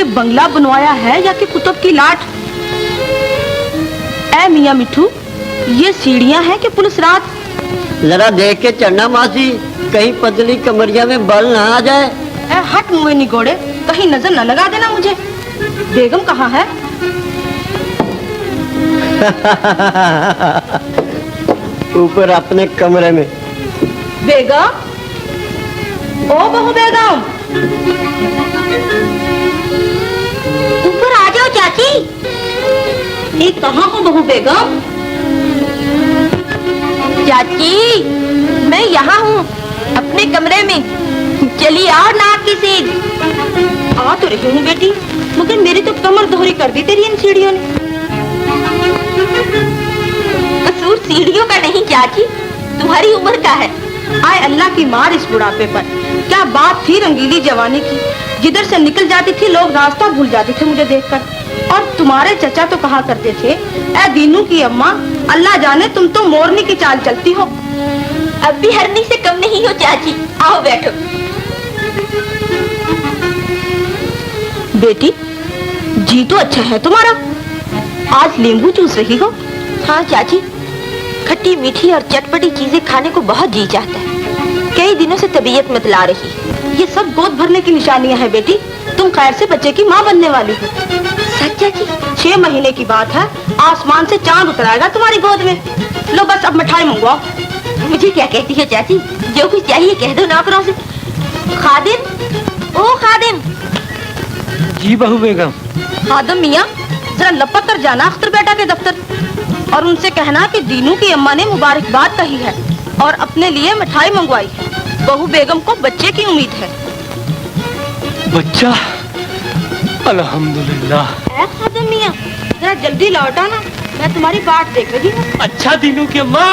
ये बंगला बनवाया है या कि कुतुब की लाट? ऐ मियाँ मिठू, ये सीढ़ियाँ हैं कि पुलिस रात? जरा देख के चढ़ना मासी, कहीं पतली कमरिया में बल ना आ जाए। ऐ हट मुँह निगोड़े, कहीं नजर न लगा देना मुझे। बेगम कहाँ है? ऊपर अपने कमरे में। बेगम, ओ बहू बेगम, ऊपर आ जाओ चाची। ये कहाँ हो बहू बेगम? चाची, मैं यहाँ हूँ अपने कमरे में। चली आओ नाक की सीध। आ तो रही हूँ बेटी, मगर मेरी तो कमर दोहरी कर दी तेरी इन सीढ़ियों ने। कसूर सीढ़ियों का नहीं चाची, तुम्हारी उम्र का है। आए अल्लाह की मार इस बुढ़ापे पर। क्या बात थी रंगीली जवानी की, जिधर से निकल जाती थी लोग रास्ता भूल जाते थे मुझे देखकर। और तुम्हारे चचा तो कहा करते थे, ऐ दीनू की अम्मा, अल्लाह जाने तुम तो मोरनी की चाल चलती हो। अब भी हरनी से कम नहीं हो चाची। आओ बैठो। बेटी, जी तो अच्छा है तुम्हारा, आज नींबू चूस रही हो। हाँ चाची, खट्टी मीठी और चटपटी चीजें खाने को बहुत जी चाहता है। कई दिनों से तबीयत मतला रही। ये सब गोद भरने की निशानियां हैं बेटी। तुम खैर से बच्चे की माँ बनने वाली हो। सच चाची? 6 महीने की बात है, आसमान से चांद उतर आएगा तुम्हारी गोद में। लो बस अब मिठाई मंगवाओ। मुझे क्या कहती है चाची? जो कुछ चाहिए कह दो नौकरों से। खादिम, ओ खादिम। जी बहू बेगम। खादिम मियाँ, जरा लपक कर जाना अख्तर बेटा के दफ्तर और उनसे कहना कि दीनू की अम्मा ने मुबारकबाद कही है और अपने लिए मिठाई मंगवाई है। बहू बेगम को बच्चे की उम्मीद है। बच्चा? अल्हम्दुलिल्लाह। ऐ खादिम मियाँ, जरा जल्दी लौट आना, मैं तुम्हारी बाट देख रही हूँ। अच्छा दीनू की अम्मा।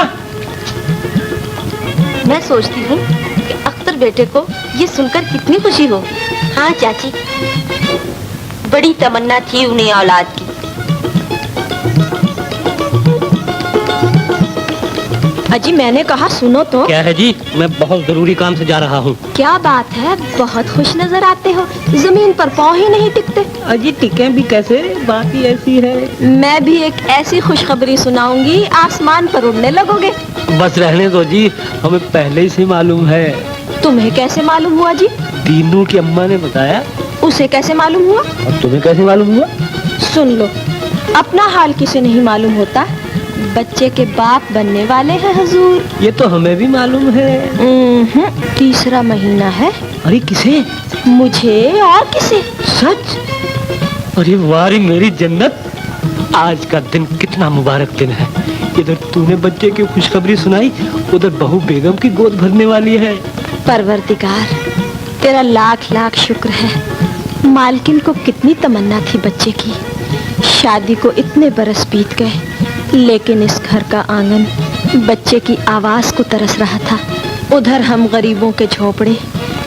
मैं सोचती हूँ कि अख्तर बेटे को ये सुनकर कितनी खुशी हो। हाँ चाची, बड़ी तमन्ना थी उन्हें औलाद की। अजी मैंने कहा सुनो तो। क्या है जी? मैं बहुत जरूरी काम से जा रहा हूँ। क्या बात है, बहुत खुश नजर आते हो, जमीन पर पाँव ही नहीं टिकते। अजी टिके भी कैसे, बात ही ऐसी है। मैं भी एक ऐसी खुशखबरी सुनाऊंगी, आसमान पर उड़ने लगोगे। बस रहने दो जी, हमें पहले ही से मालूम है। तुम्हें कैसे मालूम हुआ जी? दीनू की अम्मा ने बताया। उसे कैसे मालूम हुआ? और तुम्हें कैसे मालूम हुआ? सुन लो, अपना हाल किसे नहीं मालूम होता। बच्चे के बाप बनने वाले हैं हुजूर। ये तो हमें भी मालूम है। 3रा महीना है। अरे किसे? मुझे और किसे? सच? अरे वारी मेरी जन्नत, आज का दिन कितना मुबारक दिन है। इधर तूने बच्चे की खुशखबरी सुनाई, उधर बहू बेगम की गोद भरने वाली है। परवरदिगार, तेरा लाख लाख शुक्र है। मालकिन को कितनी तमन्ना थी बच्चे की। शादी को इतने बरस बीत गए, लेकिन इस घर का आंगन बच्चे की आवाज को तरस रहा था। उधर हम गरीबों के झोपड़े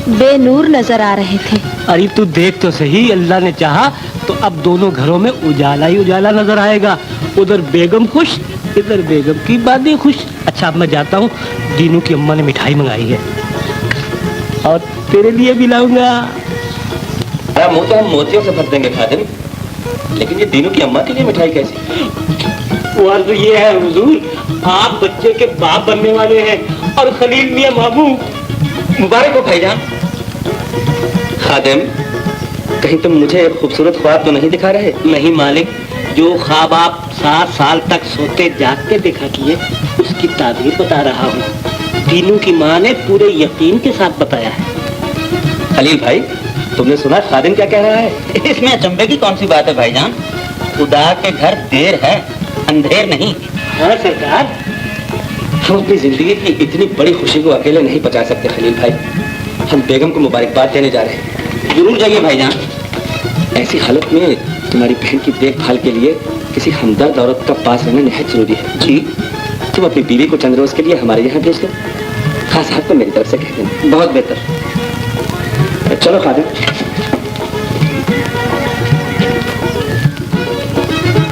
बेनूर नजर आ रहे थे। अरे तू देख तो सही, अल्लाह ने चाहा तो अब दोनों घरों में उजाला ही उजाला नजर आएगा। उधर बेगम खुश, इधर बेगम की बातें खुश। अच्छा अब मैं जाता हूँ, दीनू की अम्मा ने मिठाई मंगाई है और तेरे लिए भी लाऊंगा। मुंह तो हम मोतियों से भर देंगे खादिम, लेकिन ये दीनू की अम्मा के लिए मिठाई कैसी? वो तो ये है हुजूर, आप बच्चे के बाप बनने वाले हैं और खलील मियां मामू। मुबारक हो भाईजान। खादिम, कहीं तुम मुझे खूबसूरत ख्वाब तो नहीं दिखा रहे? नहीं मालिक, जो ख्वाब आप 7 साल तक सोते जागते देखा किए, उसकी ताबीर बता रहा हूँ। दीनू की माँ ने पूरे यकीन के साथ बताया है। खलील भाई, तुमने सुना खादिम क्या कह रहा है? इसमें अचंभे की कौन सी बात है भाईजान? खुदा के घर देर है, अंधेर नहीं। हाँ सरकार। हम अपनी जिंदगी की इतनी बड़ी खुशी को अकेले नहीं पचा सकते खलील भाई। हम बेगम को मुबारकबाद देने जा रहे हैं। जरूर जाइए भाईजान। ऐसी हालत में तुम्हारी बहन की देखभाल के लिए किसी हमदर्द औरत का पास रहना निहायत जरूरी है। जी। तुम अपनी बीवी को चंद रोज के लिए हमारे यहाँ भेज दो। खास साहब को मेरी तरफ से कह देना। बहुत बेहतर। चलो खादिम।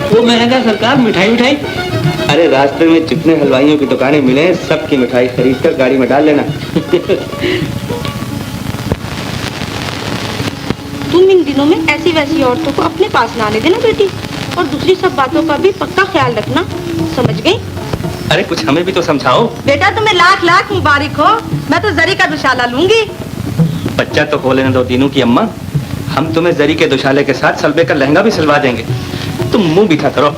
वो मैंने कहा सरकार मिठाई मिठाई। अरे रास्ते में जितने हलवाइयों की दुकानें मिले सबकी मिठाई खरीद कर गाड़ी में डाल लेना। तू तुम इन दिनों में ऐसी वैसी औरतों को अपने पास ना आने देना बेटी, और दूसरी सब बातों का भी पक्का ख्याल रखना, समझ गई? अरे कुछ हमें भी तो समझाओ। बेटा तुम्हें लाख लाख मुबारक हो, मैं तो जरी का दुशाला लूंगी। बच्चा तो हो लेने दो दीनू की अम्मा, हम तुम्हें जरी के दुशाले के साथ सलबे का लहंगा भी सिलवा देंगे। तुम मुंह मीठा करो।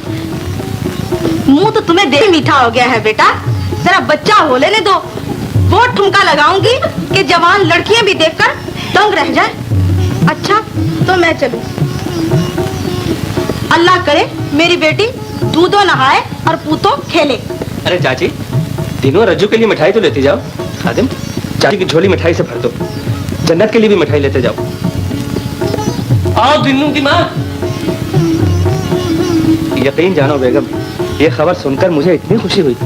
मुंह तो तुम्हें देख मीठा हो गया है बेटा, जरा बच्चा हो लेने दो, वो ठुमका लगाऊंगी कि जवान लड़कियां भी देखकर दंग रह जाए। अच्छा तो मैं चलूं, अल्लाह करे मेरी बेटी दूधो नहाए और पूतो खेले। अरे चाची, दीनू रज्जू के लिए मिठाई तो लेती जाओ। खादिम, चाची की झोली मिठाई से भर दो, जन्नत के लिए भी मिठाई लेते जाओ। आओ दीनू की माँ। यकीन जानो बेगम, ये खबर सुनकर मुझे इतनी खुशी हुई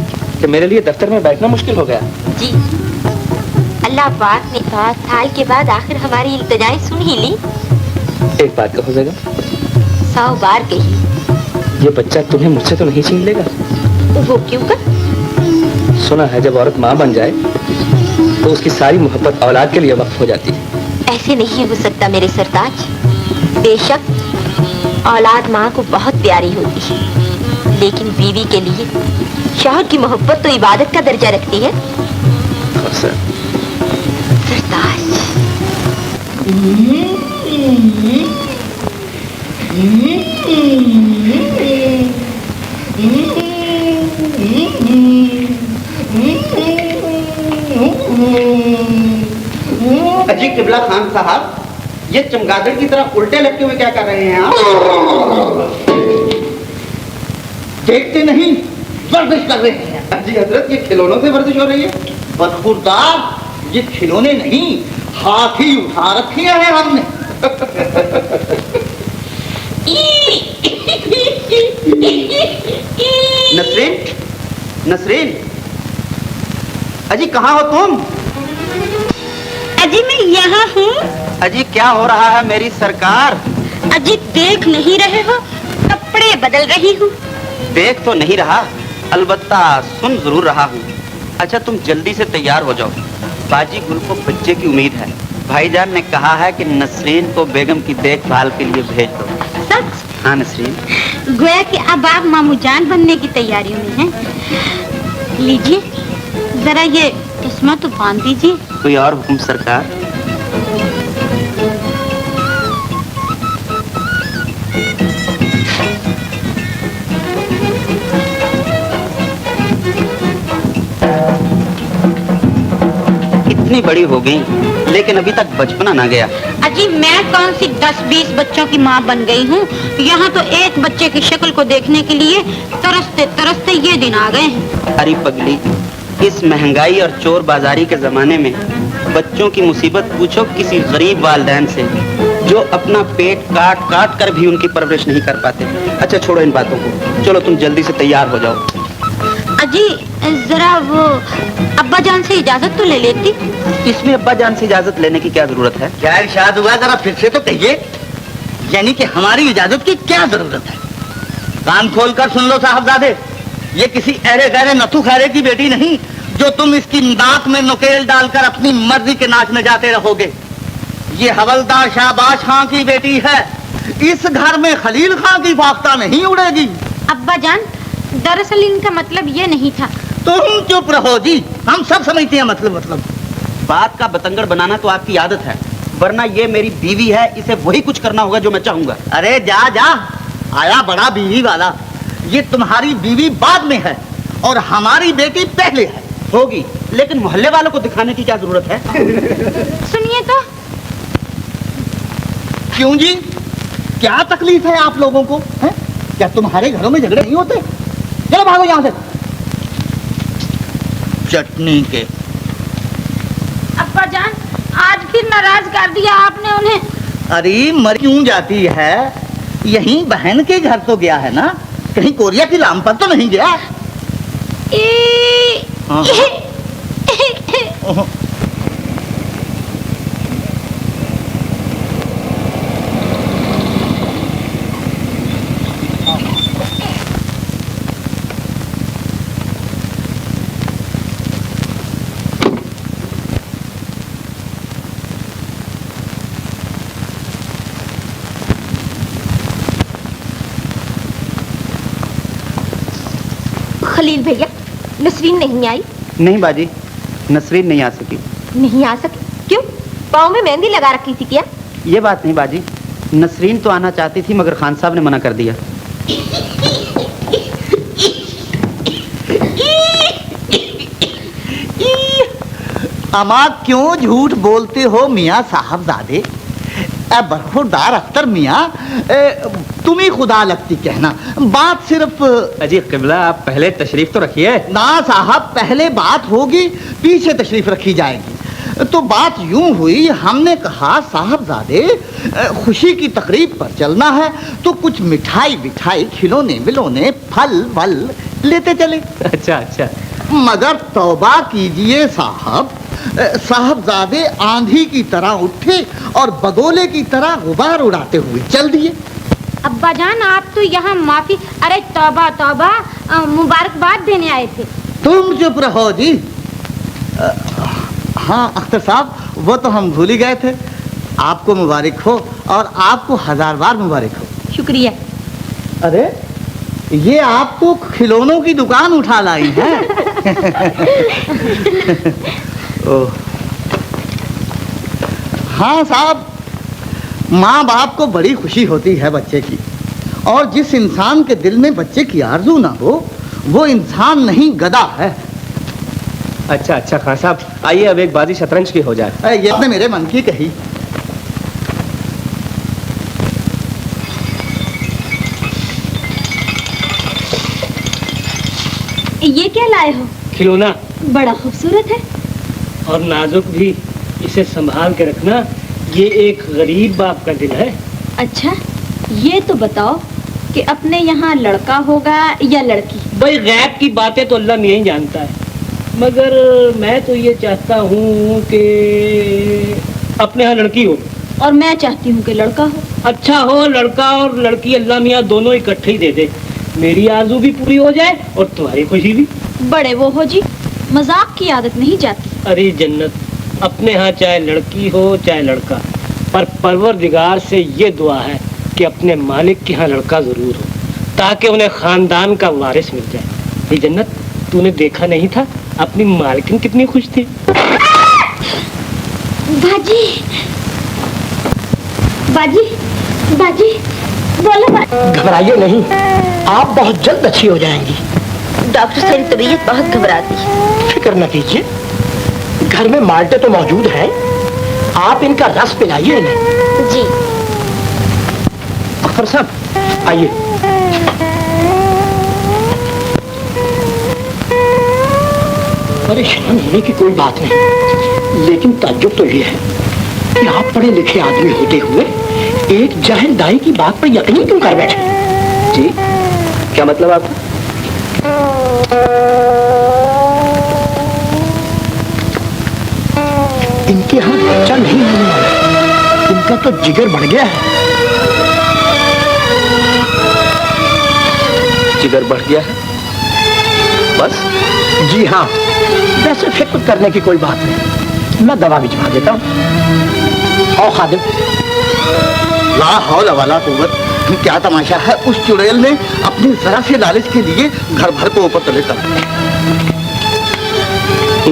कि मेरे लिए दफ्तर में बैठना मुश्किल हो गया। जी अल्लाह पाक ने बहुत साल के बाद आखिर हमारी इल्तिजाएं सुन ही ली। एक बात कहो बेगम, 100 बार कही। ये बच्चा तुम्हें मुझसे तो नहीं छीन लेगा? वो क्यों कर? सुना है जब औरत माँ बन जाए तो उसकी सारी मोहब्बत औलाद के लिए वक्फ हो जाती है। ऐसे नहीं हो सकता मेरे सरताज। बेशक औलाद माँ को बहुत प्यारी होती है, लेकिन बीवी के लिए शौहर की मोहब्बत तो इबादत का दर्जा रखती है। सरताज अजी किबला खान साहब, ये चमगादड़ की तरह उल्टे लटके हुए क्या कर रहे हैं आप? देखते नहीं, वर्जिश कर रहे हैं। अजी हजरत, ये खिलौनों से वर्जिश हो रही है? बदखुरदार, ये खिलौने नहीं, हाथी उठा रखे हैं हमने। नसरीन, नसरीन, अजी कहाँ हो तुम? अजी मैं यहाँ हूँ। अजी क्या हो रहा है मेरी सरकार? अजी देख नहीं रहे हो, कपड़े बदल रही हूँ। देख तो नहीं रहा, अलबत्ता सुन जरूर रहा हूँ। अच्छा तुम जल्दी से तैयार हो जाओ, बाजी गुल को बच्चे की उम्मीद है। भाईजान ने कहा है कि नसरीन को बेगम की देखभाल के लिए भेज दो। सच? हाँ नसरीन। गोया कि अब आप मामू जान बनने की तैयारियों में हैं। लीजिए जरा ये चश्मा तो बांध दीजिए। कोई और हुक्म सरकार? इतनी बड़ी हो गई लेकिन अभी तक बचपना ना गया। अजी मैं कौन सी 10-20 बच्चों की माँ बन गई हूँ, यहाँ तो एक बच्चे की शक्ल को देखने के लिए तरसते तरसते ये दिन आ गए हैं। अरे पगली, इस महंगाई और चोर बाजारी के जमाने में बच्चों की मुसीबत पूछो किसी गरीब वालिदैन से जो अपना पेट काट काट कर भी उनकी परवरिश नहीं कर पाते। अच्छा छोड़ो इन बातों को, चलो तुम जल्दी से तैयार हो जाओ। अजी जरा वो अब्बा जान से इजाजत तो ले लेती। इसमें अब्बा जान से इजाजत लेने की क्या जरूरत है? क्या इरशाद हुआ, जरा फिर से तो कहिए। यानी कि हमारी इजाजत की क्या जरूरत है? कान खोल कर सुन लो साहबजादे, ये किसी अरे गहरे नथु खैरे की बेटी नहीं जो तुम इसकी नाक में नुकेल डालकर अपनी मर्जी के नाचने जाते रहोगे। ये हवलदार शाहबाज खां की बेटी है। इस घर में खलील खां की फाख्ता नहीं उड़ेगी। अब्बा जान दरअसल इनका मतलब ये नहीं था। तुम चुप रहो जी, हम सब समझते हैं मतलब। बात का बतंगड़ बनाना तो आपकी आदत है, वरना ये मेरी बीवी है, इसे वही कुछ करना होगा जो मैं चाहूंगा। अरे जा जा, आया बड़ा बीवी वाला। ये तुम्हारी बीवी बाद में है और हमारी बेटी पहले है। होगी, लेकिन मोहल्ले वालों को दिखाने की क्या जरूरत है? सुनिए तो। क्यों जी, क्या तकलीफ है आप लोगों को है? क्या तुम्हारे घरों में झगड़े नहीं होते? चलो भागो यहाँ से। चटनी के अब्बा जान आज फिर नाराज कर दिया आपने उन्हें। अरे मर क्यों जाती है? यहीं बहन के घर तो गया है ना, कहीं कोरिया की लाम पर तो नहीं गया। हाँ। खलील भैया, नसरीन नहीं आई? नहीं बाजी, नसरीन नहीं आ सकी। नहीं आ सकी? क्यों? पाँव में मेहंदी लगा रखी थी क्या? ये बात नहीं बाजी, नसरीन तो आना चाहती थी मगर खान साहब ने मना कर दिया। अमा क्यों झूठ बोलते हो मियाँ साहबजादे? बरखुरदार अख्तर मियाँ, तुम ही खुदा लगती कहना। बात सिर्फ अजी किबला, आप पहले तशरीफ तो रखिए। ना साहब, पहले बात होगी, पीछे तशरीफ रखी जाएगी। तो बात यूं हुई, हमने कहा साहबजादे खुशी की तकरीब पर चलना है तो कुछ मिठाई बिठाई, खिलौने विलौने, फल वल लेते चले। अच्छा अच्छा। मगर तौबा कीजिए साहब, साहबजादे आंधी की तरह उठे और बगोले की तरह गुबार उड़ाते हुए चल दिए। अब्बा जान, आप तो यहाँ माफी, अरे तौबा तौबा, मुबारकबाद देने आए थे। तुम चुप रहो जी। हाँ अख्तर साहब, वो तो हम भूल ही गए थे। आपको मुबारक हो और आपको 1000 बार मुबारक हो। शुक्रिया। अरे ये आप तो खिलौनों की दुकान उठा लाई हैं। ओह हाँ साहब, माँ बाप को बड़ी खुशी होती है बच्चे की, और जिस इंसान के दिल में बच्चे की आरज़ू ना हो वो इंसान नहीं, गधा है। अच्छा अच्छा खान साहब, आइए अब एक बाजी शतरंज की हो जाए। ये अपने मेरे मन की कही। ये क्या लाए हो? खिलौना, बड़ा खूबसूरत है। और नाजुक भी, इसे संभाल के रखना। ये एक गरीब बाप का दिल है। अच्छा, ये तो बताओ कि अपने यहाँ लड़का होगा या लड़की? भाई गैब की बातें तो अल्लाह मियां ही जानता है, मगर मैं तो ये चाहता हूँ कि अपने यहाँ लड़की हो। और मैं चाहती हूँ कि लड़का हो। अच्छा हो, लड़का और लड़की अल्लाह मियां दोनों इकट्ठे ही दे दे। मेरी आरज़ू भी पूरी हो जाए और तुम्हारी खुशी भी। बड़े वो हो जी, मजाक की आदत नहीं जाती। अरे जन्नत, अपने यहाँ चाहे लड़की हो चाहे लड़का, पर परवरदिगार से ये दुआ है कि अपने मालिक के यहाँ लड़का जरूर हो, ताकि उन्हें खानदान का वारिस मिल जाए। ये जन्नत, तूने देखा नहीं था अपनी मालकिन कितनी खुश थी। बाजी, बाजी, बाजी, बोलो बाजी। घबराइए नहीं, आप बहुत जल्द अच्छी हो जाएंगी। डॉक्टर से मेरी तबीयत बहुत घबराती है। फिक्र न कीजिए, घर में माल्टे तो मौजूद हैं, आप इनका रस पिलाइए इन्हें। जी। अख्तर साहब आइए। परेशान होने की कोई बात नहीं, लेकिन ताज्जुब तो ये है कि आप पढ़े लिखे आदमी होते हुए एक जाहिल दाई की बात पर यकीन क्यों कर बैठे? जी, क्या मतलब आपका? इनके यहाँ बच्चा नहीं होने वाला, इनका तो जिगर बढ़ गया है। जिगर बढ़ गया है बस? जी हाँ, वैसे फिक्र करने की कोई बात नहीं, मैं दवा भिजवा देता हूँ। और खादिम, ला हौला वाला कुव्वत, क्या तमाशा है। उस चुड़ैल ने अपनी जरा से लालच के लिए घर भर को ऊपर तले कर दिया।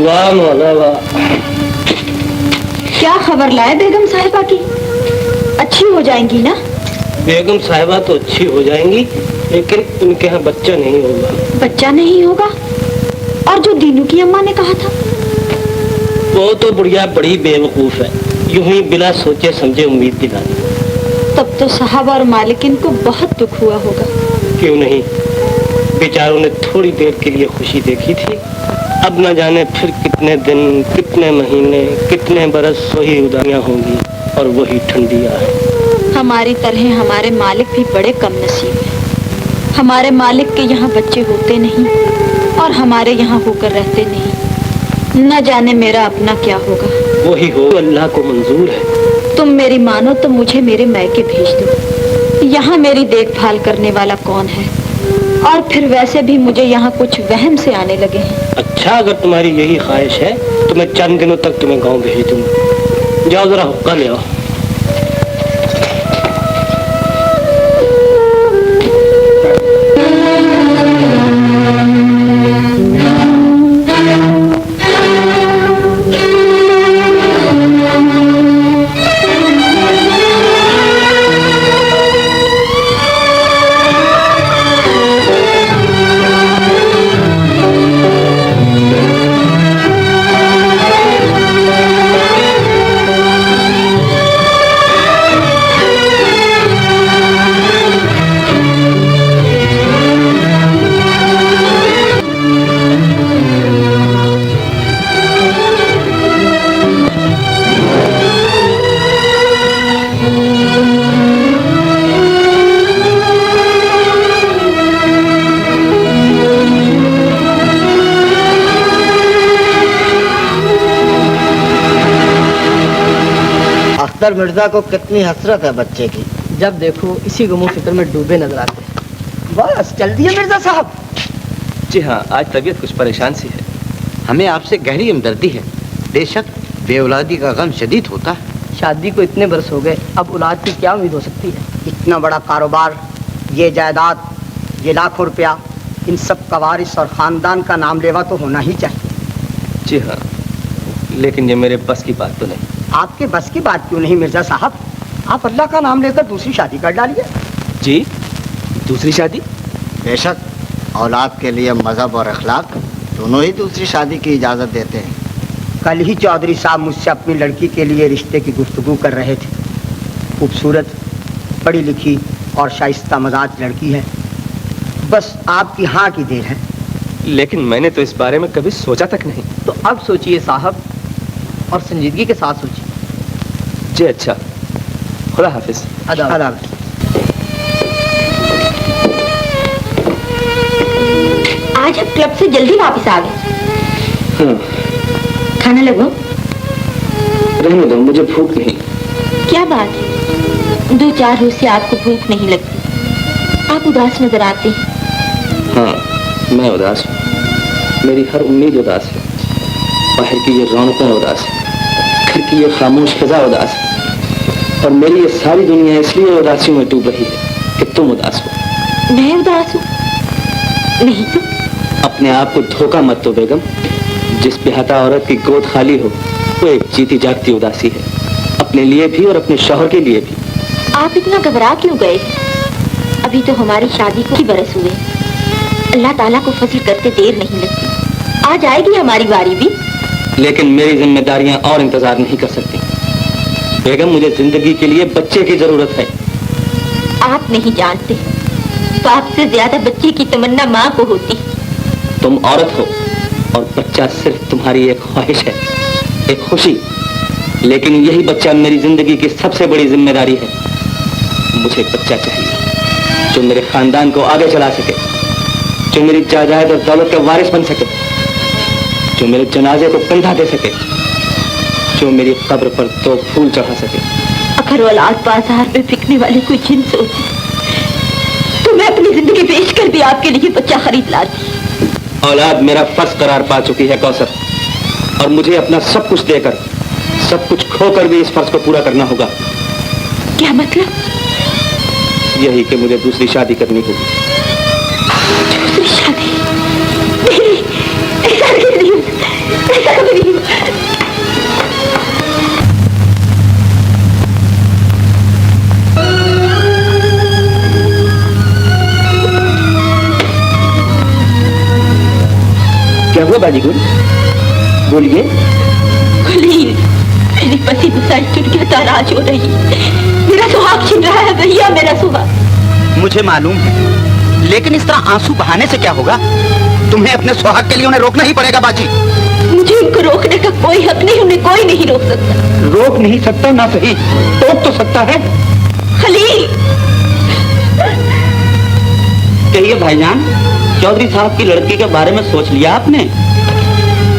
वाह मौला वाह। क्या खबर लाए बेगम साहिबा की? अच्छी हो जाएंगी ना? बेगम साहिबा तो अच्छी हो जाएंगी, लेकिन उनके यहाँ बच्चा नहीं होगा। बच्चा नहीं होगा? और जो दीनू की अम्मा ने कहा था? वो तो बुढ़िया बड़ी बेवकूफ है, यूं ही बिना सोचे समझे उम्मीद दिला दी। तब तो साहब और मालिकिन को बहुत दुख हुआ होगा। क्यों नहीं, बेचारों ने थोड़ी देर के लिए खुशी देखी थी, अब न जाने फिर कितने दिन, कितने महीने, कितने बरस वही उदासियां होंगी और वही ठंडियां हैं। हमारी तरह हमारे मालिक भी बड़े कम नसीब हैं। हमारे मालिक के यहाँ बच्चे होते नहीं और हमारे यहाँ होकर रहते नहीं। न जाने मेरा अपना क्या होगा। वही हो, अल्लाह को मंजूर है। तुम मेरी मानो तो मुझे मेरे मैके भेज दो। यहाँ मेरी देखभाल करने वाला कौन है? और फिर वैसे भी मुझे यहाँ कुछ वहम से आने लगे हैं। अच्छा, अगर तुम्हारी यही ख्वाहिश है तो मैं चंद दिनों तक तुम्हें गांव भेज दूंगा। जाओ जरा हुक्का ले आओ। अख्तर मिर्जा को कितनी हसरत है बच्चे की। जब देखो इसी गमो फिक्र में डूबे नजर आते हैं। बस चल दिए मिर्जा साहब। जी हाँ, आज तबीयत कुछ परेशान सी है। हमें आपसे गहरी हमदर्दी है। बेशक बेऔलादी का गम शदीद होता है। शादी को इतने बरस हो गए, अब औलाद की क्या उम्मीद हो सकती है? इतना बड़ा कारोबार, ये जायदाद, ये लाखों रुपया, इन सब का वारिस और खानदान का नाम लेवा तो होना ही चाहिए। जी हाँ, लेकिन ये मेरे बस की बात तो नहीं। आपके बस की बात क्यों नहीं मिर्जा साहब? आप अल्लाह का नाम लेकर दूसरी शादी कर डालिए। जी, दूसरी शादी? बेशक औलाद के लिए मजहब और अखलाक दोनों ही दूसरी शादी की इजाज़त देते हैं। कल ही चौधरी साहब मुझसे अपनी लड़की के लिए रिश्ते की गुफ्तगू कर रहे थे। खूबसूरत, पढ़ी लिखी और शाइस्ता मजाज लड़की है। बस आपकी हाँ की देर है। लेकिन मैंने तो इस बारे में कभी सोचा तक नहीं। तो अब सोचिए साहब, और संजीदगी के साथ सोचिए। जी अच्छा, खुदा हाफिज। अदाब। आज आप क्लब से जल्दी वापस आ गए। हाँ, खाना लगो। रहने दो, मुझे भूख नहीं। क्या बात है, 2-4 रोज से आपको भूख नहीं लगती। आप उदास नजर आते हैं। हाँ, मैं उदास हूँ। मेरी हर उम्मीद उदास है। बाहर की ये रौनकें उदास है, घर की ये खामोश फिजा उदास है, और मेरी ये सारी दुनिया इसलिए उदासी में डूब रही है कि तुम उदास हो। मैं उदास हूँ? नहीं तो। अपने आप को धोखा मत दो बेगम। जिस बेहता औरत की गोद खाली हो वो एक जीती जागती उदासी है, अपने लिए भी और अपने शौहर के लिए भी। आप इतना घबरा क्यों गए? अभी तो हमारी शादी को ही बरस हुए। अल्लाह ताला को फजल करते देर नहीं लगती। आ जाएगी हमारी बारी भी। लेकिन मेरी जिम्मेदारियां और इंतजार नहीं कर सकती बेगम। मुझे जिंदगी के लिए बच्चे की जरूरत है। आप नहीं जानते, बाप से ज्यादा बच्चे की तमन्ना माँ को होती। तुम औरत हो और बच्चा सिर्फ तुम्हारी एक ख्वाहिश है, एक खुशी। लेकिन यही बच्चा मेरी जिंदगी की सबसे बड़ी जिम्मेदारी है। मुझे एक बच्चा चाहिए जो मेरे खानदान को आगे चला सके, जो मेरी जायदाद और दौलत का वारिस बन सके, जो मेरे जनाजे को कंधा दे सके, जो मेरी कब्र पर 2 फूल चढ़ा सके। अगर औलाद बाजार में बिकने वाली कोई जिन्स होती तो मैं अपनी जिंदगी बेच कर भी आपके लिए बच्चा खरीद लाती। औलाद मेरा फर्ज करार पा चुकी है कौसर, और मुझे अपना सब कुछ देकर, सब कुछ खोकर भी इस फर्ज को पूरा करना होगा। क्या मतलब? यही कि मुझे दूसरी शादी करनी होगी। दूसरी शादी? नहीं, ऐसा नहीं हो सकता, ऐसा कभी नहीं हो सकता। क्या हुआ बाजी गुल? बोलिए। खलील, मेरी पति गुस्साई चुटकियां ताराज हो रही। मेरा सुहाग छिन रहा है भैया, मेरा सुहाग। मुझे मालूम है, लेकिन इस तरह आंसू बहाने से क्या होगा? तुम्हें अपने सुहाग के लिए उन्हें रोकना ही पड़ेगा बाजी। मुझे उनको रोकने का कोई हक नहीं, उन्हें कोई नहीं रोक सकता। रोक नहीं सकता ना सही, टोक तो सकता है। खलील, कहिए भाईजान, चौधरी साहब की लड़की के बारे में सोच लिया आपने?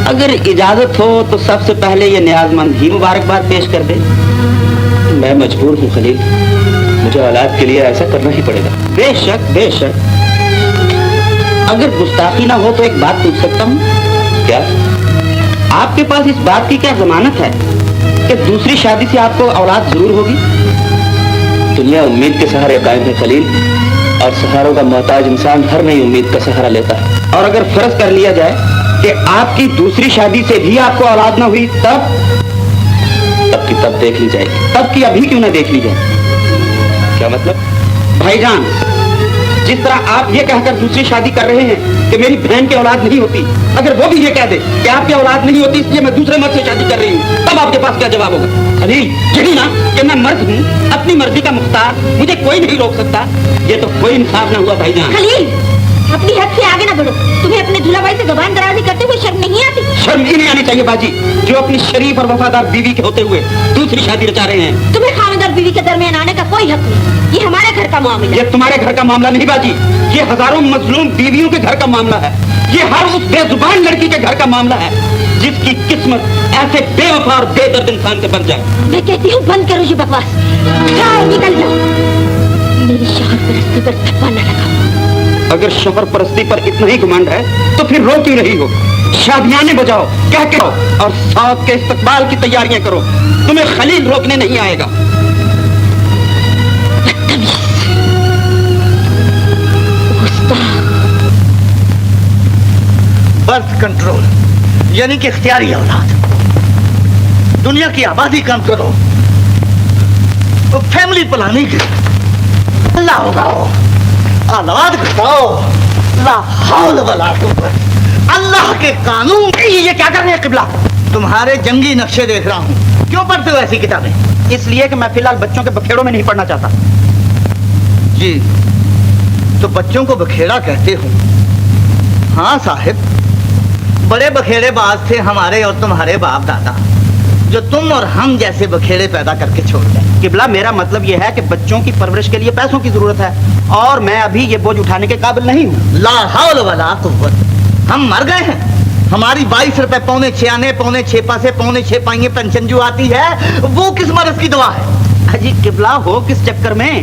अगर इजाजत हो तो सबसे पहले ये नियाजमंद ही मुबारकबाद पेश कर दे। मैं मजबूर हूँ खलील, मुझे औलाद के लिए ऐसा करना ही पड़ेगा। बेशक बेशक। अगर गुस्ताखी ना हो तो एक बात पूछ सकता हूँ? क्या? आपके पास इस बात की क्या जमानत है कि दूसरी शादी से आपको औलाद जरूर होगी? दुनिया उम्मीद के सहारे कायम है खलील, और सहारों का मोहताज इंसान हर नई उम्मीद का सहारा लेता है। और अगर फर्ज कर लिया जाए कि आपकी दूसरी शादी से भी आपको औलाद ना हुई, तब की तब देख ली जाएगी। तब की अभी क्यों ना देख ली जाए? क्या मतलब? भाईजान, जिस तरह आप ये कहकर दूसरी शादी कर रहे हैं कि मेरी बहन की औलाद नहीं होती, अगर वो भी ये कह दे कि आपकी औलाद नहीं होती इसलिए मैं दूसरे मर्द से शादी कर रही हूँ, तब आपके पास क्या जवाब होगा? खलील, यही ना कि मैं मर्द हूँ, अपनी मर्जी का मुख्तार, मुझे कोई नहीं रोक सकता। ये तो कोई इंसाफ ना हुआ भाईजान। खलील, अपनी हद से आगे ना बढ़ो। तुम्हें अपने दूल्हा भाई से जबान दराजी करते हुए शर्म नहीं आती? शर्म ही नहीं आनी चाहिए बाजी, जो अपनी शरीफ और वफादार बीवी के होते हुए दूसरी शादी रचा रहे हैं। तुम्हें खानदार बीवी के दरमियान आने का कोई हक नहीं। ये हमारे घर का मामला। ये तुम्हारे घर का मामला नहीं बाजी, ये हजारों मजलूम बीवियों के घर का मामला है। ये हर उस बेजुबान लड़की के घर का मामला है जिसकी किस्मत ऐसे बेवफा और बेदर्द इंसान के बन जाए। मैं कहती हूँ बंद करो ये बकवास, जाओ निकल जाओ, मेरी शौहर परस्ती पर थप्पा न लगाओ। अगर शौहर परस्ती पर इतना ही घमंड है तो फिर रो क्यों रही हो? शादियाने बजाओ, कह के और साथ के इस्तकबाल की तैयारियां करो, तुम्हें खलील रोकने नहीं आएगा। बर्थ कंट्रोल यानी कि इख्तियारी औलाद, दुनिया की आबादी कम करो तो फैमिली प्लानिंग अल्लाह उगाओ, औलाद घटाओ, ला हौल वला कुव्वत, अल्लाह के कानून। ये क्या कर रहे हैं किबला? तुम्हारे जंगी नक्शे देख रहा हूँ। क्यों पढ़ते हो ऐसी किताबें? इसलिए कि मैं फिलहाल बच्चों के बखेड़ों में नहीं पढ़ना चाहता। जी, तो बच्चों को बखेड़ा कहते हो? हाँ साहिब, बड़े बखेड़ेबाज थे हमारे और तुम्हारे बाप दादा, जो तुम और हम जैसे बखेड़े पैदा करके छोड़ गए। किबला, मेरा मतलब यह है कि बच्चों की परवरिश के लिए पैसों की जरूरत है और मैं अभी ये बोझ उठाने के काबिल नहीं हूँ। ला हौल वला कुव्वत, हम मर गए हैं। हमारी 22 रुपए पौने 6 आने, पौने 6 पैसे, पौने 6 पाएंगे पेंशन जो आती है, वो किस मर्ज की दवा है? अजी किबला, हो किस चक्कर में?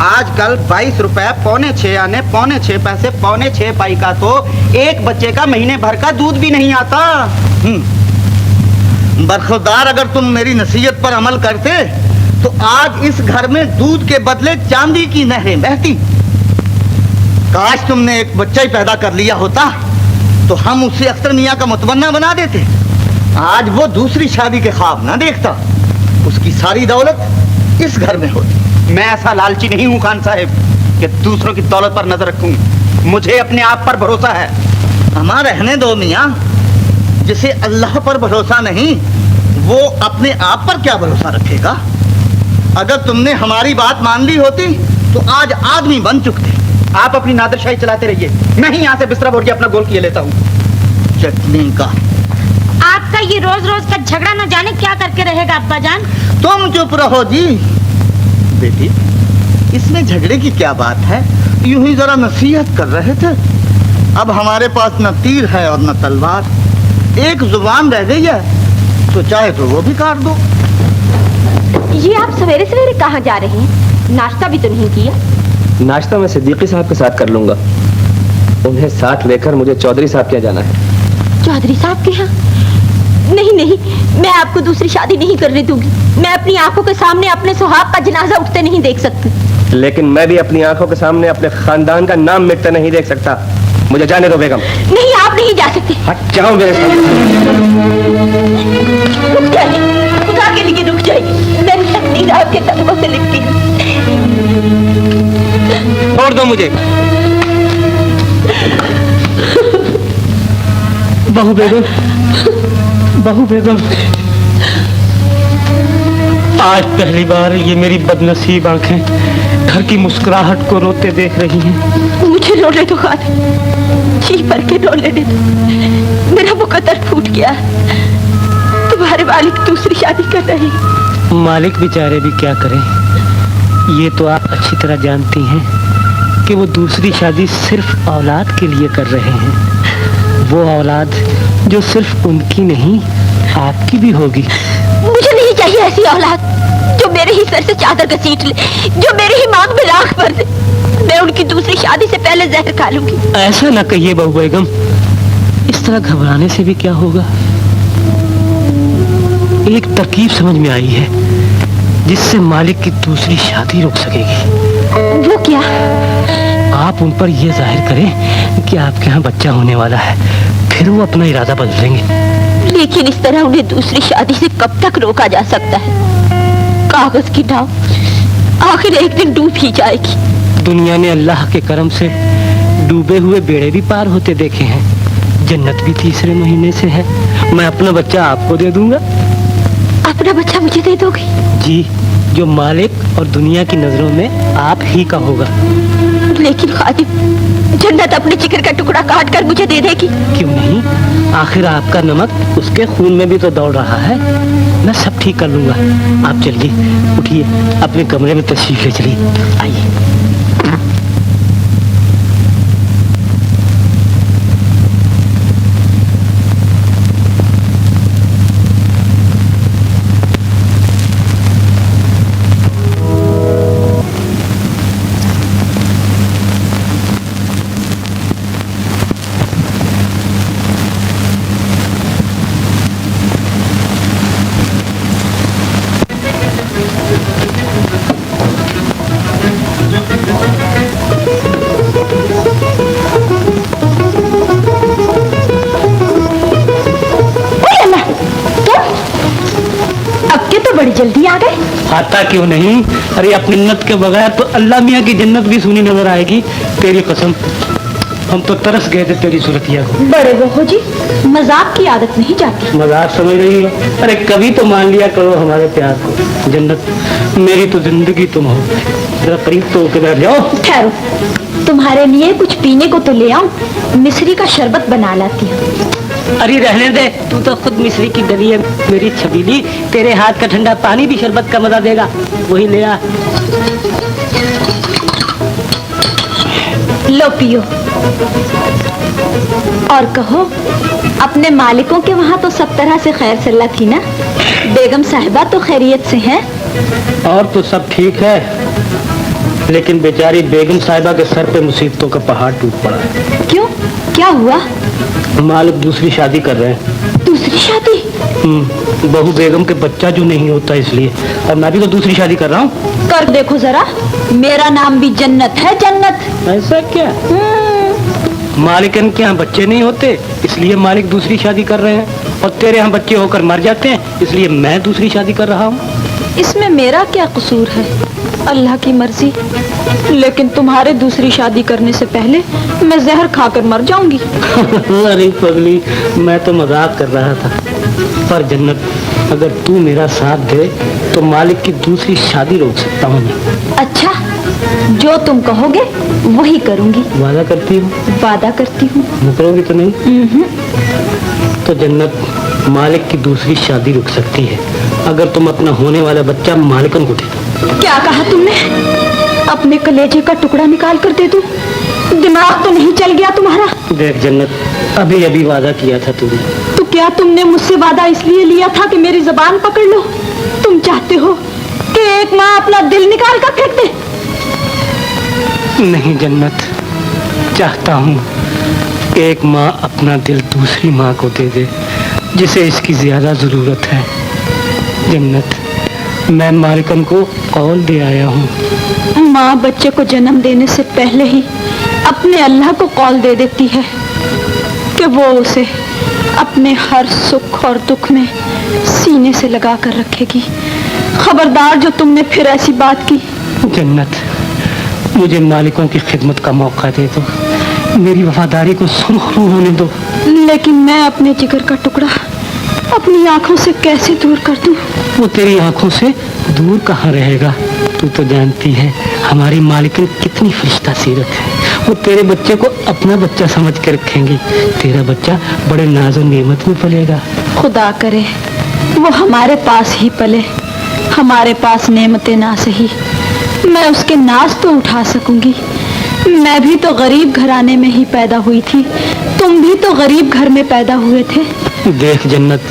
आजकल 22 रुपए पौने 6 आने, पौने 6 पैसे, पौने 6 पाई का तो एक बच्चे का महीने भर का दूध भी नहीं आता। बरखुरदार, अगर तुम मेरी नसीहत पर अमल करते तो आज इस घर में दूध के बदले चांदी की नहरें बहती। काश तुमने एक बच्चा ही पैदा कर लिया होता तो हम उसे अख्तर मियाँ का मुतमन्ना बना देते। आज वो दूसरी शादी के ख्वाब ना देखता, उसकी सारी दौलत इस घर में होती। मैं ऐसा लालची नहीं हूँ खान साहब कि दूसरों की दौलत पर नजर रखूं। मुझे अपने आप पर भरोसा है। हमारा रहने दो मियाँ, जिसे अल्लाह पर भरोसा नहीं वो अपने आप पर क्या भरोसा रखेगा? अगर तुमने हमारी बात मान ली होती तो आज आदमी बन चुकते। आप अपनी नादरशाही चलाते रहिए, मैं ही यहाँ से बिस्तरा बोल के अपना गोल किए लेता हूँ। चटनी का आपका ये रोज रोज का झगड़ा न जाने क्या करके रहेगा अब्बा जान। तुम चुप रहो जी। बेटी, इसमें झगड़े की क्या बात है? यूं ही जरा नसीहत कर रहे थे। अब हमारे पास न तीर है और न तलवार, एक जुबान रह गई है तो चाहे तो वो भी काट दो। ये आप सवेरे सवेरे कहाँ जा रहे हैं? नाश्ता भी तो नहीं किया। नाश्ता मैं सिद्दीकी साहब के साथ कर लूंगा, उन्हें साथ लेकर मुझे चौधरी साहब के यहाँ जाना है। चौधरी साहब के यहाँ? नहीं नहीं, मैं आपको दूसरी शादी नहीं करने दूंगी। मैं अपनी आंखों के सामने अपने सुहाग का जनाजा उठते नहीं देख सकती। लेकिन मैं भी अपनी आंखों के सामने अपने खानदान का नाम मिटते नहीं देख सकता। मुझे जाने दो बेगम। नहीं, आप नहीं जा सकते। हट जाओ मेरे सामने। रुक जाइए, खुदा के लिए रुक जाइए। मेरी तकदीर आपके कदमों से लिपटी है। छोड़ दो मुझे। बहू बेगम, बहू बेगम, आज पहली बार ये मेरी बदनसीब आंखें घर की मुस्कुराहट को रोते देख रही हैं। मुझे रोने दो खालिद, जी भर के रोने दे दो। मेरा मुकद्दर फूट गया। तुम्हारे मालिक दूसरी शादी कर रहे हैं। मालिक बेचारे भी क्या करें? ये तो आप अच्छी तरह जानती हैं कि वो दूसरी शादी सिर्फ औलाद के लिए कर रहे हैं। वो औलाद जो सिर्फ उनकी नहीं आपकी भी होगी। मुझे नहीं चाहिए ऐसी औलाद जो मेरे ही सर से चादर घसीट ले, जो मेरे ही मांग में राख भर दे। मैं उनकी दूसरी शादी से पहले जहर खा लूंगी। ऐसा ना कहिए बहू बेगम, इस तरह घबराने से भी क्या होगा। एक तरकीब समझ में आई है जिससे मालिक की दूसरी शादी रुक सकेगी। वो क्या? आप उन पर यह जाहिर करें कि आपके यहाँ बच्चा होने वाला है, फिर वो अपना इरादा बदल देंगे। लेकिन इस तरह उन्हें दूसरी शादी से कब तक रोका जा सकता है? कागज की नाव आखिर एक दिन डूब ही जाएगी। दुनिया ने अल्लाह के करम से डूबे हुए बेड़े भी पार होते देखे हैं। जन्नत भी तीसरे महीने से है। मैं अपना बच्चा आपको दे दूंगा। अपना बच्चा मुझे दे दोगे? जी, जो मालिक और दुनिया की नजरों में आप ही का होगा। लेकिन खादिम, जन्नत अपने जिगर का टुकड़ा काट कर मुझे दे देगी। क्यों नहीं? आखिर आपका नमक उसके खून में भी तो दौड़ रहा है। मैं सब ठीक कर लूंगा। आप चलिए, उठिए, अपने कमरे में तशरीफ ले चलिए। आइए। आता क्यों नहीं? अरे अपनी जन्नत के बगैर तो अल्लाह मियाँ की जन्नत भी सुनी नजर आएगी। तेरी कसम, हम तो तरस गए थे तेरी सूरतिया को। बड़े बहू जी, मजाक की आदत नहीं जाती। मजाक समझ रही हो? अरे कभी तो मान लिया करो हमारे प्यार को। जन्नत मेरी तो जिंदगी तुम हो। जरा करीब तो होके बैठ जाओ। ठहरो, तुम्हारे लिए कुछ पीने को तो ले आऊं। मिश्री का शरबत बना लाती हूँ। अरे रहने दे, तू तो खुद मिश्री की डली है मेरी छबीली। तेरे हाथ का ठंडा पानी भी शरबत का मजा देगा, वही ले आ। लो पियो और कहो, अपने मालिकों के वहाँ तो सब तरह से खैर सल्ला थी ना? बेगम साहिबा तो खैरियत से हैं? और तो सब ठीक है, लेकिन बेचारी बेगम साहिबा के सर पे मुसीबतों का पहाड़ टूट पड़ा है। क्यों, क्या हुआ? मालिक दूसरी शादी कर रहे हैं। दूसरी शादी? बहू बेगम के बच्चा जो नहीं होता इसलिए। और मैं भी तो दूसरी शादी कर रहा हूँ। कर देखो जरा, मेरा नाम भी जन्नत है, जन्नत। ऐसा क्या? मालिकन के यहाँ बच्चे नहीं होते इसलिए मालिक दूसरी शादी कर रहे हैं, और तेरे यहाँ बच्चे होकर मर जाते हैं इसलिए मैं दूसरी शादी कर रहा हूँ। इसमें मेरा क्या कसूर है? अल्लाह की मर्जी। लेकिन तुम्हारे दूसरी शादी करने से पहले मैं जहर खाकर मर जाऊंगी। अरे पगली, मैं तो मजाक कर रहा था। पर जन्नत, अगर तू मेरा साथ दे तो मालिक की दूसरी शादी रोक सकता हूँ मैं। अच्छा, जो तुम कहोगे वही करूंगी। वादा करती हूँ? वादा करती हूँ। मुकरोगी तो नहीं? तो जन्नत, मालिक की दूसरी शादी रुक सकती है अगर तुम अपना होने वाला बच्चा मालिकन को दे दो। क्या कहा तुमने? अपने कलेजे का टुकड़ा निकाल कर दे दूं? दिमाग तो नहीं चल गया तुम्हारा? देख जन्नत, अभी अभी वादा किया था तुमने। तो क्या तुमने मुझसे वादा इसलिए लिया था कि मेरी जुबान पकड़ लो? तुम चाहते हो कि एक माँ अपना दिल निकाल कर फेंक दे? नहीं जन्नत, चाहता हूँ एक माँ अपना दिल दूसरी माँ को दे दे जिसे इसकी ज्यादा जरूरत है। जन्नत, मैं मालिकन को कौल दे आया हूँ। माँ बच्चे को जन्म देने से पहले ही अपने अल्लाह को कौल दे देती है कि वो उसे अपने हर सुख और दुख में सीने से लगा कर रखेगी। खबरदार जो तुमने फिर ऐसी बात की। जन्नत, मुझे मालिकों की खिदमत का मौका दे दो, मेरी वफादारी को सुरखरू होने दो। लेकिन मैं अपने जिगर का टुकड़ा अपनी आंखों से कैसे दूर कर दूं? वो तेरी आंखों से दूर कहाँ रहेगा? तू तो जानती है हमारी मालिकिन कितनी फरिश्ता सीरत है। वो तेरे बच्चे को अपना बच्चा समझ के रखेंगी। तेरा बच्चा बड़े नाज़ो नेमत में पलेगा। खुदा करे वो हमारे पास ही पले। हमारे पास नेमतें ना सही, मैं उसके नाज तो उठा सकूंगी। मैं भी तो गरीब घराने में ही पैदा हुई थी, तुम भी तो गरीब घर में पैदा हुए थे। देख जन्नत,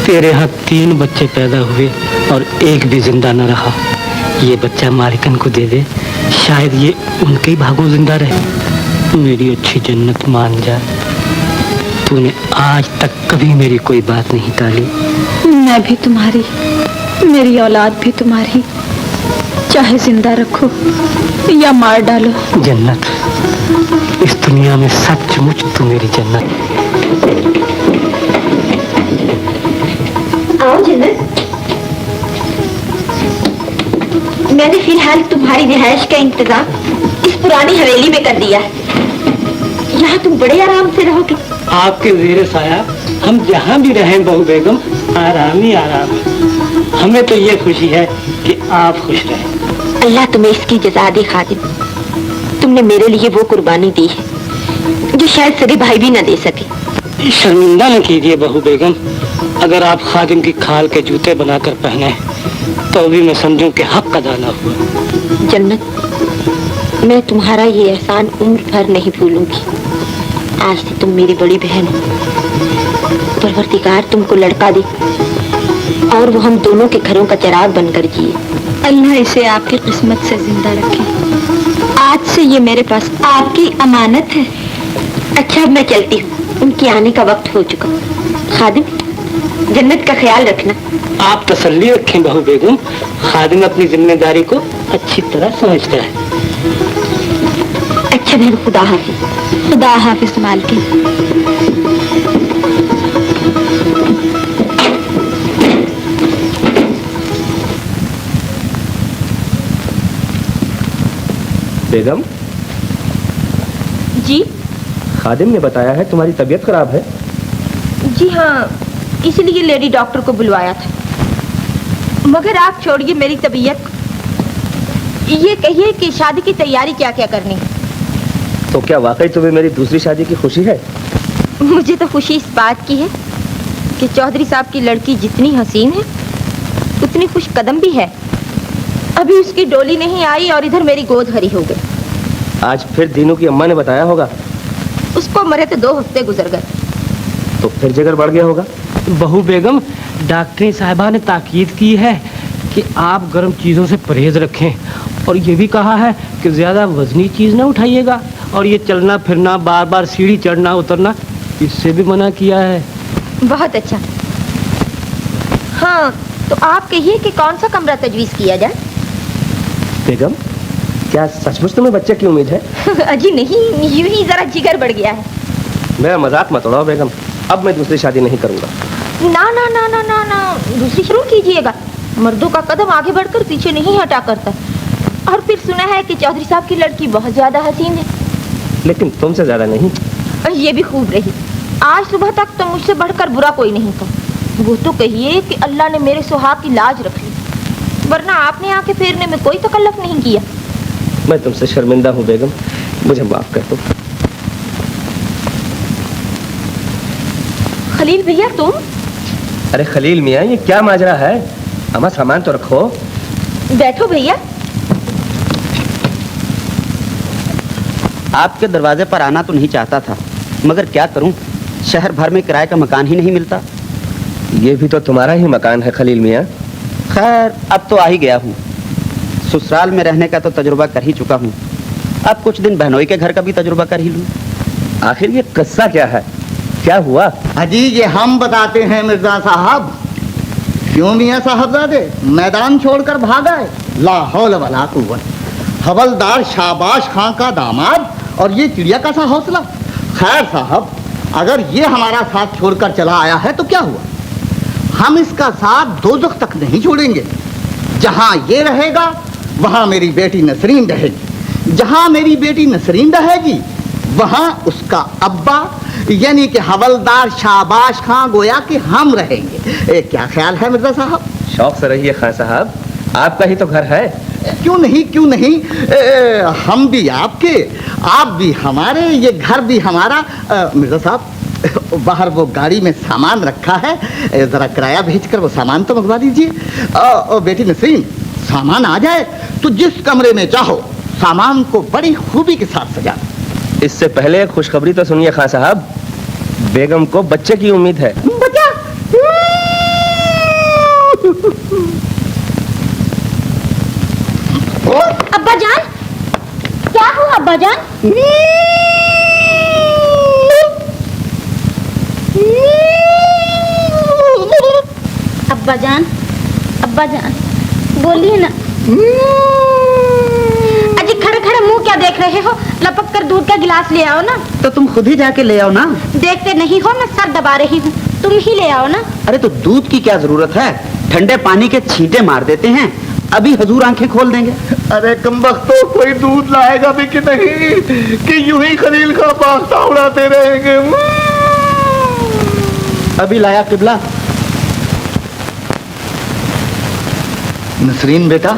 तेरे यहाँ 3 बच्चे पैदा हुए और एक भी जिंदा न रहा। ये बच्चा मालिकन को दे दे, शायद ये उनके ही भागों जिंदा रहे। मेरी अच्छी जन्नत, मान जा, तूने आज तक कभी मेरी कोई बात नहीं टाली। मैं भी तुम्हारी, मेरी औलाद भी तुम्हारी, चाहे जिंदा रखो या मार डालो। जन्नत, इस दुनिया में सचमुच तू मेरी जन्नत। आओ जन्नत, मैंने फिलहाल तुम्हारी रिहाइश का इंतजाम इस पुरानी हवेली में कर दिया। यहाँ तुम बड़े आराम से रहोगे। आपके ज़ेरे साया हम जहाँ भी रहें बहू बेगम, आराम ही आराम। हमें तो ये खुशी है कि आप खुश रहें। अल्लाह तुम्हें इसकी जज़ा दे खादिम। तुमने मेरे लिए वो कुर्बानी दी है जो शायद सगे भाई भी न दे सके। शर्मिंदा न कीजिए बहू बेगम, अगर आप खादिम की खाल के जूते बनाकर पहने तो भी मैं समझूं कि हक अदा ना हुआ। जन्नत, मैं तुम्हारा ये एहसान उम्र भर नहीं भूलूंगी। आज से तुम मेरी बड़ी बहन हो। परवरदिगार तुमको लड़का दे और वो हम दोनों के घरों का चिराग बनकर जिए। अल्लाह इसे आपकी किस्मत से जिंदा रखे। आज से ये मेरे पास आपकी अमानत है। अच्छा, अब मैं चलती हूँ, उनके आने का वक्त हो चुका। खादिम, जन्नत का ख्याल रखना। आप तसल्ली रखें बहू बेगम, खादिम अपनी जिम्मेदारी को अच्छी तरह समझता है। अच्छा बहन, खुदा हाफिज। खुदा हाफिज मालकिन। बेगम, जी खादिम ने बताया है तुम्हारी तबीयत खराब है। जी हाँ, इसलिए लेडी डॉक्टर को बुलवाया था। मगर आप छोड़िए मेरी तबीयत, ये कहिए कि शादी की तैयारी क्या क्या करनी है। तो क्या वाकई तुम्हें मेरी दूसरी शादी की खुशी है? मुझे तो खुशी इस बात की है कि चौधरी साहब की लड़की जितनी हसीन है उतनी खुश कदम भी है। अभी उसकी डोली नहीं आई और इधर मेरी गोद हरी हो गई। आज फिर दीनू की अम्मा ने बताया होगा। उसको मरे तो 2 हफ्ते गुजर गए। तो फिर जिगर बढ़ गया होगा। बहू बेगम, डॉक्टरी साहिबा ने ताकीद की है कि आप गर्म चीज़ों से परहेज रखें, और ये भी कहा है कि ज़्यादा वजनी चीज़ ना उठाइएगा, और ये चलना फिरना, बार बार सीढ़ी चढ़ना उतरना, इससे भी मना किया है। बहुत अच्छा। हाँ, तो आप कहिए कि कौन सा कमरा तजवीज़ किया जाए। बेगम, क्या सचमुच तुम्हें बच्चे की उम्मीद है? अजी नहीं, यूं ही जरा जिगर बढ़ गया है। मेरा मजाक मत उड़ाओ बेगम, अब मैं दूसरी शादी नहीं करूंगा। ना ना ना ना ना ना, दूसरी शुरू कीजिएगा। मर्दों का कदम आगे बढ़कर पीछे नहीं हटा करता। और फिर सुना है कि चौधरी साहब की लड़की बहुत ज्यादा हसीन है। लेकिन तुमसे ज्यादा नहीं। और ये भी खूब रही। आज सुबह तक तो मुझसे बढ़कर बुरा कोई नहीं था। वो तो कहिए कि अल्लाह ने मेरे सुहाग की लाज रख ली, वरना आपने आके फेरने में कोई तकल्लुफ नहीं किया। मैं तुमसे शर्मिंदा हूँ बेगम, मुझे माफ कर दो। खलील भैया तुम? अरे खलील मियाँ, ये क्या माजरा है? अम्मा सामान तो रखो। बैठो भैया। आपके दरवाजे पर आना तो नहीं चाहता था, मगर क्या करूं, शहर भर में किराए का मकान ही नहीं मिलता। ये भी तो तुम्हारा ही मकान है खलील मियाँ। खैर, अब तो आ ही गया हूँ। ससुराल में रहने का तो तजुर्बा कर ही चुका हूँ, अब कुछ दिन बहनोई के घर का भी तजुर्बा कर ही लूँ। आखिर ये किस्सा क्या है, क्या हुआ? अजी ये हम बताते हैं मिर्जा साहब। क्यों मियाँ साहबजादे मैदान छोड़कर भाग आए? ला हौल वला कुव्वत। हवलदार शाबाश खां का दामाद और ये चिड़िया का सा हौसला। खैर साहब, अगर ये हमारा साथ छोड़कर चला आया है तो क्या हुआ, हम इसका साथ दोज़ख तक नहीं छोड़ेंगे। जहां ये रहेगा वहां मेरी बेटी नसरीन रहेगी, जहां मेरी बेटी नसरीन रहेगी वहां उसका अब्बा यानी कि हवलदार शाबाश खां गोया कि हम रहेंगे। क्या ख्याल है मिर्जा साहब? शौक से रहिए खान साहब, आपका ही तो घर है। क्यों नहीं, क्यों नहीं। हम भी आपके, आप भी हमारे, ये घर भी हमारा। मिर्जा साहब, बाहर वो गाड़ी में सामान रखा है, जरा किराया भेजकर वो सामान तो मंगवा दीजिए। बेटी नसरीन, सामान आ जाए तो जिस कमरे में चाहो सामान को बड़ी खूबी के साथ सजा। इससे पहले एक खुशखबरी तो सुनिए खान साहब, बेगम को बच्चे की उम्मीद है। बच्चा? अब्बा जान, क्या हुआ अब्बा जान? अब्बा जान, अब्बा जान, बोलिए ना। अजी खड़े खड़े मुंह क्या देख रहे हो? लपक कर दूध का गिलास ले आओ ना। तो तुम खुद ही जाके ले आओ ना। देखते नहीं हो मैं सर दबा रही हूँ, तुम ही ले आओ ना। अरे तो दूध की क्या जरूरत है, ठंडे पानी के छींटे मार देते हैं, अभी हजूर आंखें खोल देंगे। अरे कमबख्तो, कोई दूध लाएगा भी कि नहीं कि यूं ही खलील का बास्ता उड़ाते रहेंगे। अभी लाया किबला। नसरीन बेटा,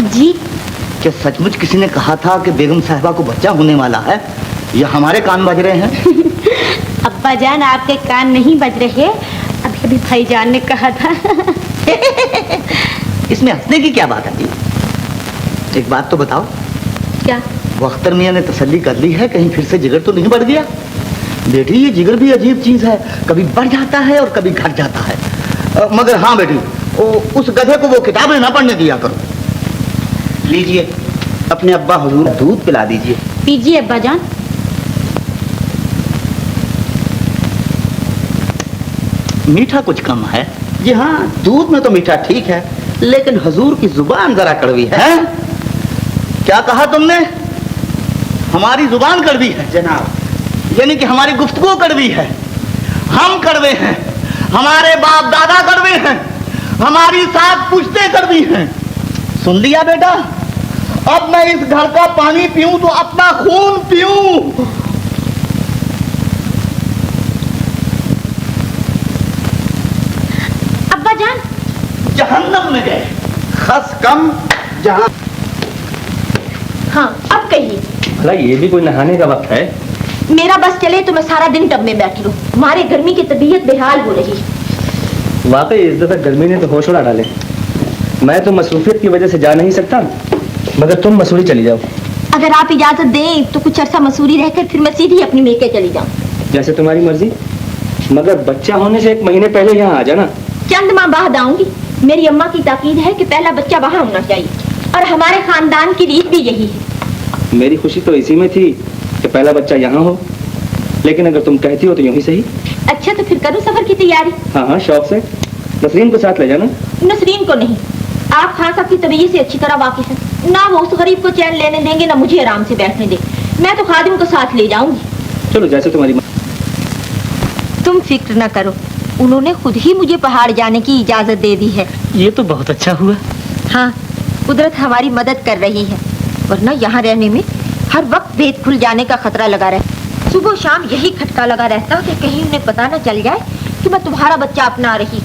जी क्या सचमुच किसी ने कहा था कि बेगम साहिबा को बच्चा होने वाला है? या हमारे कान बज रहे हैं? अब्बा जान, आपके कान नहीं बज रहे, अभी अभी भाईजान ने कहा था। इसमें हंसने की क्या बात है जी? एक बात तो बताओ, क्या? वो अख्तर मियाँ ने तसल्ली कर ली है, कहीं फिर से जिगर तो नहीं बढ़ गया? बेटी, ये जिगर भी अजीब चीज है, कभी बढ़ जाता है और कभी घट जाता है। मगर हाँ बेटी, उस गधे को वो किताबें ना पढ़ने दिया करो। लीजिए, अपने अब्बा हुजूर दूध पिला दीजिए। पीजिए अब्बा जान। मीठा कुछ कम है। जी हाँ, दूध में तो मीठा ठीक है, लेकिन हजूर की जुबान जरा कड़वी है। क्या कहा तुमने? हमारी जुबान कड़वी है? जनाब, यानी कि हमारी गुफ्तगू कड़वी है? हम कड़वे हैं, हमारे बाप दादा कड़वे हैं, हमारी सात पुश्तें कड़वी हैं। सुन लिया बेटा, अब मैं इस घर का पानी पीऊं तो अपना खून पीऊं। अब्बा जान, जहन्नम में गए, खस कम जहां। हाँ, अब कहिए। भला ये भी कोई नहाने का वक्त है? मेरा बस चले तो मैं सारा दिन टब में बैठ लूं। हमारे गर्मी की तबीयत बेहाल हो रही है। वाकई इस दफा गर्मी ने तो होश उड़ा डाले। मैं तो मसरूफियत की वजह से जा नहीं सकता, मगर तुम मसूरी चली जाओ। अगर आप इजाजत दें तो कुछ अरसा मसूरी रहकर फिर मैं सीधी अपनी मेके चली जाऊं। जैसे तुम्हारी मर्जी, मगर बच्चा होने से 1 महीने पहले यहाँ आ जाना। चंद माह बाद आऊंगी। मेरी अम्मा की ताकीद है कि पहला बच्चा वहाँ होना चाहिए, और हमारे खानदान की रीत भी यही है। मेरी खुशी तो इसी में थी कि पहला बच्चा यहाँ हो, लेकिन अगर तुम कहती हो तो यूं ही सही। अच्छा, तो फिर करूं सफर की तैयारी? हाँ हाँ, शौक से। नसरीन को साथ ले जाना। नसरीन को नहीं, आप खान साहब की तबीयत से अच्छी तरह वाकिफ हैं। ना वो उस गरीब को चैन लेने देंगे, ना मुझे आराम से बैठने देंगे। मैं तो खादिम को साथ ले जाऊंगी। चलो, जैसे तुम्हारी तुम फिक्र न करो, उन्होंने खुद ही मुझे पहाड़ जाने की इजाजत दे दी है। ये तो बहुत अच्छा हुआ। हाँ, कुदरत हमारी मदद कर रही है, वरना यहाँ रहने में हर वक्त भेद खुल जाने का खतरा लगा रहता। सुबह शाम यही खटका लगा रहता कि कहीं उन्हें पता न चल जाए कि मैं तुम्हारा बच्चा अपना रही।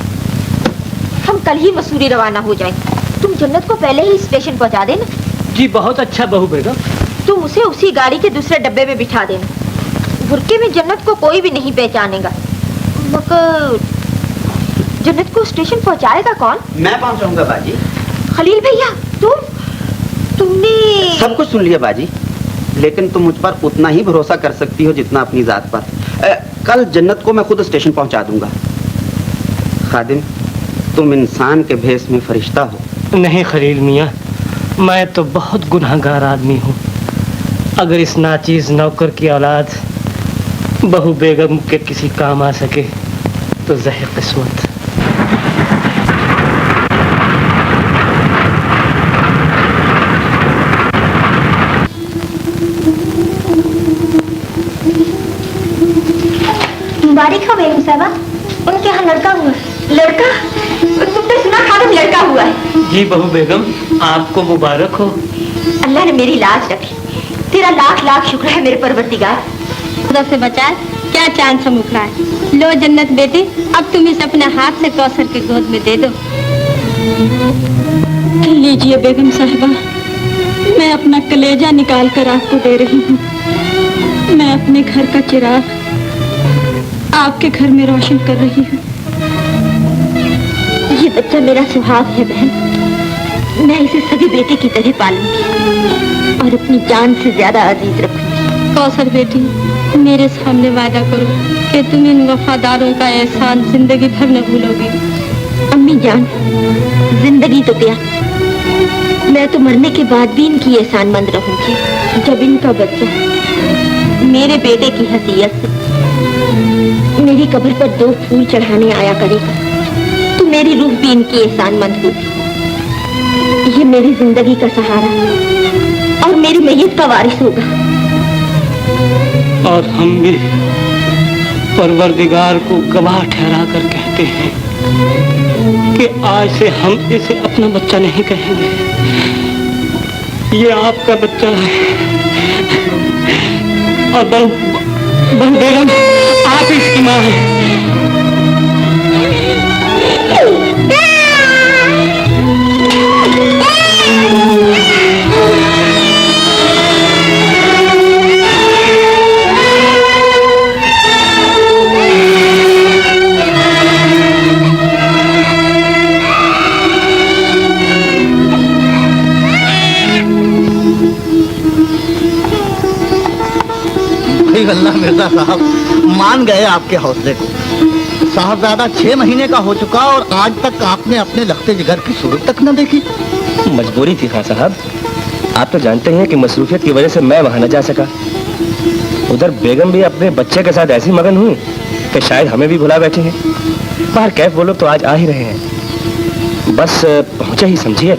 हम कल ही मसूरी रवाना हो जाए। तुम जन्नत को पहले ही स्टेशन पहुंचा देना। जी बहुत अच्छा बहू बेगम। तुम उसे उसी गाड़ी के दूसरे डब्बे में बिठा देना। बुरके में जन्नत को कोई भी नहीं पहचानेगा। मगर जन्नत को स्टेशन पहुंचाएगा कौन? मैं पहुंचाऊंगा बाजी। खलील भैया, तुमने सब कुछ सुन लिया बाजी, लेकिन तुम मुझ पर उतना ही भरोसा कर सकती हो जितना अपनी जात पर। कल जन्नत को मैं खुद स्टेशन पहुंचा दूंगा। खादिम, तुम इंसान के भेष में फरिश्ता हो। नहीं खलील मियाँ, मैं तो बहुत गुनहगार आदमी हूँ। अगर इस नाचीज नौकर की औलाद बहू बेगम के किसी काम आ सके तो ज़हे किस्मत। मुबारक हो बेगम साहबा, उनके यहाँ लड़का हुआ। लड़का? तुमने सुना खादिम लड़का हुआ है? जी बहू बेगम, आपको मुबारक हो। अल्लाह ने मेरी लाज रखी। तेरा लाख लाख शुक्र है मेरे परवरदिगार। खुदा से बचाए, क्या चांद सा मुखड़ा है। लो जन्नत बेटी, अब तुम इसे अपने हाथ से कौसर के गोद में दे दो। लीजिए बेगम साहिबा, मैं अपना कलेजा निकाल कर आपको दे रही हूँ। मैं अपने घर का चिराग आपके घर में रोशन कर रही हूँ। ये बच्चा मेरा सुहाग है बहन। मैं इसे सभी बेटे की तरह पालूंगी और अपनी जान से ज्यादा अजीज रखूंगी। कौसर बेटी, मेरे सामने वादा करो कि तुम इन वफादारों का एहसान जिंदगी भर न भूलोगी। अम्मी जान, जिंदगी तो क्या, मैं तो मरने के बाद भी इनकी एहसानमंद रहूंगी। जब इनका बच्चा मेरे बेटे की हैसियत से मेरी कब्र पर 2 फूल चढ़ाने आया करेगा तो मेरी रूह भी इनकी एहसानमंद होगी। ये मेरी जिंदगी का सहारा और मेरी मैयत का वारिस होगा। और हम भी परवरदिगार को गवाह ठहरा कर कहते हैं कि आज से हम इसे अपना बच्चा नहीं कहेंगे। ये आपका बच्चा है। और बहू बेगम, आप इसकी माँ हैं। अल्लाह मिर्जा साहब मान गए आपके हौसले को। साहबजादा 6 महीने का हो चुका और आज तक आपने अपने लखते जिगर की सूरत तक न देखी। मजबूरी थी खान साहब। आप तो जानते हैं कि मसरूफियत की वजह से मैं वहां न जा सका। उधर बेगम भी अपने बच्चे के साथ ऐसी मगन हुई कि शायद हमें भी भुला बैठे हैं। बाहर कैफ वो लोग तो आज आ ही रहे हैं। बस पहुंचे ही समझिए।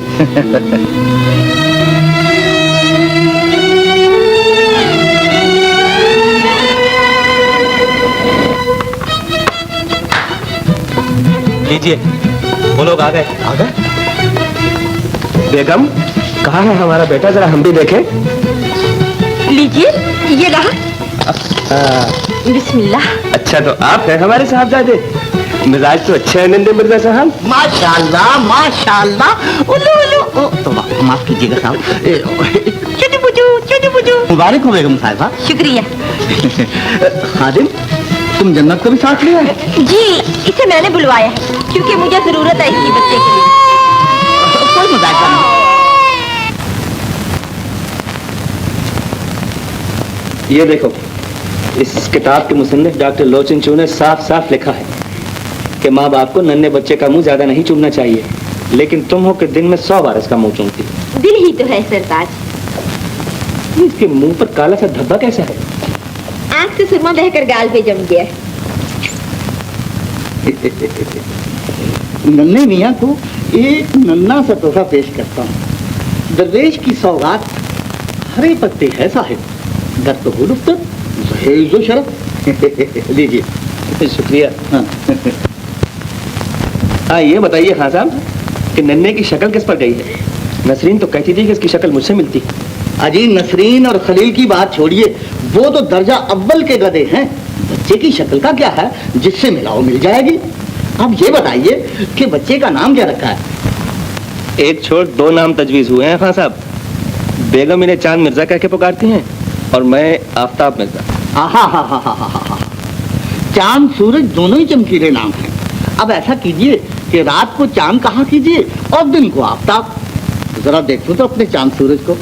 लीजिए, वो लोग आ गए। आ गए? बेगम, कहाँ है हमारा बेटा, जरा हम भी देखें। लीजिए, ये रहा। बिस्मिल्लाह। अच्छा तो आप हैं हमारे साहबजादे, मिजाज तो अच्छा है नंदे मिर्जा साहब। माशाल्लाह माशाल्लाह। उल्लू उल्लू। तो माफ कीजिएगा साहब। मुबारक हो बेगम साहिबा। शुक्रिया। खादिम, तुम जन्नत को भी साथ ले आए? जी, इसे मैंने बुलवाया है क्योंकि मुझे जरूरत है इसकी बच्चे के लिए। कोई मजाक नहीं। ये देखो, इस किताब के मुसन्निफ डॉक्टर लोचन चू ने साफ साफ लिखा है कि माँ बाप को नन्हे बच्चे का मुंह ज्यादा नहीं चूमना चाहिए, लेकिन तुम हो कि दिन में 100 बार इसका मुंह चूमती। दिल ही तो है सरताज। इसके मुंह पर काला सा धब्बा कैसा है? आंख से सुरमा बहकर गाल पे जम गया। नन्हे मियाँ को एक नन्ना सा तोहफा पेश करता हूँ। दरवेश की सौगात हरे पत्ते है साहिब, दर तो हो लुफ्त जहेज़ो शरफ। लीजिए। शुक्रिया। हाँ ये बताइए खान साहब कि नन्हे की शक्ल किस पर गई है? नसरीन तो कहती थी कि इसकी शक्ल मुझसे मिलती। अजी नसरीन और खलील की बात छोड़िए, वो तो दर्जा अव्वल के गधे हैं। बच्चे की शक्ल का क्या है, जिससे मिलाओ मिल जाएगी। अब ये बताइए कि बच्चे का नाम क्या रखा है? एक छोड़ 2 नाम तजवीज हुए हैं खान साहब। बेगम इन्हें चांद मिर्जा कह के पुकारती हैं और मैं आफ्ताब मिर्जा। आहा, चांद सूरज दोनों ही चमकीले नाम हैं। अब ऐसा कीजिए कि रात को चांद कहा कीजिए और दिन को आफ्ताब। जरा देखूं तो अपने चांद सूरज को,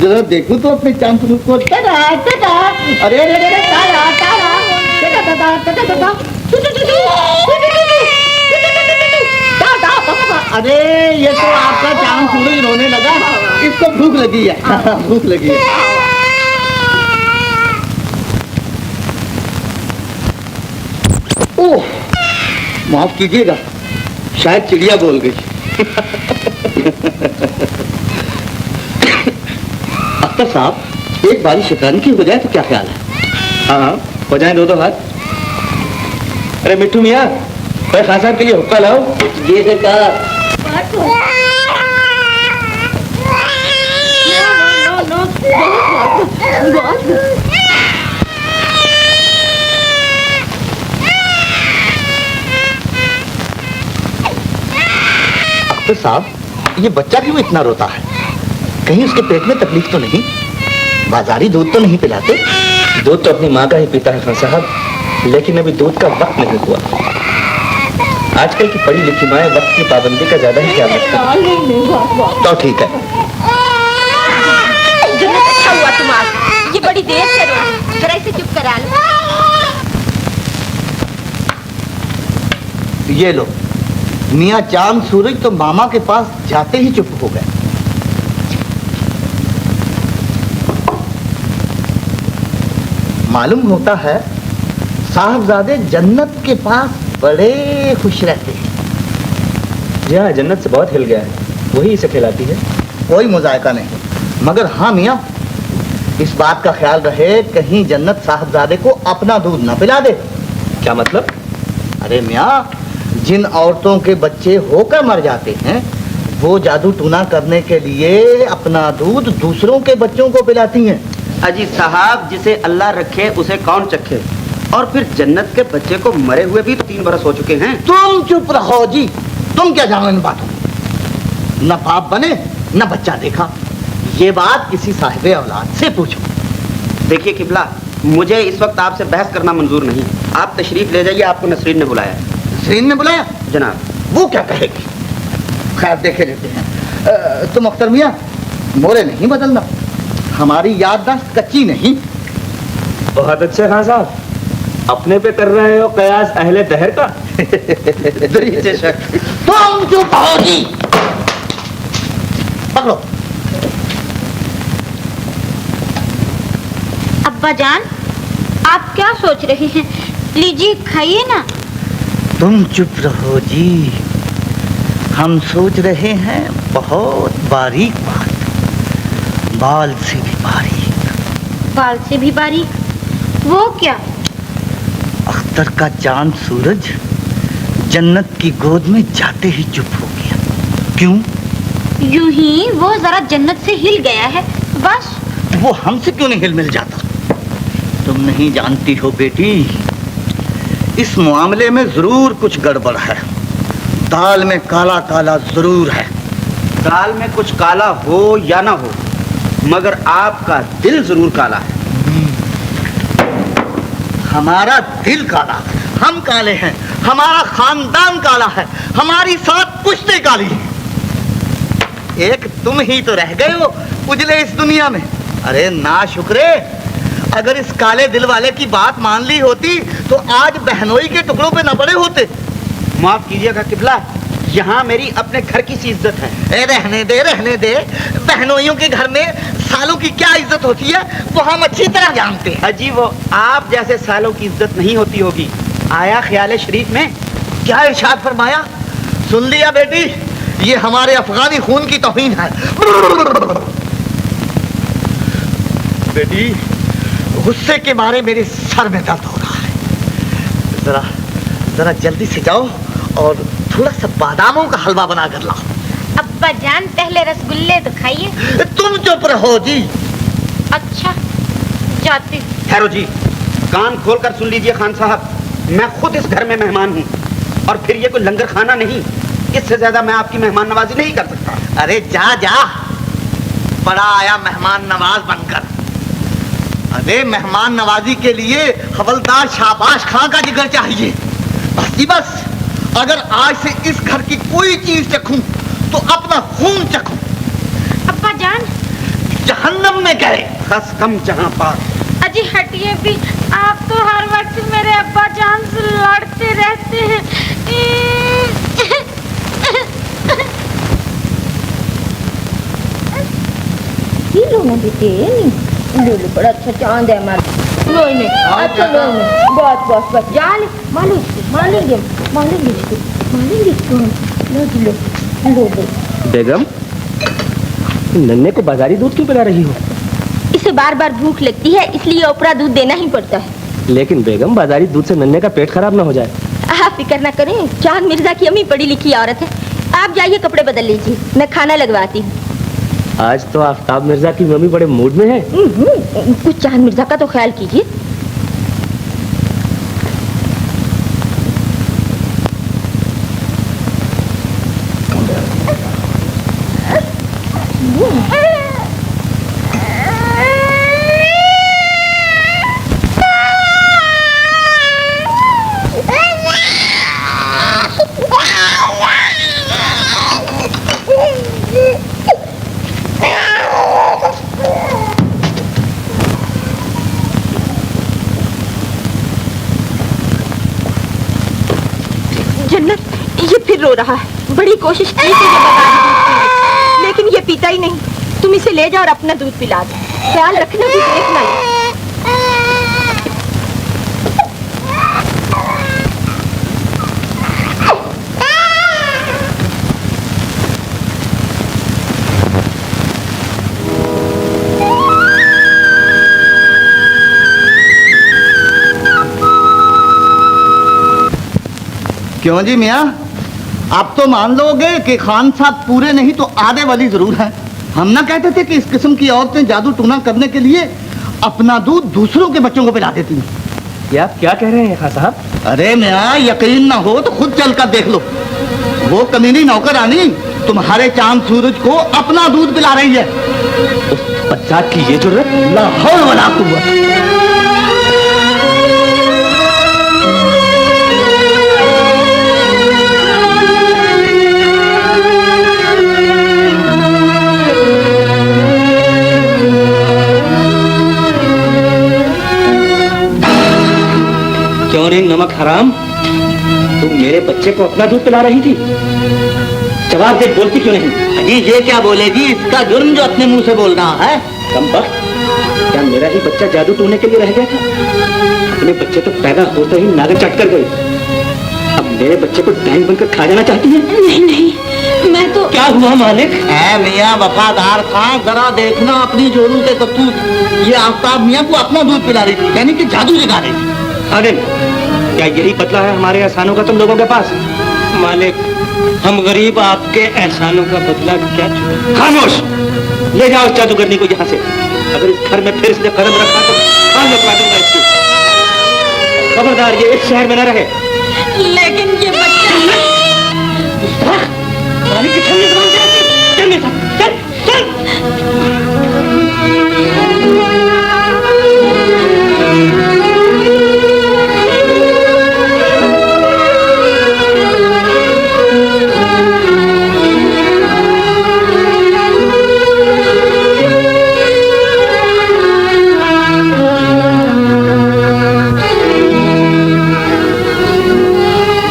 जरा देखूं तो अपने चांद सूरज को। टाटा टाटा, अरे अरे अरे, टाटा टाटा, टाटा टाटा, टाटा टाटा, अरे ये तो आपका चांद सूरज रोने लगा, इसको भूख लगी है। भूख लगी है। ओह, माफ कीजिएगा, शायद चिड़िया बोल गई। अख्तर साहब, एक बारी शैतानी की हो जाए तो क्या ख्याल है? हाँ हो जाए 2 हाथ। अरे मिट्टू मियाँ, खान साहब के लिए हुक्का लाओ। ये सरकार। अख्तर साहब, ये बच्चा क्यों इतना रोता है? कहीं उसके पेट में तकलीफ तो नहीं? बाजारी दूध तो नहीं पिलाते? दूध तो अपनी माँ का ही पीता है खान साहब, लेकिन अभी दूध का वक्त नहीं हुआ। आजकल की पढ़ी लिखी माएं वक्त की पाबंदी का ज्यादा ही ख्याल रखती हैं। तो ठीक है। जन्नत, अच्छा हुआ तुम आ गए। ये बड़ी देर से रो, जरा इसे चुप करा लो। ये लो, मियाँ चांद सूरज तो मामा के पास जाते ही चुप हो गए। मालूम होता है साहबजादे जन्नत के पास बड़े खुश रहते हैं। जी हाँ, जन्नत से बहुत हिल गया है, वही इसे खिलाती है। कोई मुजायका नहीं, मगर हाँ मियाँ, इस बात का ख्याल रहे कहीं जन्नत साहबजादे को अपना दूध न पिला दे। क्या मतलब? अरे मियाँ, जिन औरतों के बच्चे होकर मर जाते हैं वो जादू टूना करने के लिए अपना दूध दूसरों के बच्चों को पिलाती हैं। अजी साहब, जिसे अल्लाह रखे उसे कौन चखे। और फिर जन्नत के बच्चे को मरे हुए भी तो 3 बरस हो चुके हैं। तुम चुप रहो जी, तुम क्या जानो इन बातों? न बाप बने न बच्चा देखा, ये बात किसी साहिबे औलाद से पूछो। देखिए किबला, मुझे इस वक्त आपसे बहस करना मंजूर नहीं। आप तशरीफ ले जाइए, आपको नसरीन ने बुलाया। नसरीन ने बुलाया? जनाब। वो क्या कहेगी? खैर देखे लेते हैं। तुम अख्तर मियाँ मोरे नहीं बदलना, हमारी याददाश्त कच्ची नहीं। बहुत अच्छे खान साहब, अपने पे कर रहे हो कयास अहले दहर का। तुम चुप हो जी, पकड़ो। अब्बा जान, आप क्या सोच रहे हैं? लीजिए खाइए ना। तुम चुप रहो जी, हम सोच रहे हैं बहुत बारीक बात, बाल से भी बारीक। बाल से भी बारीक? वो क्या? अख्तर का चांद सूरज जन्नत की गोद में जाते ही चुप हो गया। क्यों? यूं ही वो जरा जन्नत से हिल गया है बस। वो हमसे क्यों नहीं हिल मिल जाता? तुम नहीं जानती हो बेटी, इस मामले में जरूर कुछ गड़बड़ है। दाल में काला काला जरूर है। दाल में कुछ काला हो या ना हो, मगर आपका दिल जरूर काला है। हमारा दिल काला है, हम काले हैं, हमारा खानदान काला है, हमारी 7 पुश्तें काली हैं। एक तुम ही तो रह गए हो उजले इस दुनिया में। अरे ना शुक्रे, अगर इस काले दिल वाले की बात मान ली होती तो आज बहनोई के टुकड़ों पे न पड़े होते। माफ कीजिएगा किबला, यहाँ मेरी अपने घर की सी इज्जत है। रहने दे। बहनोइयों के घर में सालों की क्या इज्जत होती है वो हम अच्छी तरह जानते हैं। अजी वो आप जैसे सालों की इज्जत नहीं होती होगी। आया ख्याल शरीफ में? क्या इरशाद फरमाया? सुन लिया बेटी, ये हमारे अफगानी खून की तौहीन है। बेटी, गुस्से के मारे मेरे सर में दर्द हो रहा है। जरा जल्दी से जाओ और थोड़ा सा बादामों का हलवा बना कर लाओ। अब्बा जान पहले रसगुल्ले तो खाइए। तुम चुप रहो जी। अच्छा जाती। ठहरो जी, कान खोल कर सुन लीजिए खान साहब, मैं खुद इस घर में मेहमान हूँ और फिर ये कोई लंगर खाना नहीं। इससे ज्यादा मैं आपकी मेहमान नवाजी नहीं कर सकता। अरे जा, बड़ा आया मेहमान नवाज बनकर। अरे मेहमान नवाजी के लिए हवलदार शाबाश खां का जिगर चाहिए। बस अगर आज से इस घर की कोई चीज चखूं तो अपना खून चखूं। अब्बा जान जहन्नम में गए। खस कम जहां पार। अजी हटिए भी, आप तो हर वक्त मेरे अब्बा जान से लड़ते रहते हैं। लो ना बेटे, लो बड़ा अच्छा चांद है हमारा। नहीं अच्छा बस जान मालेंगे बेगम, नन्हे को बाजारी दूध क्यों पिला रही हो? इसे बार बार भूख लगती है इसलिए ओपरा दूध देना ही पड़ता है। लेकिन बेगम, बाजारी दूध से नन्हे का पेट खराब ना हो जाए। आप फिक्र ना करें, चांद मिर्जा की अम्मी पढ़ी लिखी औरत है। आप जाइए कपड़े बदल लीजिए, मैं खाना लगवाती हूँ। आज तो आफ्ताब मिर्जा की मम्मी बड़े मूड में है। कुछ चांद मिर्जा का तो ख्याल कीजिए। जन्नत, ये फिर रो रहा है। बड़ी कोशिश की थी ये बाजारी दूध पीने, लेकिन ये पीता ही नहीं। तुम इसे ले जाओ और अपना दूध पिला दो। ख्याल रखना भी, देखना ही। क्यों जी मियाँ, आप तो मान लोगे कि खान साहब पूरे नहीं तो आधे वाली जरूर हैं। हम ना कहते थे कि इस किस्म की औरतें जादू टूना करने के लिए अपना दूध दूसरों के बच्चों को पिला देती हैं। ये आप क्या कह रहे हैं खान साहब? अरे मियाँ, यकीन ना हो तो खुद चल कर देख लो। वो कमीनी नौकरानी तुम्हारे चांद सूरज को अपना दूध पिला रही है। उस बच्चा की ये जुर्रत! ला हौल वला कुव्वत। क्यों रे नमक हराम, तुम मेरे बच्चे को अपना दूध पिला रही थी? जवाब दे, बोलती क्यों नहीं? जी ये क्या बोलेगी? इसका जुर्म जो अपने मुंह से बोल रहा है। कम वक्त, क्या मेरा ही बच्चा जादू टूने के लिए रह गया था? अपने बच्चे तो पैदा होते ही नागर चट कर गए। अब मेरे बच्चे को डाइन बनकर खा जाना चाहती है? नहीं, मैं तो... क्या हुआ मालिक? है मियाँ वफादार खां, जरा देखना अपनी जोरू के करतूत। ये आफ्ताब मियाँ को अपना दूध पिला रही थी, यानी कि जादू जगा रही थी। अरे क्या यही बदला है हमारे एहसानों का तुम लोगों के पास? मालिक, हम गरीब आपके एहसानों का बदला क्या चुकाएं? खामोश! ले जाओ इस जादूगरनी को यहाँ से। अगर इस घर में फिर इसने कदम रखा तो कान में काट दूंगा इसकी। खबरदार, ये इस शहर में न रहे। लेकिन ये बच्चा मालिक के सामने जबान दे रखी। चल मेरे साथ, चल चल।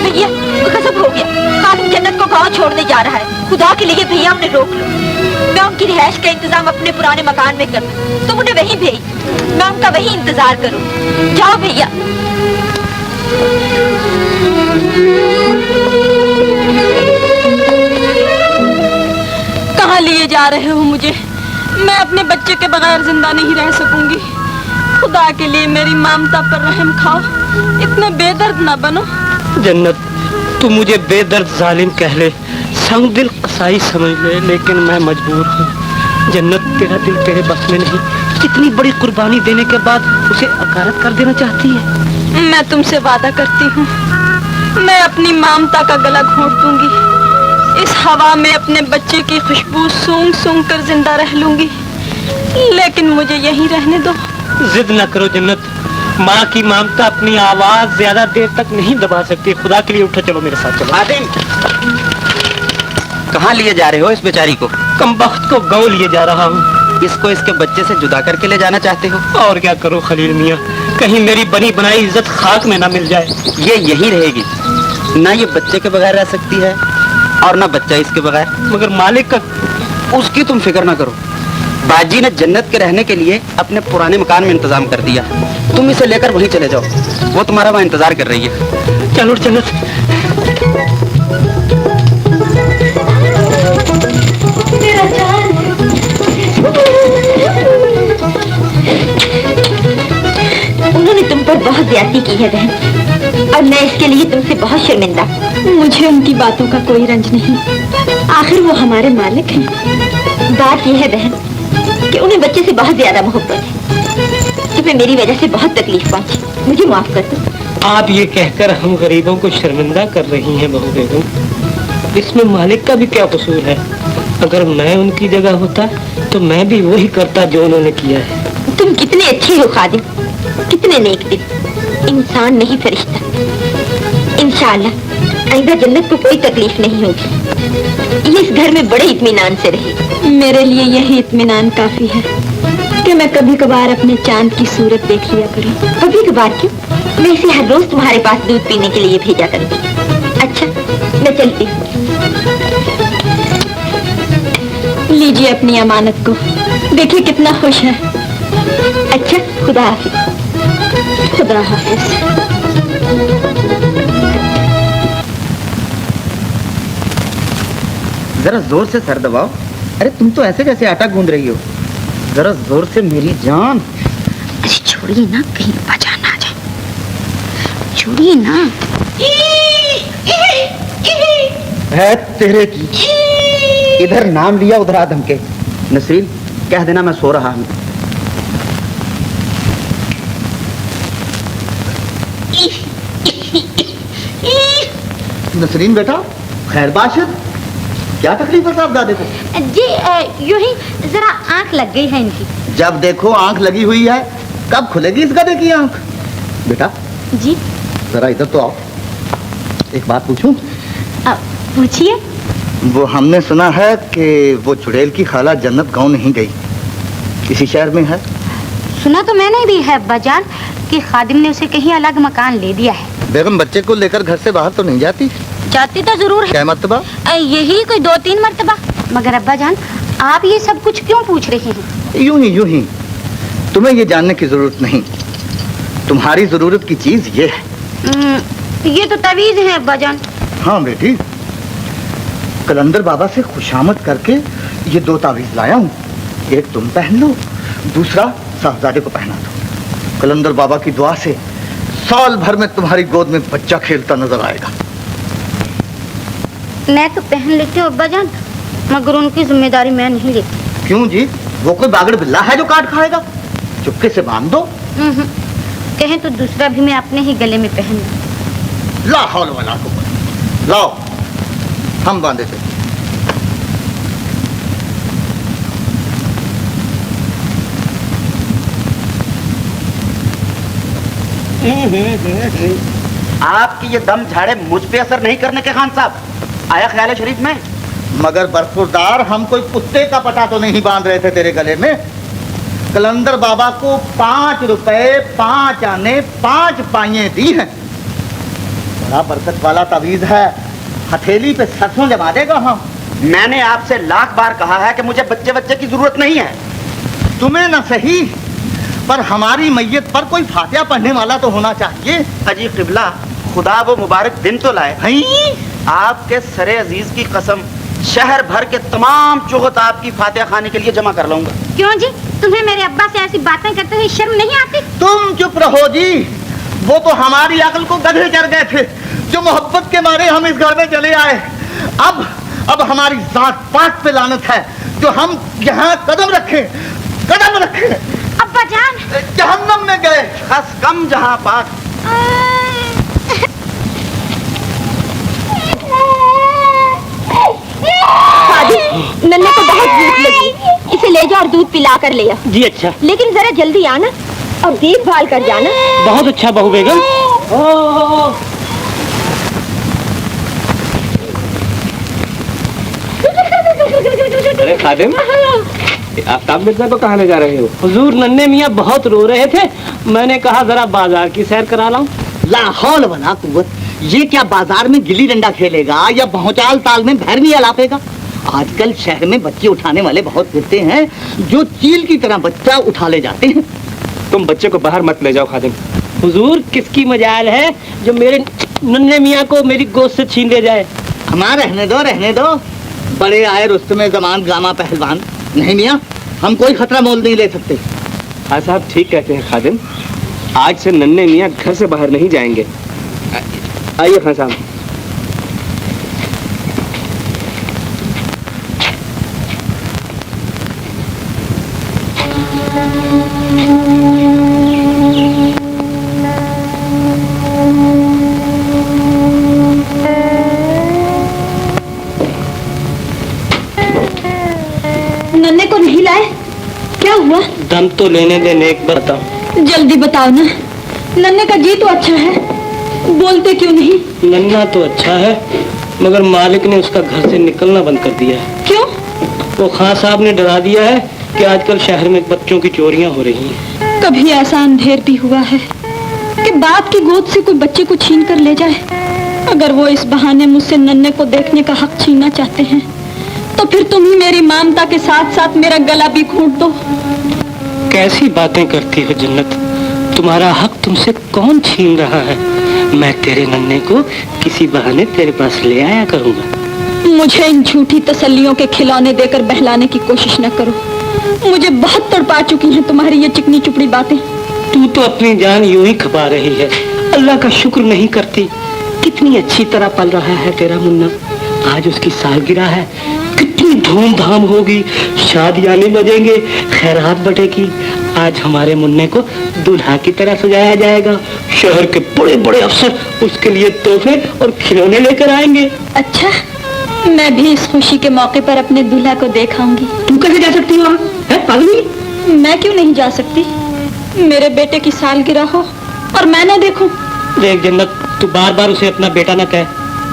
भैया, गजब हो गया। खादिम जन्नत को गांव छोड़ने जा रहा है। खुदा के लिए भैया हमने रोक लो। मैं उनकी रिहाइश का इंतजाम अपने पुराने मकान में कर दूं। तुम उन्हें वहीं भेज, मैं उनका वहीं इंतजार करूं। जाओ भैया। कहाँ लिए जा रहे हो मुझे? मैं अपने बच्चे के बगैर जिंदा नहीं रह सकूंगी। खुदा के लिए मेरी ममता पर रहम खाओ। इतने बेदर्द ना बनो। जन्नत, तू मुझे बेदर्द जालिम कह ले, संग दिल कसाई समझ ले, लेकिन मैं मजबूर हूँ। जन्नत, तेरा दिल तेरे बस में नहीं। इतनी बड़ी कुर्बानी देने के बाद उसे अकारत कर देना चाहती है। मैं तुमसे वादा करती हूँ, मैं अपनी ममता का गला घोंट दूंगी। इस हवा में अपने बच्चे की खुशबू सूंघ सूंघ कर जिंदा रह लूंगी। लेकिन मुझे यहीं रहने दो। जिद न करो जन्नत, माँ की ममता अपनी आवाज ज्यादा देर तक नहीं दबा सकती। खुदा के लिए उठो, चलो मेरे साथ चलो। खादिम, कहाँ लिए जा रहे हो इस बेचारी को? कमबख्त को गाँव लिए जा रहा हूँ। इसको इसके बच्चे से जुदा करके ले जाना चाहते हो? और क्या करूँ खलील मियाँ, कहीं मेरी बनी बनाई इज्जत खाक में ना मिल जाए। ये यही रहेगी, ना ये बच्चे के बगैर रह सकती है और ना बच्चा इसके बगैर। मगर मालिक का, उसकी तुम फिक्र ना करो। बाजी ने जन्नत के रहने के लिए अपने पुराने मकान में इंतजाम कर दिया। तुम इसे लेकर वहीं चले जाओ, वो तुम्हारा वहाँ इंतजार कर रही है। चलो जन्नत। उन्होंने तुम पर बहुत ज्यादती की है बहन, और मैं इसके लिए तुमसे बहुत शर्मिंदा। मुझे उनकी बातों का कोई रंज नहीं। आखिर वो हमारे मालिक हैं। बात यह है बहन कि उन्हें बच्चे से बहुत ज्यादा मोहब्बत है। तुम्हें मेरी वजह से बहुत तकलीफ पहुंची, मुझे माफ कर दो। आप ये कहकर हम गरीबों को शर्मिंदा कर रही हैं बहू बेगम। इसमें मालिक का भी क्या कसूर है? अगर मैं उनकी जगह होता तो मैं भी वही करता जो उन्होंने किया है। तुम कितने अच्छे हो खादिम, कितने नेक दिल, इंसान नहीं फरिश्ता। इंशाअल्लाह आइंदा जन्नत को कोई तकलीफ नहीं होगी। ये इस घर में बड़े इत्मीनान से रहे। मेरे लिए यही इत्मीनान काफी है कि मैं कभी कभार अपने चांद की सूरत देख लिया करूं। कभी कभार क्यों, मैं इसे हर रोज तुम्हारे पास दूध पीने के लिए भेजा करूंगी। अच्छा, मैं चलती हूँ। लीजिए अपनी अमानत को, देखिए कितना खुश है। अच्छा, खुदा हाफिज। खुदा हाफिज। जरा जोर से सर दबाओ। अरे तुम तो ऐसे जैसे आटा गूंद रही हो। जरा जोर से मेरी जान। अरे छोड़िए ना, कहीं बचा ना जाए। छोड़िए ना। है तेरे की, इधर नाम लिया उधर आदम के। नसरीन, कह देना मैं सो रहा हूँ। नसरीन बेटा, खैर बाशिद, क्या तकलीफ है साहबजादे को? जी यूं ही जरा आंख लग गई है इनकी। जब देखो आंख लगी हुई है, कब खुलेगी इस गधे की आंख? बेटा जी जरा इधर तो आओ, एक बात पूछूं? पूछिए। वो हमने सुना है कि वो चुड़ैल की खाला जन्नत गांव नहीं गई, किसी शहर में है। सुना तो मैंने भी है अब्बाजान कि खादिम ने उसे कहीं अलग मकान ले दिया है। बेगम बच्चे को लेकर घर से बाहर तो नहीं जाती? जाती तो जरूर है। क्या मर्तबा? यही कोई 2-3 मर्तबा। मगर अब्बाजान, आप ये सब कुछ क्यों पूछ रहे हैं? यूं ही तुम्हें ये जानने की जरूरत नहीं। तुम्हारी जरूरत की चीज ये है। ये तो तवीज है अब्बाजान। हाँ बेटी, कलंदर बाबा से खुशामद करके ये 2 तावीज लाया हूँ। एक तुम पहन लो, दूसरा साहबजादे को पहना दो। कलंदर बाबा की दुआ से साल भर में तुम्हारी गोद में बच्चा खेलता नजर आएगा। मैं तो पहन लेती हूँ अब्बा जान, मगर उनकी जिम्मेदारी मैं नहीं लेती। क्यों जी, वो कोई बागड़ बिल्ला है जो काट खाएगा? चुपके से बांध दो। कहें तो दूसरा भी मैं अपने ही गले में पहन लूं। ला हौल वला कुव्वत, लाओ हम बांधे थे। आपकी ये दम झाड़े मुझ पे असर नहीं करने के खान साहब, आया ख्याल है शरीफ में। मगर बरखुरदार, हम कोई कुत्ते का पटा तो नहीं बांध रहे थे तेरे गले में। कलंदर बाबा को 5 रुपए 5 आने 5 पाइएं दी हैं। बड़ा बरकत वाला तवीज है, हथेली पे सरसों जमा देगा। हम मैंने आपसे लाख बार कहा है कि मुझे बच्चे बच्चे की जरूरत नहीं है। तुम्हें न सही, पर हमारी मैयत पर कोई फातिहा पढ़ने वाला तो होना चाहिए। अजी किबला, खुदा वो मुबारक दिन तो लाए। आपके सरे अजीज की कसम, शहर भर के तमाम चुगत आपकी फातिहा खाने के लिए जमा कर लूंगा। क्यों जी, तुम्हें मेरे अब्बा से ऐसी बातें करते हुए शर्म नहीं आती? तुम चुप रहो जी, वो तो हमारी अक्ल को गधे कर गए थे जो मोहब्बत के मारे हम इस घर में चले आए। अब हमारी जात पात पे लानत है जो हम यहाँ कदम रखे। अब्बा जान, जहन्नम में गए। बस कम जहाँ पाक। नन्हे को बहुत भूख लगी, इसे ले जा और दूध पिला कर ले आ। जी अच्छा। लेकिन जरा जल्दी आना और देखभाल कर जाना। बहुत अच्छा बहू बेगम। अरे खादिम, आफ्ताब मिर्जा को कहाँ ले जा रहे हो? हुजूर, नन्हे मियाँ बहुत रो रहे थे, मैंने कहा जरा बाजार की सैर करा लाऊं। ला हौल वला कुव्वत, ये क्या बाजार में गिल्ली डंडा खेलेगा या भौचाल ताल में भैरवी अलापेगा? आजकल शहर में बच्चे उठाने वाले बहुत फिरते हैं जो चील की तरह बच्चा उठा ले जाते हैं। तुम बच्चे को बाहर मत ले जाओ खादिम। हुजूर, किसकी मजाल है जो मेरे नन्हे मियाँ को मेरी गोद से छीन ले जाए? हमारा रहने दो। बड़े आए रुस्तमे ज़मान गामा पहलवान। नहीं मियाँ, हम कोई खतरा मोल नहीं ले सकते। हाँ साहब, ठीक कहते हैं खादिम, आज से नन्हे मियाँ घर से बाहर नहीं जाएंगे। आइए खान साहब। नन्हे को नहीं लाए? क्या हुआ? दम तो लेने देने एक बार बताओ। जल्दी बताओ ना। नन्हे का जी तो अच्छा है, बोलते क्यों नहीं? नन्हा तो अच्छा है, मगर मालिक ने उसका घर से निकलना बंद कर दिया है। क्यों? वो खां साहब ने डरा दिया है कि आजकल शहर में बच्चों की चोरियां हो रही हैं। कभी ऐसा अंधेर भी हुआ है कि बाप की गोद से कोई बच्चे को छीन कर ले जाए? अगर वो इस बहाने मुझसे नन्हे को देखने का हक छीनना चाहते हैं तो फिर तुम ही मेरी ममता के साथ साथ मेरा गला भी घोंट दो। कैसी बातें करती हो जन्नत, तुम्हारा हक तुमसे कौन छीन रहा है? मैं तेरे नन्हे को किसी बहाने तेरे पास ले आया करूंगा। मुझे इन झूठी तसल्लियों के खिलौने देकर बहलाने की कोशिश न करो। मुझे बहुत तड़पा चुकी हैं तुम्हारी ये चिकनी चुपड़ी बातें। तू तो अपनी जान यूं ही खपा रही है, अल्लाह का शुक्र नहीं करती। कितनी अच्छी तरह पल रहा है तेरा मुन्ना। आज उसकी सालगिरह है, कितनी धूमधाम होगी, शादियां बजेंगे, खैरात बटेगी। आज हमारे मुन्ने को दूल्हा की तरह सजाया जाएगा। शहर के बड़े बड़े अफसर उसके लिए तोहफे और खिलौने लेकर आएंगे। अच्छा, मैं भी इस खुशी के मौके पर अपने दूल्हा को देखाऊंगी। तू कैसे जा सकती हो? पागल? मैं क्यों नहीं जा सकती? मेरे बेटे की सालगिरह हो और मैं न देखूं। देख जन्नत, तू बार बार उसे अपना बेटा न कह।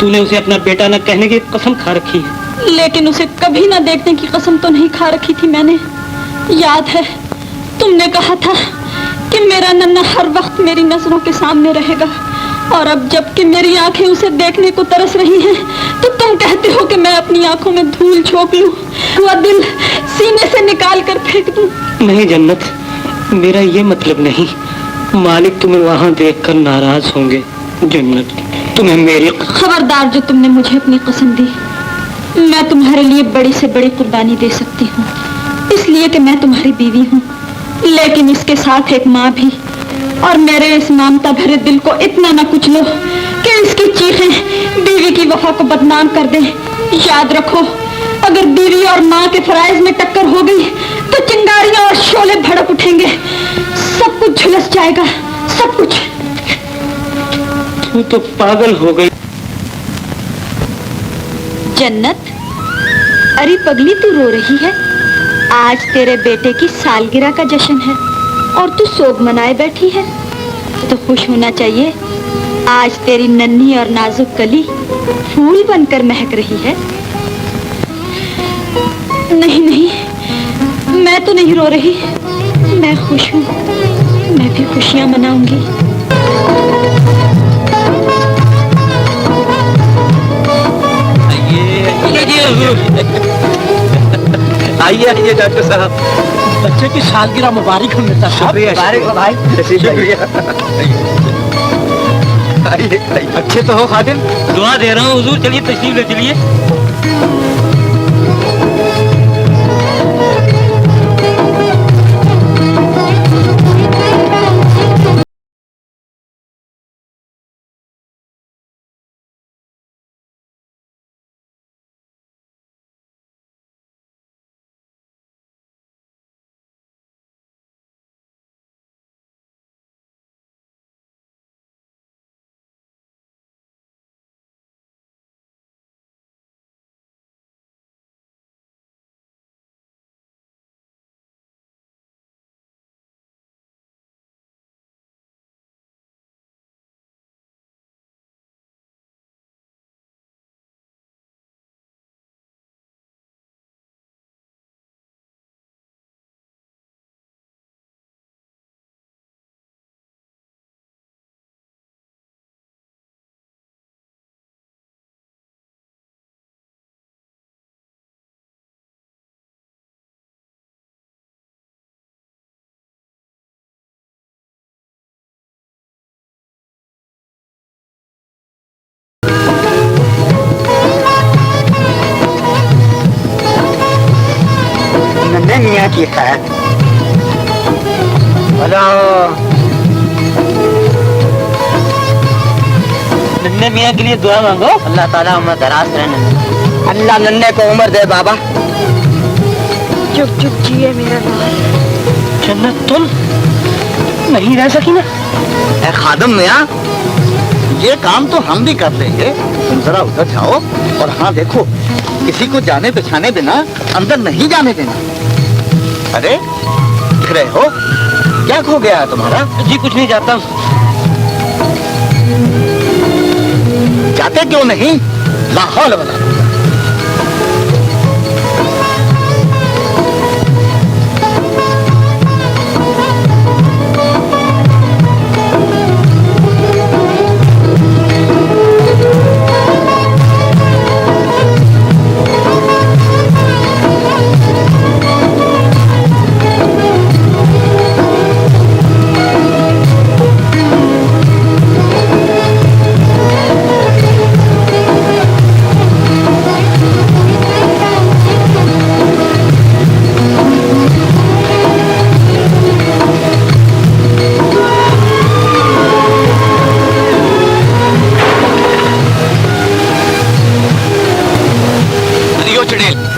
तूने उसे अपना बेटा न कहने की कसम खा रखी है। लेकिन उसे कभी न देखने की कसम तो नहीं खा रखी थी मैंने। याद है तुमने कहा था कि मेरा नन्हा हर वक्त मेरी नजरों के सामने रहेगा, और अब जबकि मेरी आंखें उसे देखने को तरस रही हैं तो तुम कहते हो कि मैं अपनी आंखों में धूल झोंक लूं, हुआ दिल सीने से निकाल कर फेंक दूं। नहीं जन्नत, मेरा ये मतलब नहीं। मालिक तुम्हें वहां देखकर नाराज होंगे। जन्नत, तुम्हें मेरी खबरदार, जो तुमने मुझे अपनी कसम दी, मैं तुम्हारे लिए बड़ी से बड़ी कुर्बानी दे सकती हूँ, इसलिए कि मैं तुम्हारी बीवी हूँ। लेकिन इसके साथ एक माँ भी और मेरे इस ममता भरे दिल को इतना न कुचलो कि इसकी चीखें बीवी की वफा को बदनाम कर दें। याद रखो, अगर बीवी और माँ के फराइज में टक्कर हो गई तो चिंगारियां और शोले भड़क उठेंगे, सब कुछ झुलस जाएगा, सब कुछ। तू तो पागल हो गई। जन्नत, अरे पगली तू रो रही है? आज तेरे बेटे की सालगिरह का जश्न है और तू सोग मनाए बैठी है, तो खुश होना चाहिए। आज तेरी नन्ही और नाजुक कली फूल बनकर महक रही है। नहीं नहीं, मैं तो नहीं रो रही, मैं खुश हूँ, मैं भी खुशियाँ मनाऊंगी। आइए आइए डॉक्टर साहब, बच्चे की सालगिरह मुबारक हो मिर्जा साहब। मुबारक हो भाई। शुक्रिया। आइए आइए। अच्छे तो हो खादिम? दुआ दे रहा हूँ हुजूर, चलिए तशरीफ ले चलिए। मियाँ की खैर। हेलो, नन्हे मियाँ के लिए दुआ मांगो। अल्लाह ताला उम्र दराज रहने। अल्लाह नन्हे को उम्र दे बाबा। चुप चुप जिए मेरा लाल। जन्नत तुम नहीं रह सकी ना? ए खादम मियाँ, ये काम तो हम भी कर लेंगे, तुम जरा उधर जाओ और हाँ देखो, किसी को जाने पहचाने बिना अंदर नहीं जाने देना। अरे दिख रहे हो, क्या खो गया है तुम्हारा? जी कुछ नहीं, जाता हूँ। जाते क्यों नहीं? ला हौल वला कुव्वत।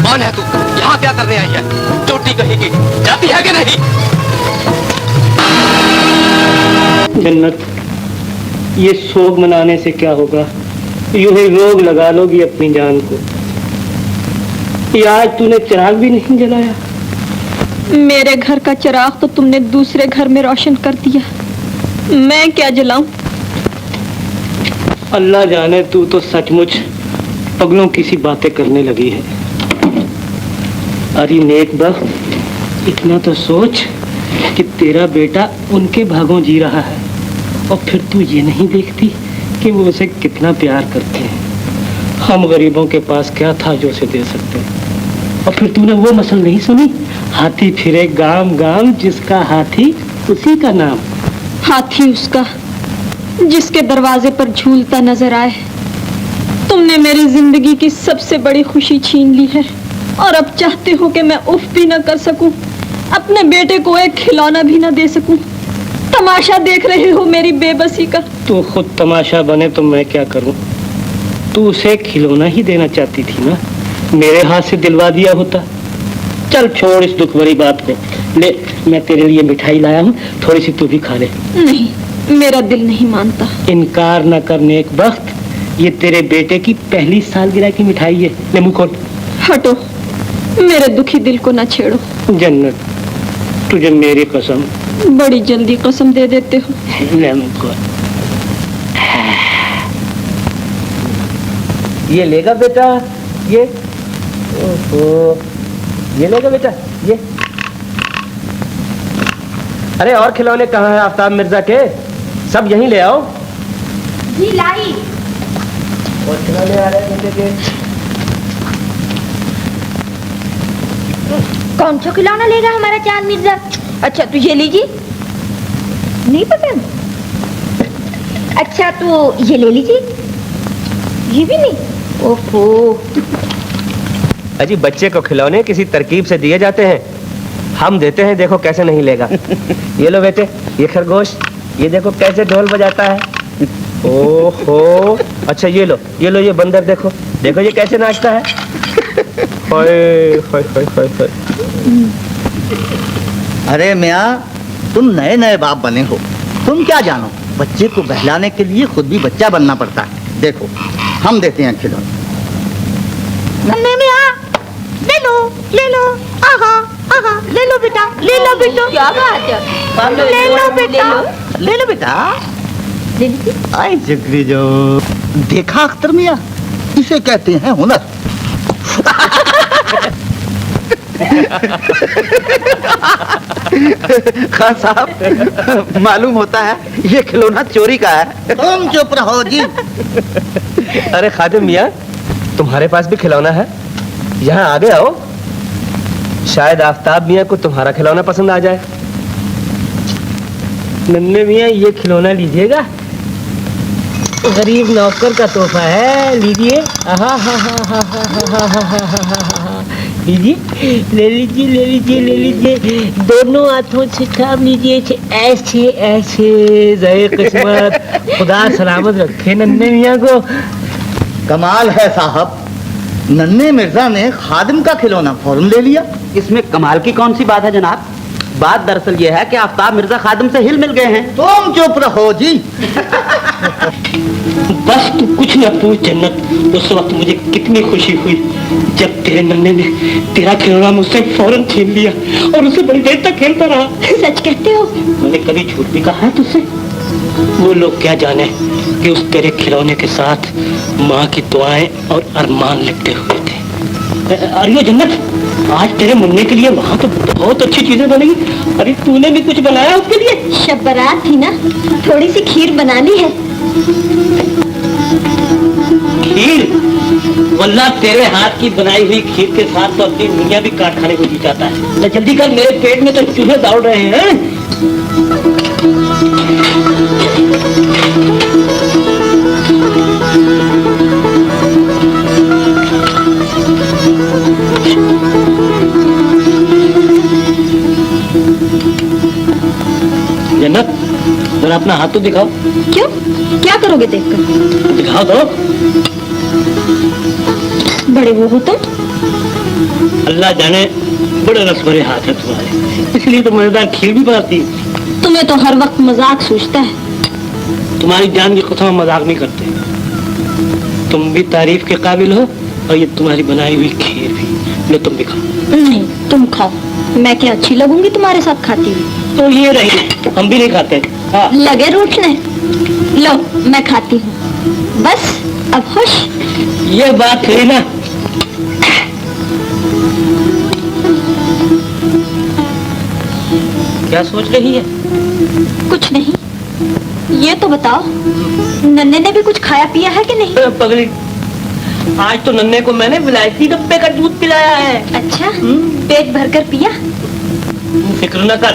कौन है तू? यहाँ क्या करने आई है? चोटी कहीं की जाती है कि नहीं? जन्नत, ये सोग मनाने से क्या होगा? यूं ही रोग लगा लोगी अपनी जान को। ये आज तूने चिराग भी नहीं जलाया। मेरे घर का चिराग तो तुमने दूसरे घर में रोशन कर दिया, मैं क्या जलाऊं? अल्लाह जाने, तू तो सचमुच पगलों की सी बातें करने लगी है। अरे नेक बख्त, इतना तो सोच कि तेरा बेटा उनके भागों जी रहा है और फिर तू ये नहीं देखती कि वो उसे कितना प्यार करते हैं। हम गरीबों के पास क्या था जो उसे दे सकते हैं? और फिर तूने वो मसल नहीं सुनी, हाथी फिरे गांव गांव, जिसका हाथी उसी का नाम। हाथी उसका जिसके दरवाजे पर झूलता नजर आए। तुमने मेरी जिंदगी की सबसे बड़ी खुशी छीन ली है और अब चाहते हो कि मैं उफ भी न कर सकूं, अपने बेटे को एक खिलौना भी न दे सकूं। तमाशा देख रहे हो मेरी बेबसी का। तू खुद तमाशा बने तो मैं क्या करूं? तू उसे खिलौना ही देना चाहती थी ना, मेरे हाथ से दिलवा दिया होता। चल छोड़ इस दुख भरी बात को, ले मैं तेरे लिए मिठाई लाया हूँ, थोड़ी सी तू भी खा ले। नहीं, मेरा दिल नहीं मानता। इनकार न करने एक वक्त, ये तेरे बेटे की पहली सालगिरह की मिठाई है, ले मुंह खोल। हटो, मेरे दुखी दिल को न छेड़ो। जन्नत, तुझे मेरी कसम। बड़ी जल्दी कसम दे देते हो। ले मुंह खोल। ये लेगा बेटा, ये ओहो, ये लेगा बेटा, ये। अरे और खिलौने कहाँ हैं आफ्ताब मिर्जा के? सब यहीं ले आओ। जी लाई। और खिलौने आ रहे हैं बेटे के। कौन सा खिलौना लेगा हमारा चांद मिर्जा? अच्छा तो ये लीजिए। नहीं पसंद? अच्छा तो ये ले लीजिए। ये भी नहीं? ओहो। अजी बच्चे को खिलौने किसी तरकीब से दिए जाते हैं, हम देते हैं, देखो कैसे नहीं लेगा। ये लो बेटे, ये खरगोश, ये देखो कैसे ढोल बजाता है। ओहो, अच्छा ये लो, ये बंदर देखो, देखो ये कैसे नाचता है। होय, होय, होय, होय, होय। अरे मियाँ, तुम नए नए बाप बने हो, तुम क्या जानो, बच्चे को बहलाने के लिए खुद भी बच्चा बनना पड़ता है। देखो हम देते हैं खिलौने। नन्हे मियाँ, ले लो, आहा, आहा, ले लो बेटा, ले लो बेटा। क्या बात है? ले लो बेटा, ले लो बेटा। ले लीजिए। आई जिगरी जो, देखा अख्तर मियाँ, इसे कहते हैं हुनर। खान साहब, मालूम होता है ये खिलौना चोरी का है। तुम चुप रहो जी। अरे खादिम मियाँ, तुम्हारे पास भी खिलौना है? यहाँ आगे आओ, शायद आफ्ताब मियाँ को तुम्हारा खिलौना पसंद आ जाए। नन्हे मियाँ, ये खिलौना लीजिएगा, गरीब नौकर का तोहफा है, लीजिए। लीजिए, ले लीजिए, ले लीजिए, ले लीजिए, दोनों हाथों से थाम लीजिए, ऐसे ऐसे। ज़ाहिर किस्मत, खुदा सलामत रखे नन्हे मियाँ को। कमाल है साहब, नन्हे मिर्जा ने खादिम का खिलौना फौरन ले लिया। इसमें कमाल की कौन सी बात है जनाब? बात दरअसल ये है कि आफ्ताब मिर्जा खादिम से हिल मिल गए हैं। तुम चुप रहो जी। बस तू कुछ न पूछ जन्नत, उस वक्त मुझे कितनी खुशी हुई जब तेरे नन्हे ने तेरा खिलौना मुझसे फौरन छीन लिया और उसे बड़ी देर तक खेलता रहा। सच कहते हो? मैंने कभी झूठ भी कहा है तुझसे? वो लोग क्या जाने कि उस तेरे खिलौने के साथ माँ की दुआएं और अरमान लिपटे हुए थे। अरे जन्नत, आज तेरे मुन्ने के लिए वहाँ तो बहुत अच्छी चीजें बनेगी। अरे तूने भी कुछ बनाया उसके लिए? शब बारात थी ना, थोड़ी सी खीर बना ली है। खीर? वल्लाह तेरे हाथ की बनाई हुई खीर के साथ तो अपनी मियाँ भी काट खाने को जी जाता है। ले जल्दी कर, मेरे पेट में तो चूहे दौड़ रहे हैं। जन्नत, जरा अपना हाथ तो दिखाओ। क्यों, क्या करोगे देखकर? दिखाओ तो। बड़े वो हो तुम। अल्लाह जाने बड़े रस भरे हाथ है तुम्हारे, इसलिए तो मजेदार खीर भी बनाती है। तुम्हें तो हर वक्त मजाक सूझता है। तुम्हारी जान की कसम मजाक नहीं करते, तुम भी तारीफ के काबिल हो और ये तुम्हारी बनाई हुई खीर भी। लो तुम भी खाओ। नहीं, तुम खाओ, मैं क्या अच्छी लगूंगी तुम्हारे साथ खाती हुई? तो ये रही, हम भी नहीं खाते। हाँ। लगे रूठने। लो मैं खाती हूँ, बस अब खुश। ये बात हुई ना। क्या सोच रही है? कुछ नहीं, ये तो बताओ नन्हे ने भी कुछ खाया पिया है कि नहीं? पगली, आज तो नन्हे को मैंने विलायती डब्बे का दूध पिलाया है। अच्छा, पेट भरकर पिया? फिक्र न कर,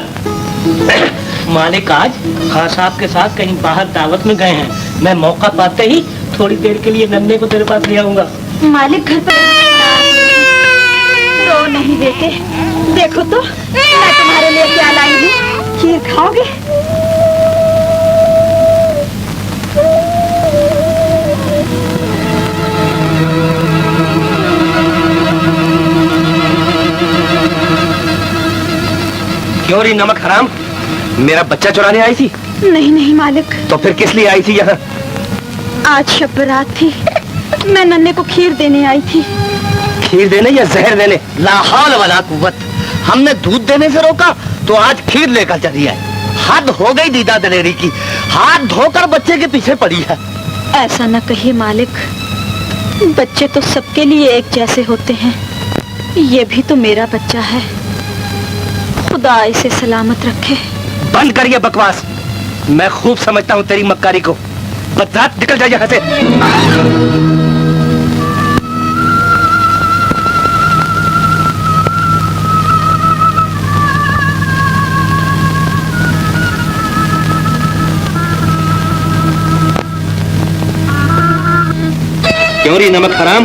मालिक आज खान साहब के साथ कहीं बाहर दावत में गए हैं। मैं मौका पाते ही थोड़ी देर के लिए नन्हे को तेरे पास ले आऊंगा। मालिक घर पर रो नहीं देते। देखो तो मैं तुम्हारे लिए क्या लाई हूँ। खीर खाओगे? क्यों रही नमक हराम, मेरा बच्चा चुराने आई थी? नहीं नहीं मालिक, तो फिर किस लिए आई थी यहाँ? आज शब बारात थी, मैं नन्हे को खीर देने आई थी। खीर देने या जहर देने? ला हौल वला कुव्वत, हमने दूध देने से रोका तो आज खीर लेकर चली है। हद हो गई दीदा दलेरी की, हाथ धोकर बच्चे के पीछे पड़ी है। ऐसा न कहिए मालिक, बच्चे तो सबके लिए एक जैसे होते हैं, ये भी तो मेरा बच्चा है। खुदा इसे सलामत रखे। बंद करिए बकवास, मैं खूब समझता हूँ तेरी मक्कारी को। बदरात निकल जाए यहाँ से। क्यों रही नमक हराम,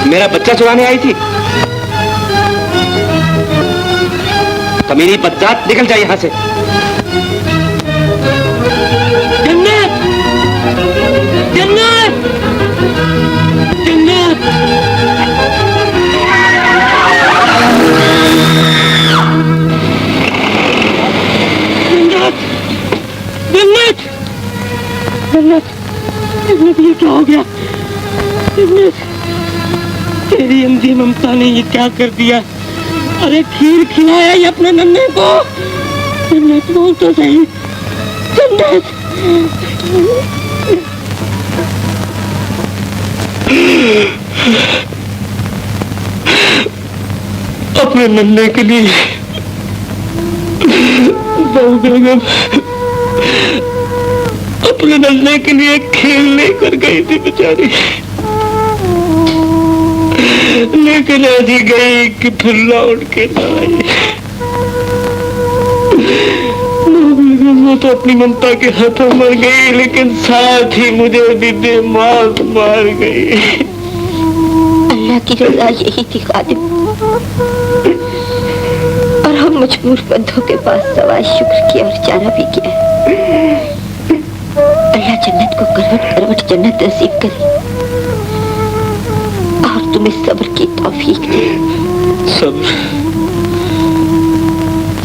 मेरा बच्चा चुराने आई थी? कमीनी बदरात निकल जाए यहाँ से। जन्नत, जन्नत, जन्नत। जन्नत, जन्नत, जन्नत, ये क्या हो गया? तेरी अंधी ममता ने ये क्या कर दिया? अरे खीर खिलाया ये अपने नन्हे को। जन्नत बोल तो सही, जन्नत। अपने नन्हे के लिए बहू बेगम अपने नन्हे के लिए खीर लेकर गई थी बेचारी, लेकिन ऐसी गई कि फिर लौट के न आई। वो तो अपनी ममता के हाथों मर गई, लेकिन साथ ही मुझे भी बेमौत मार गई। अल्लाह की रजा यही थी खादिम, और हम मजबूर बंदों के पास सवाए शुक्र किया और चारा भी किया। अल्लाह जन्नत को करवट करवट जन्नत नसीब करे और तुम्हें सब्र की तौफीक दे। सब्र,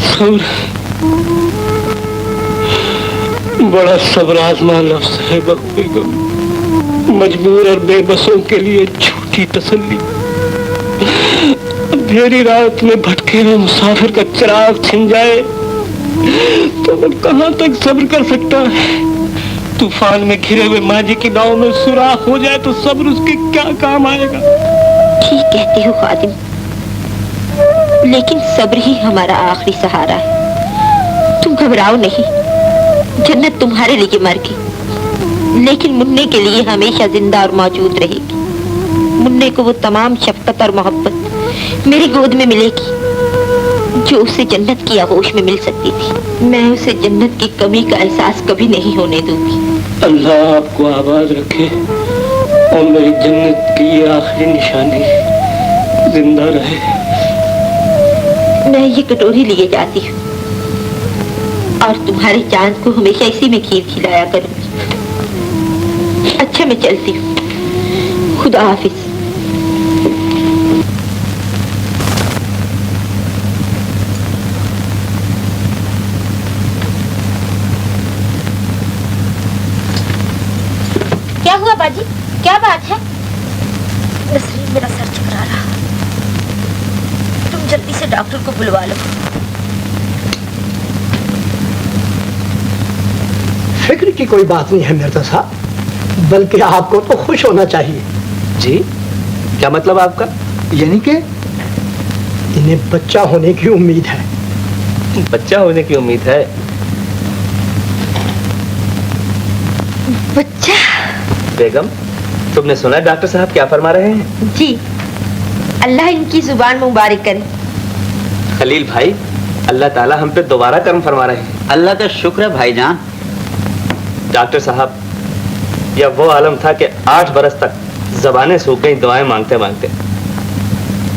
सब्र, बड़ा सब्र आजमा लफ्ज़ है बेगम। मजबूर और बेबसों के लिए झूठी तसल्ली। अंधेरी रात में भटके हुए मुसाफिर का चिराग छिन जाए तो वो कहाँ तक सब्र कर सकता है? तूफान में घिरे हुए माझी की नाव में सुराख हो जाए तो सब्र उसके क्या काम आएगा? ठीक कहते हो खादिम, लेकिन सब्र ही हमारा आखिरी सहारा है। तुम घबराओ नहीं, जन्नत तुम्हारे लिए मर गई, लेकिन मुन्ने के लिए हमेशा जिंदा और मौजूद रहेगी। मुन्ने को वो तमाम शफकत और मोहब्बत मेरी गोद में मिलेगी जो उसे जन्नत की आगोश में मिल सकती थी। मैं उसे जन्नत की कमी का एहसास कभी नहीं होने दूंगी। अल्लाह आपको आबाद रखे और मेरी जन्नत की ये आखिरी निशानी जिंदा रहे। मैं ये कटोरी लिए जाती हूँ और तुम्हारे चांद को हमेशा इसी में खीर खिलाया करूँगी। अच्छा मैं चलती हूँ, खुदा हाफिज। क्या हुआ बाजी, क्या बात है? नसरीन, मेरा सर चकरा रहा, तुम जल्दी से डॉक्टर को बुलवा लो। फिक्र की कोई बात नहीं है मिर्जा साहब, बल्कि आपको तो खुश होना चाहिए। जी, क्या मतलब आपका? यानी कि इन्हें बच्चा होने की उम्मीद है। बच्चा होने की उम्मीद है? बच्चा? बेगम, तुमने सुना डॉक्टर साहब क्या फरमा रहे हैं? जी, अल्लाह इनकी जुबान मुबारक करे। खलील भाई, अल्लाह ताला हम पे दोबारा कर्म फरमा रहे हैं। अल्लाह का शुक्र है भाईजान। डॉक्टर साहब, यह वो आलम था कि 8 बरस तक जबानें सूख गई दुआएं मांगते मांगते,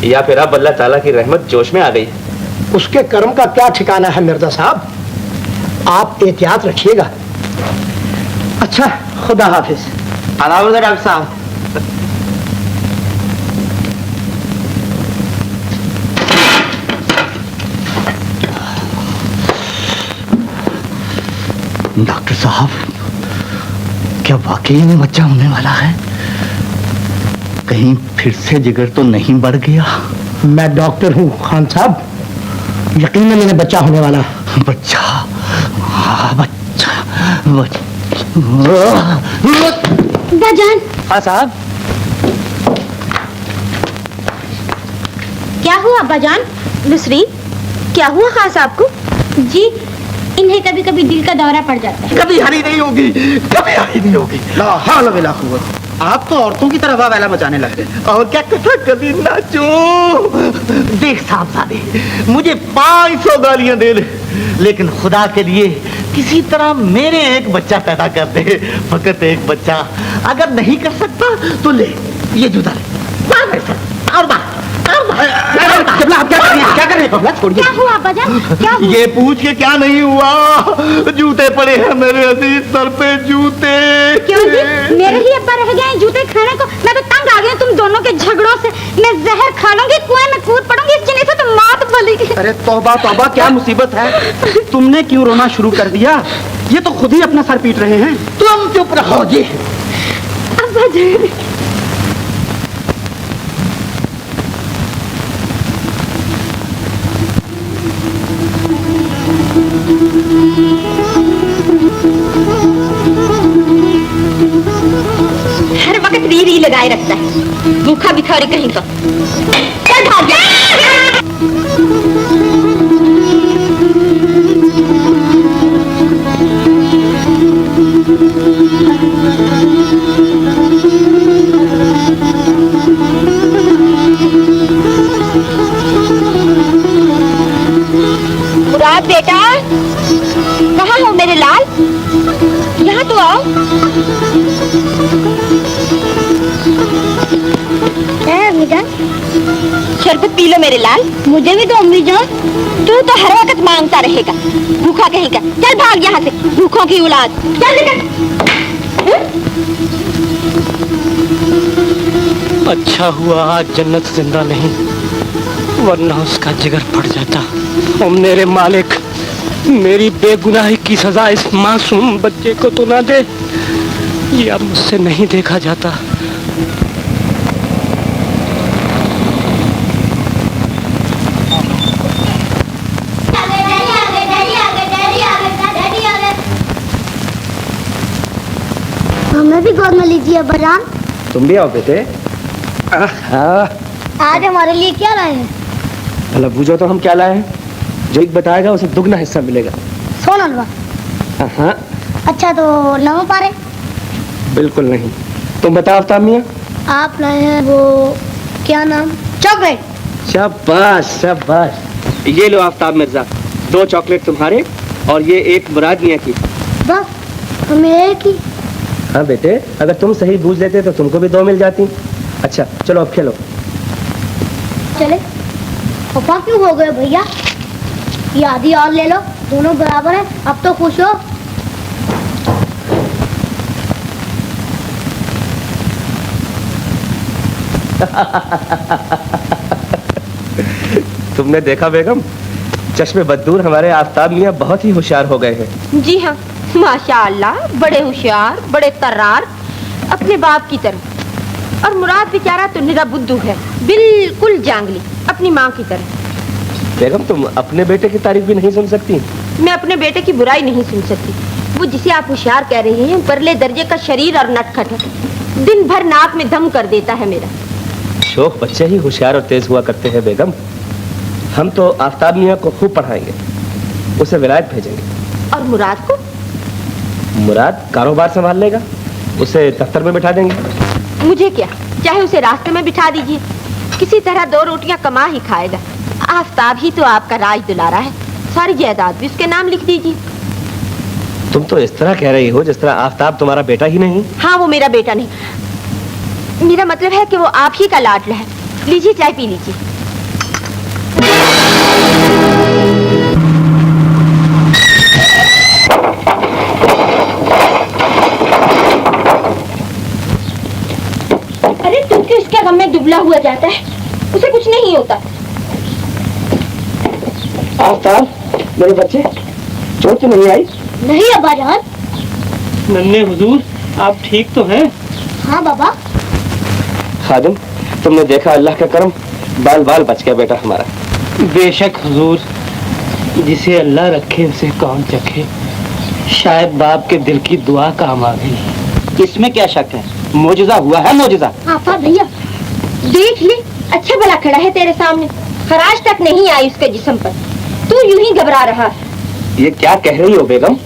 या फिर अब अल्लाह ताला की रहमत जोश में आ गई। उसके कर्म का क्या ठिकाना है मिर्जा साहब, आप एहतियात रखिएगा। अच्छा, खुदा हाफिज। अलाउद्दीन डॉक्टर साहब। डॉक्टर साहब, क्या वाकई में बच्चा होने वाला है? कहीं फिर से जिगर तो नहीं बढ़ गया? मैं डॉक्टर हूँ खान साहब, यकीनन मेरा बच्चा होने वाला। बच्चा, हाँ बच्चा, जान। हाँ साहब। क्या हुआ अब्बा जान? नुसरी, क्या हुआ खास आपको? जी, इन्हें कभी कभी दिल का दौरा पड़ जाता है। कभी हरी नहीं होगी, कभी हरी नहीं होगी। ला हौल वला कुव्वत। आप तो औरतों की तरह वाला मचाने लगे। और क्या कथा कभी नाचो। देख साहबजादे, मुझे 500 गालियां दे ले, लेकिन खुदा के लिए किसी तरह मेरे एक बच्चा पैदा कर दे, फकत एक बच्चा। अगर नहीं कर सकता तो ले ये जूता ले, और बात। आप क्या कर रही हैं? क्या कर रही हैं? छोड़िए। क्या हुआ अब्बा जान? क्या हुआ? ये पूछ के क्या नहीं हुआ, जूते पड़े हैं मेरे अजीज सर पे, जूते। क्यों जी? मेरे ही अब्बा रह गए हैं जूते खाने को। मैं तो तंग आ गई तुम दोनों के झगड़ों से। मैं जहर खा लूंगी, कुएं में कूद पड़ूंगी, इस जिन्हें से तो मौत भलेगी। अरे तौबा तौबा, क्या मुसीबत है? तुमने क्यों रोना शुरू कर दिया? ये तो खुद ही अपना सर पीट रहे हैं। तुम चुप रहो जी। अब्बा जान, हर वक्त री लगाए रखता है, भूखा भिखारी कहीं का। चल भाग जा। मुराद बेटा, कहाँ हो मेरे लाल? यहाँ तो आओ। क्या है अम्मी जान? शरबत पी लो मेरे लाल। मुझे भी दो अम्मी जान। तू तो हर वक्त मांगता रहेगा, भूखा कहीं का। चल भाग यहाँ से, भूखों की औलाद। चल निकल। अच्छा हुआ आज जन्नत जिंदा नहीं, वरना उसका जिगर फट जाता। और मेरे मालिक, मेरी बेगुनाही की सजा इस मासूम बच्चे को तो ना दे। ये अब मुझसे नहीं देखा जाता। हमें भी गोद में लीजिए अब्बा जान। तुम भी आओ बेटे। आज हमारे लिए क्या लाए हैं? भला पूछो तो हम क्या लाए हैं? जो एक बताएगा उसे दुगना हिस्सा मिलेगा। सोना हलवा। हाँ। अच्छा तो नमक पारे? बिल्कुल नहीं। तुम बताओ आफ्ताब मियां। आप लाए हैं वो क्या नाम? चॉकलेट। शाबाश शाबाश। ये लो आफ्ताब मिर्जा, 2 चॉकलेट तुम्हारे और ये एक मुराद मियां की। बस हमें एक ही? हाँ बेटे, अगर तुम सही बूझ लेते तो तुमको भी 2 मिल जाती। अच्छा चलो अब खेलो। चले। पापा क्यों हो गए भैया? ये आधी और ले लो, दोनों बराबर है। अब तो खुश हो? तुमने देखा बेगम, चश्मे बददूर हमारे आफ्ताब मियां बहुत ही होशियार हो गए हैं। जी हाँ, माशाअल्लाह, बड़े होशियार, बड़े तर्रार, अपने बाप की तरह। और मुराद बेचारा तो निरा बुद्धू है, बिल्कुल जांगली, अपनी माँ की तरह। बेगम तुम अपने बेटे की तारीफ भी नहीं सुन सकती? मैं अपने बेटे की बुराई नहीं सुन सकती। वो जिसे आप होशियार कह रहे हैं, परले दर्जे का शरीर और नटखट है। दिन भर नाक में दम कर देता है मेरा। शोख बच्चे ही होशियार और तेज हुआ करते हैं बेगम। हम तो आफ्ताब मियां को खूब पढ़ाएंगे, उसे विलायत भेजेंगे। और मुराद को? मुराद कारोबार संभाल लेगा, उसे दफ्तर में बिठा देंगे। मुझे क्या, चाहे उसे रास्ते में बिठा दीजिए, किसी तरह 2 रोटियां कमा ही खाएगा। आफ्ताब ही तो आपका राज दुलारा है, सारी जायदाद भी उसके नाम लिख दीजिए। तुम तो इस तरह कह रही हो जिस तरह आफ्ताब तुम्हारा बेटा ही नहीं। हाँ, वो मेरा बेटा नहीं, मेरा मतलब है कि वो आप ही का लाडला है। लीजिए, चाय पी लीजिए। अरे तू क्यों इसके गम में दुबला हुआ जाता है? उसे कुछ नहीं होता। आफ्ताब, मेरे बच्चे, चोट तो नहीं आई? नहीं अब्बा जान। नन्हे हुजूर, आप ठीक तो हैं? हाँ बाबा। खादिम, तुमने देखा अल्लाह का करम, बाल बाल बच गया बेटा हमारा। बेशक हुजूर, जिसे अल्लाह रखे उसे कौन चखे। शायद बाप के दिल की दुआ काम आ गई। इसमें क्या शक है, मोजिजा हुआ है, मोजिजा। आफा भैया देख ले, अच्छा भला खड़ा है तेरे सामने, खराश तक नहीं आई उसके जिस्म पर, तू यूं ही घबरा रहा है। ये क्या कह रही हो बेगम?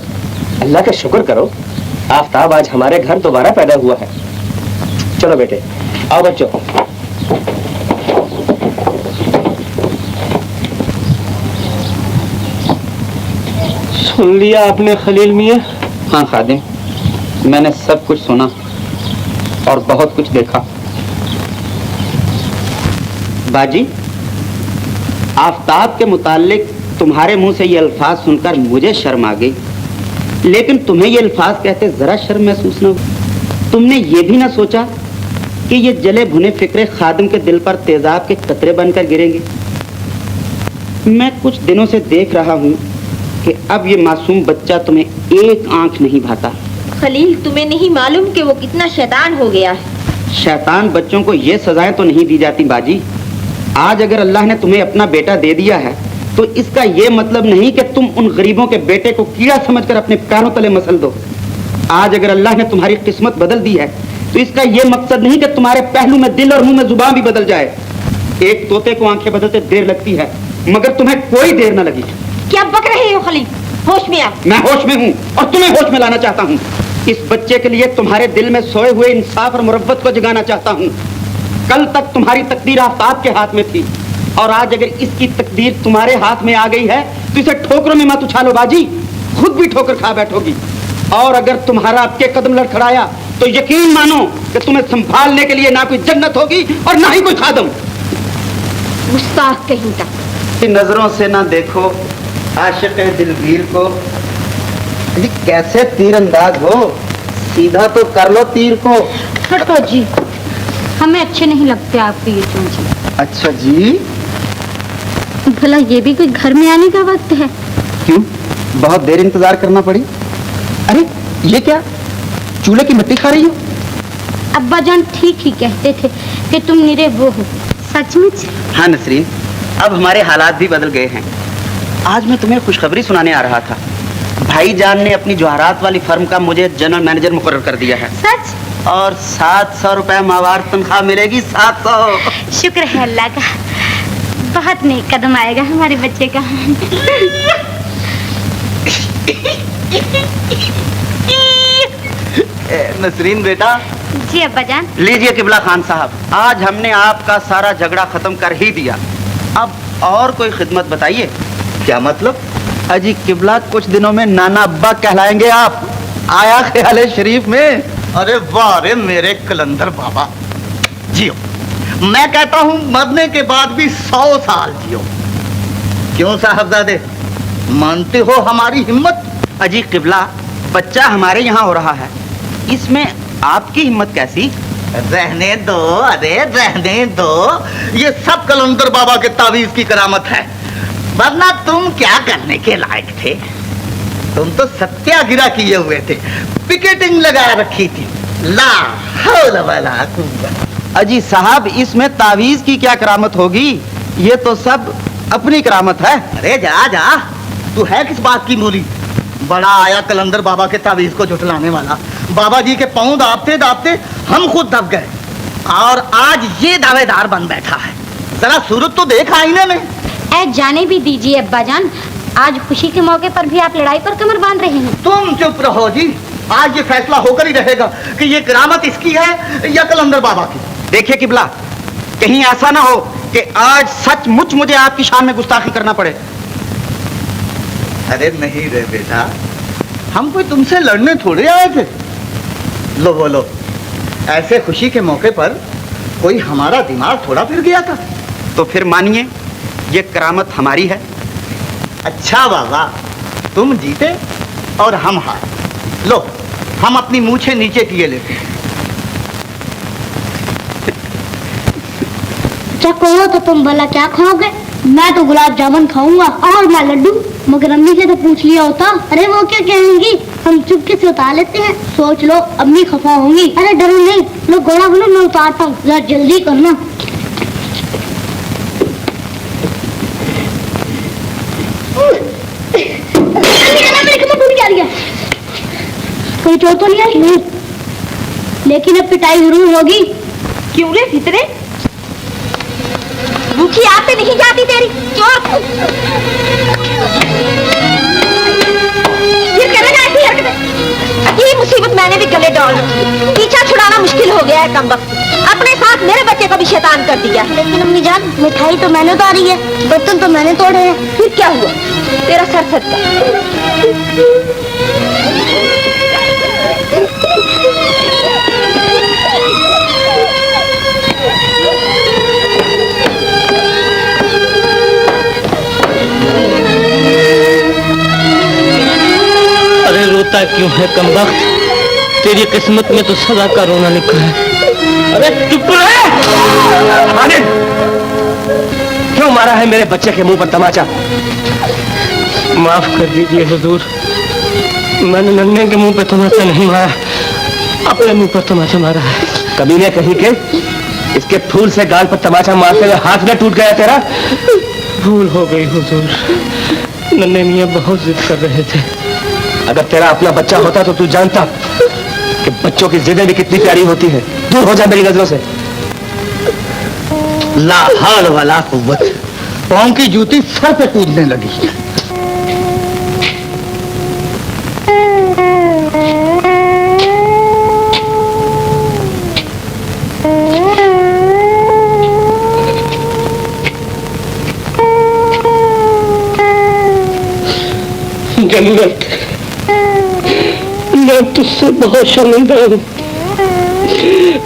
अल्लाह का शुक्र करो, आफ्ताब आज हमारे घर दोबारा पैदा हुआ है। चलो बेटे, आओ बच्चों। सुन लिया आपने खलील मियाँ? हाँ खादिम, मैंने सब कुछ सुना और बहुत कुछ देखा। बाजी, आफ्ताब के मुतालिक तुम्हारे मुंह से ये अल्फाज सुनकर मुझे शर्म आ गई, लेकिन तुम्हें ये अल्फाज कहते जरा शर्म महसूस न हुई? तुमने ये भी ना सोचा कि ये जले भुने फिक्रे खादिम के दिल पर तेजाब के कतरे बनकर गिरेंगे? मैं कुछ दिनों से देख रहा हूँ कि अब ये मासूम बच्चा तुम्हें एक आंख नहीं भाता। खलील, तुम्हें नहीं मालूम कि वो कितना शैतान हो गया है। शैतान बच्चों को ये सजाएं तो नहीं दी जाती बाजी। आज अगर अल्लाह ने तुम्हें अपना बेटा दे दिया है तो इसका ये मतलब नहीं कि तुम उन गरीबों के बेटे को कीड़ा समझकर अपने पैरों तले मसल दो। आज अगर अल्लाह ने तुम्हारी किस्मत बदल दी है तो इसका ये मकसद नहीं कि तुम्हारे पहलू में दिल और मुंह में जुबान भी बदल जाए। एक तोते को आंखें बदलते देर लगती है, मगर तुम्हें कोई देर न लगी। क्या बक रहे हो खलील? होश में आ। मैं होश में हूँ और तुम्हें होश में लाना चाहता हूँ। इस बच्चे के लिए तुम्हारे दिल में सोए हुए इंसाफ और मुरब्बत को जगाना चाहता हूँ। कल तक तुम्हारी तकदीर आफ्ताब के हाथ में थी और आज अगर इसकी तकदीर तुम्हारे हाथ में आ गई है तो इसे ठोकरों में मत उछालो बाजी, खुद भी ठोकर खा बैठोगी। और अगर तुम्हारा आपके कदम लड़खड़ाया तो यकीन मानो कि तुम्हें संभालने के लिए ना कोई जन्नत होगी और ना ही कोई खादम। गुस्ताख कहीं का। नजरों से ना देखो आशिक दिलगीर को। जी कैसे तीर अंदाज हो, सीधा तो कर लो तीर को। हटो जी, हमें अच्छे नहीं लगते आपके ये चूंचे। अच्छा जी, भला ये भी कोई घर में आने का वक्त है? क्यों बहुत देर इंतजार करना पड़ी? अरे ये क्या, चूल्हे की मिट्टी खा रही हो? अब्बा जान ठीक ही कहते थे कि तुम निरे वो हो। सचमुच? हाँ नसरीन, अब हमारे हालात भी बदल गए हैं। आज मैं तुम्हें खुशखबरी सुनाने आ रहा था। भाईजान ने अपनी जवाहरात वाली फर्म का मुझे जनरल मैनेजर मुकर्रर कर दिया है। सच? और 700 रुपए माहवार तनख्वाह मिलेगी। 700। शुक्र है अल्लाह का, बहुत नेक कदम आएगा हमारे बच्चे का। नसरीन बेटा। जी अब्बा जान। लीजिए किबला खान साहब, आज हमने आपका सारा झगड़ा खत्म कर ही दिया। अब और कोई खिदमत बताइए। क्या मतलब? अजी किबला, कुछ दिनों में नाना अब्बा कहलाएंगे आप। आया ख्याल शरीफ में। अरे वाह रे मेरे कलंदर बाबा, जियो। मैं कहता हूँ मरने के बाद भी 100 साल जियो। क्यों साहबजादे, मानते हो हमारी हिम्मत? अजी किबला, बच्चा हमारे यहाँ हो रहा है, इसमें आपकी हिम्मत कैसी? रहने दो, अरे रहने दो। ये सब कलंदर बाबा के तावीज की करामत है, वरना तुम क्या करने के लायक थे? तुम तो सत्याग्रह किए हुए थे, पिकेटिंग लगा रखी थी। ला हौल वला कुव्वत। अजी साहब, इसमें तावीज की क्या करामत होगी? ये तो सब अपनी करामत है। अरे जा जा, तू है किस बात की मूली? बड़ा आया कलंदर बाबा के तावीज को झुठलाने वाला। बाबा जी के पांव दाबते दाबते हम खुद दब गए और आज ये दावेदार बन बैठा है। जरा सूरत तो देख आईने में। ऐ जाने भी दीजिए अब्बा जान, आज खुशी के मौके पर भी आप लड़ाई पर कमर बांध रहे हैं। तुम चुप रहो जी, आज ये फैसला होकर ही रहेगा कि ये करामत इसकी है या कलंदर बाबा की। देखिए किबला, कहीं ऐसा ना हो कि आज सचमुच मुझे आपकी शान में गुस्ताखी करना पड़े। अरे नहीं रे बेटा, हम कोई तुमसे लड़ने थोड़े आए थे। लो बोलो, ऐसे खुशी के मौके पर कोई हमारा दिमाग थोड़ा फिर गया था। तो फिर मानिए ये करामत हमारी है। अच्छा बाबा, तुम जीते और हम हारे। लो, हम अपनी मूछें नीचे किए लेते हैं। अच्छा कहो तो तुम भला क्या खाओगे? मैं तो गुलाब जामुन खाऊंगा और मैं लड्डू। मगर अम्मी से तो पूछ लिया होता। अरे वो क्या कहेंगी, हम चुपके से उतार लेते हैं। सोच लो अम्मी खफा होंगी। अरे डरो नहीं, लो घोड़ा बनो, मैं उतारता हूँ, जरा जल्दी करना। कोई चोट तो नहीं आई? नहीं, लेकिन अब पिटाई जरूर होगी। क्यों रे फितरे, भूखी आते नहीं जाती तेरी चोर। ये करेगा ऐसी हरकतें? ये मुसीबत मैंने भी गले डाल रखी। पीछा छुड़ाना मुश्किल हो गया है कमबख्त। अपने साथ मेरे बच्चे को भी शैतान कर दिया। लेकिन अम्मी जान, मिठाई तो मैंने उतारी है, बर्तन तो मैंने तोड़े हैं। फिर क्या हुआ, तेरा सर सटका। अरे रोता क्यों है कमबख्त, तेरी किस्मत में तो सदा का रोना लिखा है। अरे चुप रहे। मालिक, क्यों मारा है मेरे बच्चे के मुंह पर तमाचा? माफ कर दीजिए हुजूर, मैंने नन्हे के मुंह पे तमाचा नहीं मारा, अपने मुंह पर तमाचा मारा है। कमीने कहीं के, इसके फूल से गाल पर तमाचा मारते हुए हाथ में टूट गया तेरा। भूल हो गई हुजूर, नन्हे मियाँ बहुत जिद कर रहे थे। अगर तेरा अपना बच्चा होता तो तू जानता कि बच्चों की जिदें भी कितनी प्यारी होती हैं। दूर हो जा मेरी नजरों से। ला हौल वला कुव्वत, पाँव की जूती सर पे कूदने लगी। जन्नत, मैं तुझसे बहुत शर्मिंदा हूँ।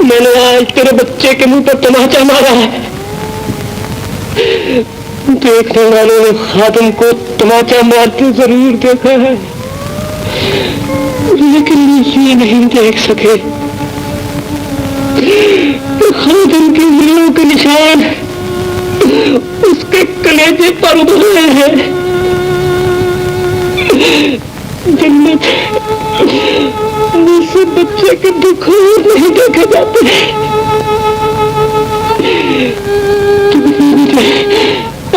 मैंने आज तेरे बच्चे के मुंह पर तमाचा मारा है। देखने वालों ने खादिम को तमाचा मारते जरूर देखा है, लेकिन ये नहीं देख सके खादिम की उंगलियों के निशान उसके कलेजे पर उभरे हैं। जन्नत, मुझसे बच्चे के दुख नहीं देखे जाते। तुम मुझे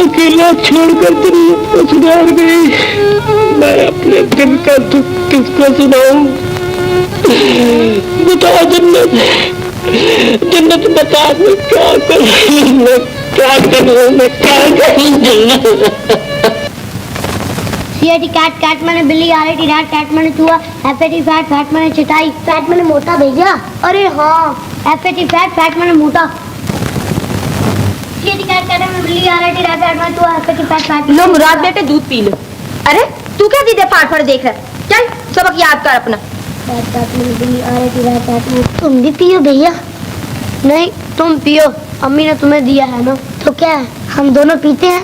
अकेला छोड़कर तुम को सुधार गई। मैं अपने दिल का दुख किसको सुनाऊं? बताओ जन्नत, जन्नत बता, मैं क्या करूं, मैं क्या करूं, मैं क्या करूं जन्नत? सीएटी कैट, कैट मैंने बिल्ली, आरएटी रैट, कैट मैंने चूहा, एफएटी फैट, फैट मैंने चटाई, फैट मैंने मोटा भैया। अरे हाँ, एफएटी फैट, फैट मैंने मोटा। सीएटी कैट, कैट मैंने बिल्ली, आरएटी रैट, कैट मैंने चूहा, एफएटी फैट, फैट। लो मुराद बेटे, दूध पी लो। अरे तू क्या दीदे फाड़ फाड़ देख रहा है? चल सबक याद कर अपना। फैट, फैट मैंने बिल्ली, आरएटी रैट, कैट मैंने। तुम भी पियो भैया। नहीं, तुम पियो, अम्मी ने तुम्हें दिया है ना। तो क्या है, हम दोनों पीते हैं?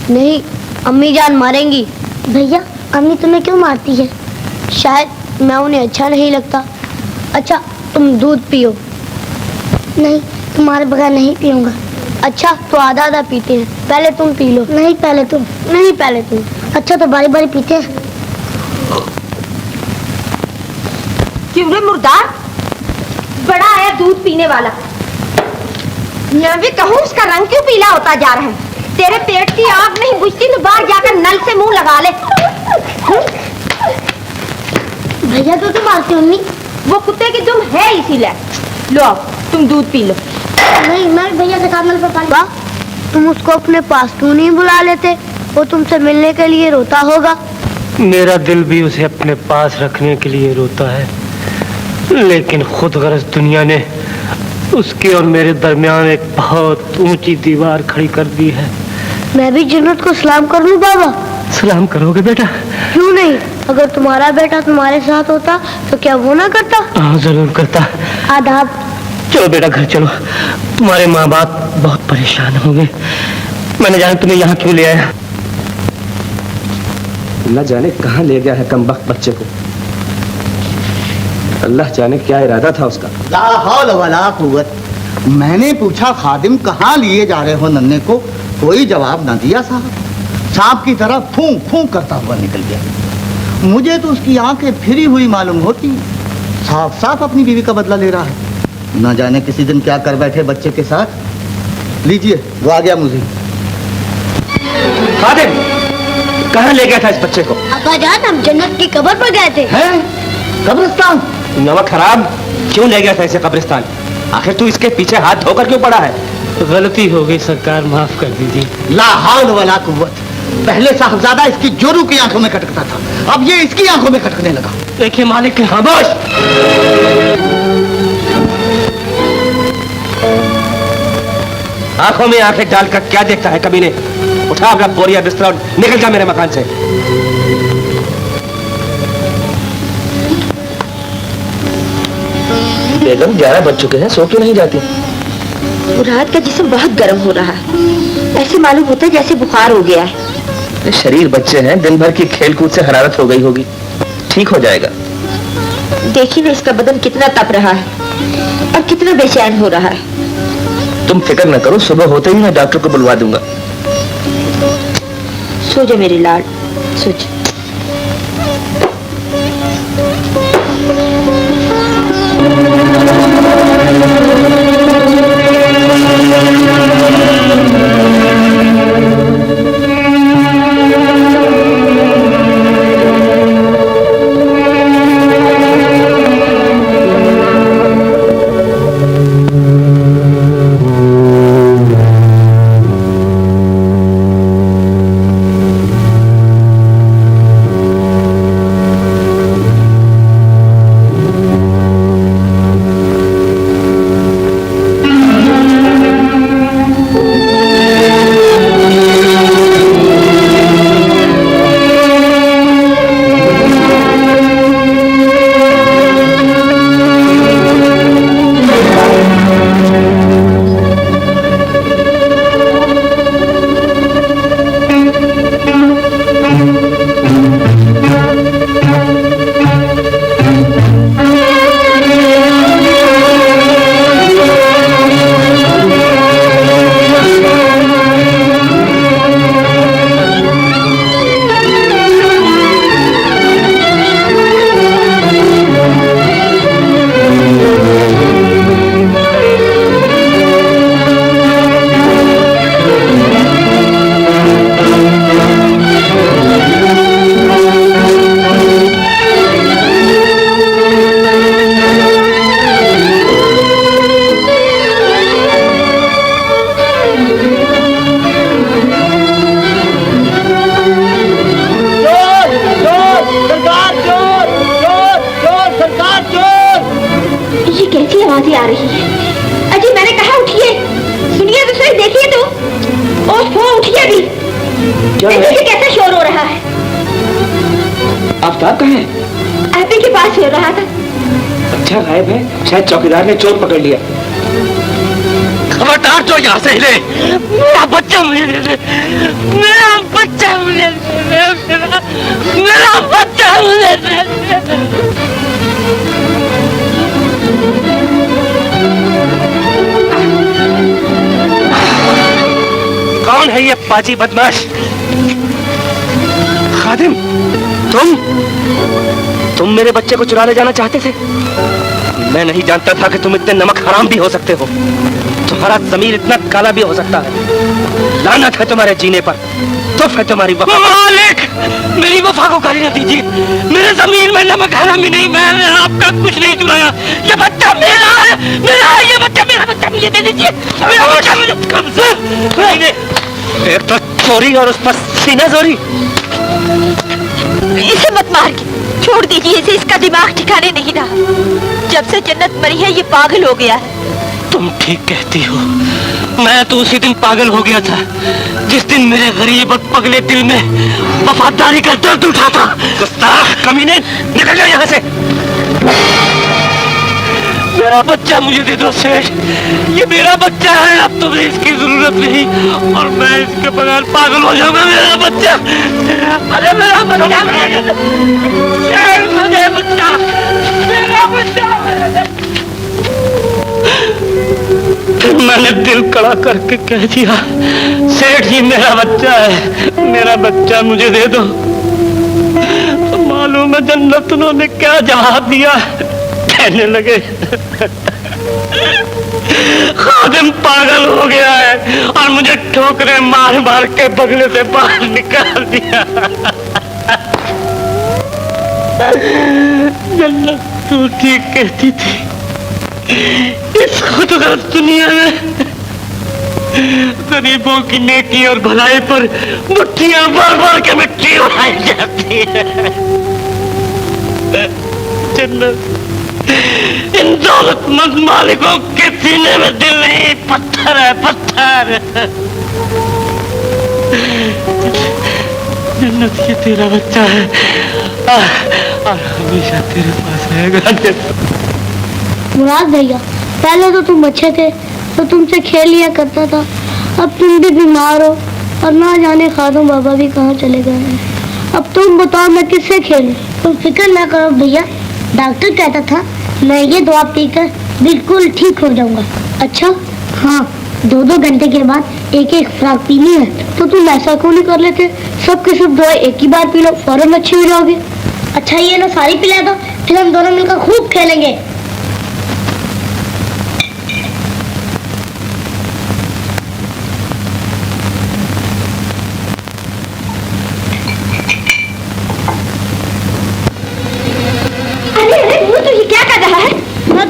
नहीं, अम्मी जान मारेंगी। भैया, अम्मी तुम्हें क्यों मारती है? शायद मैं उन्हें अच्छा नहीं लगता। अच्छा, तुम दूध पियो। नहीं, तुम्हारे बगैर नहीं पीऊंगा। अच्छा, तो आधा आधा पीते हैं, पहले तुम पी लो। नहीं, पहले तुम। नहीं, पहले तुम। अच्छा, तो बारी बारी पीते हैं। क्यों रे मुर्दार, बड़ा आया दूध पीने वाला। मैं भी कहूँ उसका रंग क्यों पीला होता जा रहा है? तेरे पेट की आग नहीं बुझती तो बाहर जाकर नल से मुंह लगा ले। भैया क्यों मारती हो अम्मी? वो कुत्ते की दुम है इसीलिए। लो आओ, तुम दूध पी लो। नहीं, मैं भैया के साथ नल पर पानी। वाह, तुम उसको अपने पास क्यों नहीं बुला लेते? वो तुमसे मिलने के लिए रोता होगा। मेरा दिल भी उसे अपने पास रखने के लिए रोता है, लेकिन खुद गरज दुनिया ने उसके और मेरे दरमियान एक बहुत ऊंची दीवार खड़ी कर दी है। मैं भी जन्नत को सलाम कर लूं बाबा? सलाम करोगे बेटा? क्यों नहीं, अगर तुम्हारा बेटा तुम्हारे साथ होता तो क्या वो ना करता? हाँ, जरूर करता। आदाब। चलो बेटा घर चलो, तुम्हारे माँ बाप बहुत परेशान होंगे। मैंने जाने तुम्हें यहाँ क्यों ले आया। न जाने कहाँ ले गया है कमबख्त बच्चे को। अल्लाह जाने क्या इरादा था उसका। ला हौल वला कुव्वत। मैंने पूछा खादिम कहाँ लिए जा रहे हो नन्हे को, कोई जवाब ना दिया साहब। सांप की तरह फूंक फूंक करता हुआ निकल गया। मुझे तो उसकी आंखें फिरी हुई मालूम होती, साफ साफ अपनी बीवी का बदला ले रहा है। न जाने किसी दिन क्या कर बैठे बच्चे के साथ। लीजिए, वो आ गया मुझे। खादिम, कहाँ ले गया था इस बच्चे को? अब्बा जान, हम जन्नत की कब्र पर गए थे। हैं? कब्रिस्तान? नमक खराब, क्यों ले गया था इसे कब्रिस्तान? आखिर तू इसके पीछे हाथ धोकर क्यों पड़ा है? गलती हो गई सरकार, माफ कर दीजिए। ला हौल वला कुव्वत। पहले साहबजादा इसकी जोरू की आंखों में खटकता था, अब ये इसकी आंखों में खटकने लगा। देखिए मालिक, खामोश! आंखों में आंखें डालकर क्या देखता है कमीने? उठा अपना बोरिया बिस्तर और निकल जा मेरे मकान से। बेगम 11 बज चुके हैं, सो क्यों नहीं जाती? मुराद का जिस्म बहुत गर्म हो रहा है, ऐसे मालूम होता है जैसे बुखार हो गया है। शरीर बच्चे हैं, दिन भर की खेल कूद से हरारत हो गई होगी, ठीक हो जाएगा। देखिए ना इसका बदन कितना तप रहा है और कितना बेचैन हो रहा है। तुम फिक्र न करो, सुबह होते ही मैं डॉक्टर को बुलवा दूंगा। सो जा मेरे लाड, सो जा। कैसा शोर हो रहा है? आफ्ताब कहाँ है? एपी के पास हो रहा था। अच्छा गायब है, शायद चौकीदार ने चोर पकड़ लिया। खबरदार जो यहाँ से हिले। मेरा बच्चा मुझे दे दे, मेरा बच्चा मुझे दे दे, मेरा बच्चा मुझे दे दे। कौन है ये पाजी बदमाश? खादिम, तुम मेरे बच्चे को चुरा ले जाना चाहते थे? मैं नहीं जानता था कि तुम इतने नमक हराम भी हो सकते हो। तुम्हारा ज़मीर इतना काला भी हो सकता है। लानत है तुम्हारे जीने पर, तुफ है तुम्हारी वफा। मालिक, मेरी वफा को गाली न दीजिए। मेरे ज़मीर में नमक हराम ही नहीं, मैंने आपका कुछ नहीं चुराया। ये बच्चा मेरा है, मेरा है ये बच्चा, मेरा बच्चा मुझे दे दीजिए। मेरा बच्चा मुझे कब्ज़े। एक तो चोरी और उस पर सीना जोरी। इसे मत मार के छोड़ दीजिए इसे, इसका दिमाग ठिकाने नहीं रहा। जब से जन्नत मरी है ये पागल हो गया है। तुम ठीक कहती हो, मैं तो उसी दिन पागल हो गया था जिस दिन मेरे गरीब और पगले दिल में वफादारी का दर्द उठा था। गुस्ताख कमीने, निकल जाओ यहाँ से। मेरा बच्चा मुझे दे दो सेठ, ये मेरा बच्चा है, अब तुम्हें इसकी जरूरत नहीं और मैं इसके बगैर पागल हो जाऊंगा। मेरा बच्चा, अरे मेरा बच्चा, मेरा बच्चा, मेरा बच्चा। फिर मैं मैंने दिल कड़ा करके कह दिया, सेठ जी मेरा बच्चा है, मेरा बच्चा मुझे दे दो। तो मालूम है जन्नत उन्होंने क्या जवाब दिया? कहने लगे खादिम पागल हो गया है और मुझे ठोकरे मार मार के बगले से बाहर निकाल दिया। जन्नत तू ठीक कहती थी, इस खुदगर्ज दुनिया में गरीबों की नेकी और भलाई पर मुट्ठियां भर भर के मिट्टी उड़ाई जाती है। जन्नत इन दौलतमंद मालिकों के सीने में दिल नहीं, पत्थर है पत्थर। जन्नत ये तेरा बच्चा है और हमेशा तेरे पास रहेगा। मुराद भैया, पहले तो तुम अच्छे थे तो तुमसे खेल लिया करता था, अब तुम भी बीमार हो और ना जाने खादम बाबा भी कहाँ चले गए हैं। अब तुम बताओ मैं किससे खेलूं? तुम फिक्र ना करो भैया, डॉक्टर कहता था मैं ये दवा पीकर बिल्कुल ठीक हो जाऊंगा। अच्छा हाँ, 2-2 घंटे के बाद एक एक खुराक पीनी है। तो तुम ऐसा क्यों नहीं कर लेते? सबके सब दवाई एक ही बार पी लो, फौरन अच्छी हो जाओगे। अच्छा ये ना सारी पिला दो, फिर हम दोनों मिलकर खूब खेलेंगे।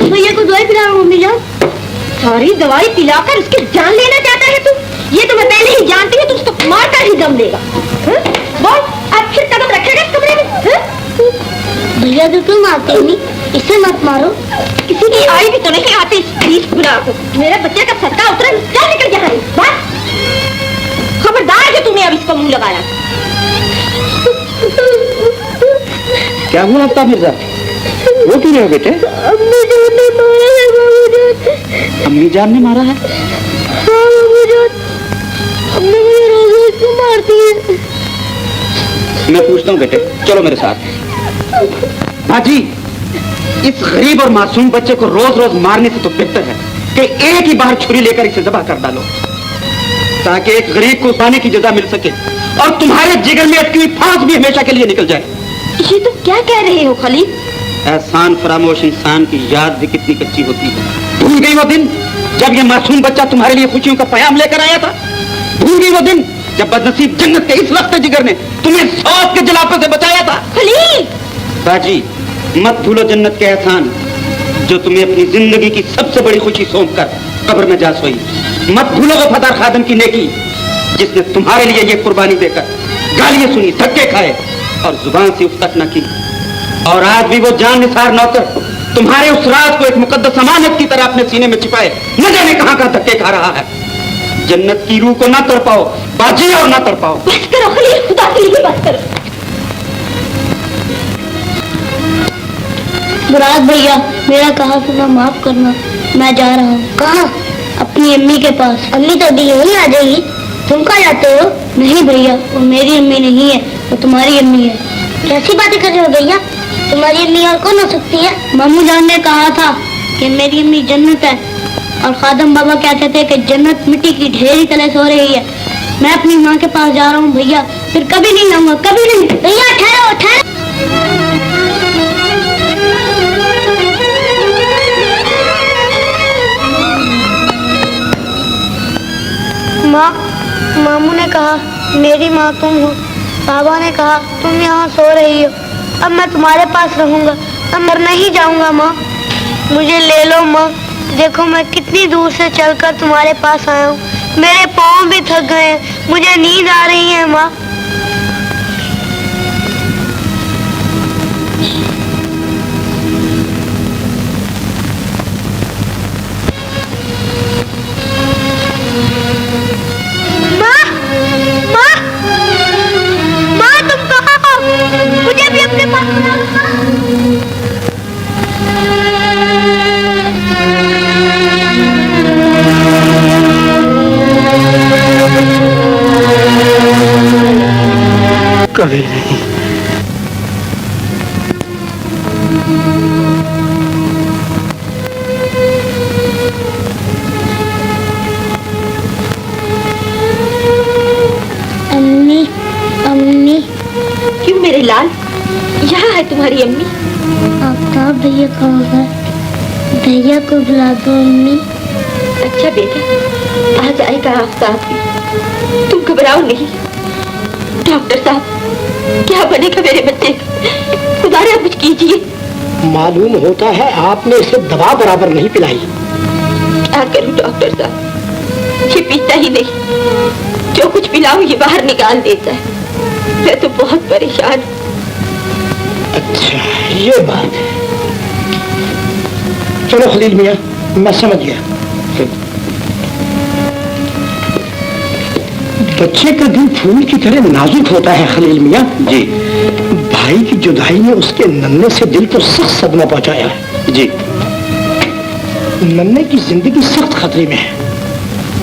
भैया को दवाई पिला रहा हूँ मम्मी जान। सारी दवाई पिलाकर उसकी जान लेना चाहता है तू? ये तो मैं पहले ही जानती हूँ, तू उसको मार कर ही दम लेगा। बोल अब फिर कदम रखेगा इस कमरे में? भैया तो क्यों मारते हो? इसे मत मारो। किसी की आई भी तो नहीं आती इस बुला को। मेरे बच्चे का सत्ता उतरा, क्या निकल यहाँ है? बस खबरदार जो तूने अब इसको मुंह लगाया। क्या हुआ आफ्ताब मिर्जा? वो क्यों रहे बेटे? अम्मी जान ने मारा है बाबू जान। अम्मी जान ने मारा है? हाँ बाबू जान, अम्मी मुझे रोज क्यों मारती है? मैं पूछता हूँ बेटे, चलो मेरे साथ। बाजी, इस गरीब और मासूम बच्चे को रोज रोज मारने से तो बेहतर है कि एक ही बार छुरी लेकर इसे जबा कर डालो, ताकि एक गरीब को पाने की जजा मिल सके और तुम्हारे जिगर में अटकी हुई फांस भी हमेशा के लिए निकल जाए। ये तुम क्या कह रहे हो खलील? एहसान फरामोश इंसान की याद भी कितनी कच्ची होती है। भूल गई वो दिन जब ये मासूम बच्चा तुम्हारे लिए खुशियों का पैगाम लेकर आया था? भूल गई वो दिन जब बदनसीब जन्नत के इस वक्त जिगर ने तुम्हें सौत के जलापे से बचाया था? खलील बाजी, मत भूलो जन्नत के एहसान जो तुम्हें अपनी जिंदगी की सबसे बड़ी खुशी सौंप कर कब्र में जा सोई। मत भूलो वफादार खादम की नेकी जिसने तुम्हारे लिए ये कुर्बानी देकर गालियां सुनी, धक्के खाए और जुबान से उफ्तक न की, और आज भी वो जान निसार नौकर तुम्हारे उस राज को एक मुकद्दस अमानत की तरह अपने सीने में छिपाए न जाने कहां का धक्के खा रहा है। जन्नत की रूह को ना तड़पाओ बाजी, और ना तड़पाओ। बस करो खलील, खुदा के लिए बस करो। मुराद भैया, मेरा कहा सुना माफ करना, मैं जा रहा हूँ। कहाँ? अपनी अम्मी के पास। अम्मी तो अभी यहीं आ जाएगी, तुम कहाँ जाते हो? नहीं भैया, वो मेरी अम्मी नहीं है, वो तुम्हारी अम्मी है। कैसी बातें कर रहे हो भैया? तुम्हारी अम्मी और कौन हो सकती है? मामू जान ने कहा था कि मेरी अम्मी जन्नत है, और खादम बाबा कहते थे कि जन्नत मिट्टी की ढेरी तले सो रही है। मैं अपनी माँ के पास जा रहा हूँ भैया, फिर कभी नहीं आऊंगा, कभी नहीं। भैया ठहरो ठहरो। माँ, मामू ने कहा मेरी माँ तुम हो, बाबा ने कहा तुम यहाँ सो रही हो, अब मैं तुम्हारे पास रहूंगा, अब मर नहीं जाऊंगा। माँ मुझे ले लो माँ, देखो मैं कितनी दूर से चलकर तुम्हारे पास आया हूँ, मेरे पाँव भी थक गए हैं, मुझे नींद आ रही है माँ। मुझे भी अपने पास कभी नहीं। तुम्हारी अम्मी? आफ्ताब भैया कहाँ है? भैया को बुला दो अम्मी। अच्छा बेटा, आ जाएगा आफ्ताब भी, तुम घबराओ नहीं। डॉक्टर साहब, क्या बनेगा मेरे बच्चे का? खुदारा कुछ कीजिए। मालूम होता है आपने इसे दवा बराबर नहीं पिलाई। क्या करूं डॉक्टर साहब, ये पीता ही नहीं, जो कुछ पिलाऊं ये बाहर निकाल देता है। मैं तो बहुत परेशान हूं। अच्छा ये बात है। चलो खलील मियाँ, मैं समझ गया। बच्चे का दिल फूल की तरह नाजुक होता है खलील मियाँ। जी भाई की जुदाई ने उसके नन्हे से दिल को सख्त सदमा पहुंचाया है। जी, नन्हे की जिंदगी सख्त खतरे में है।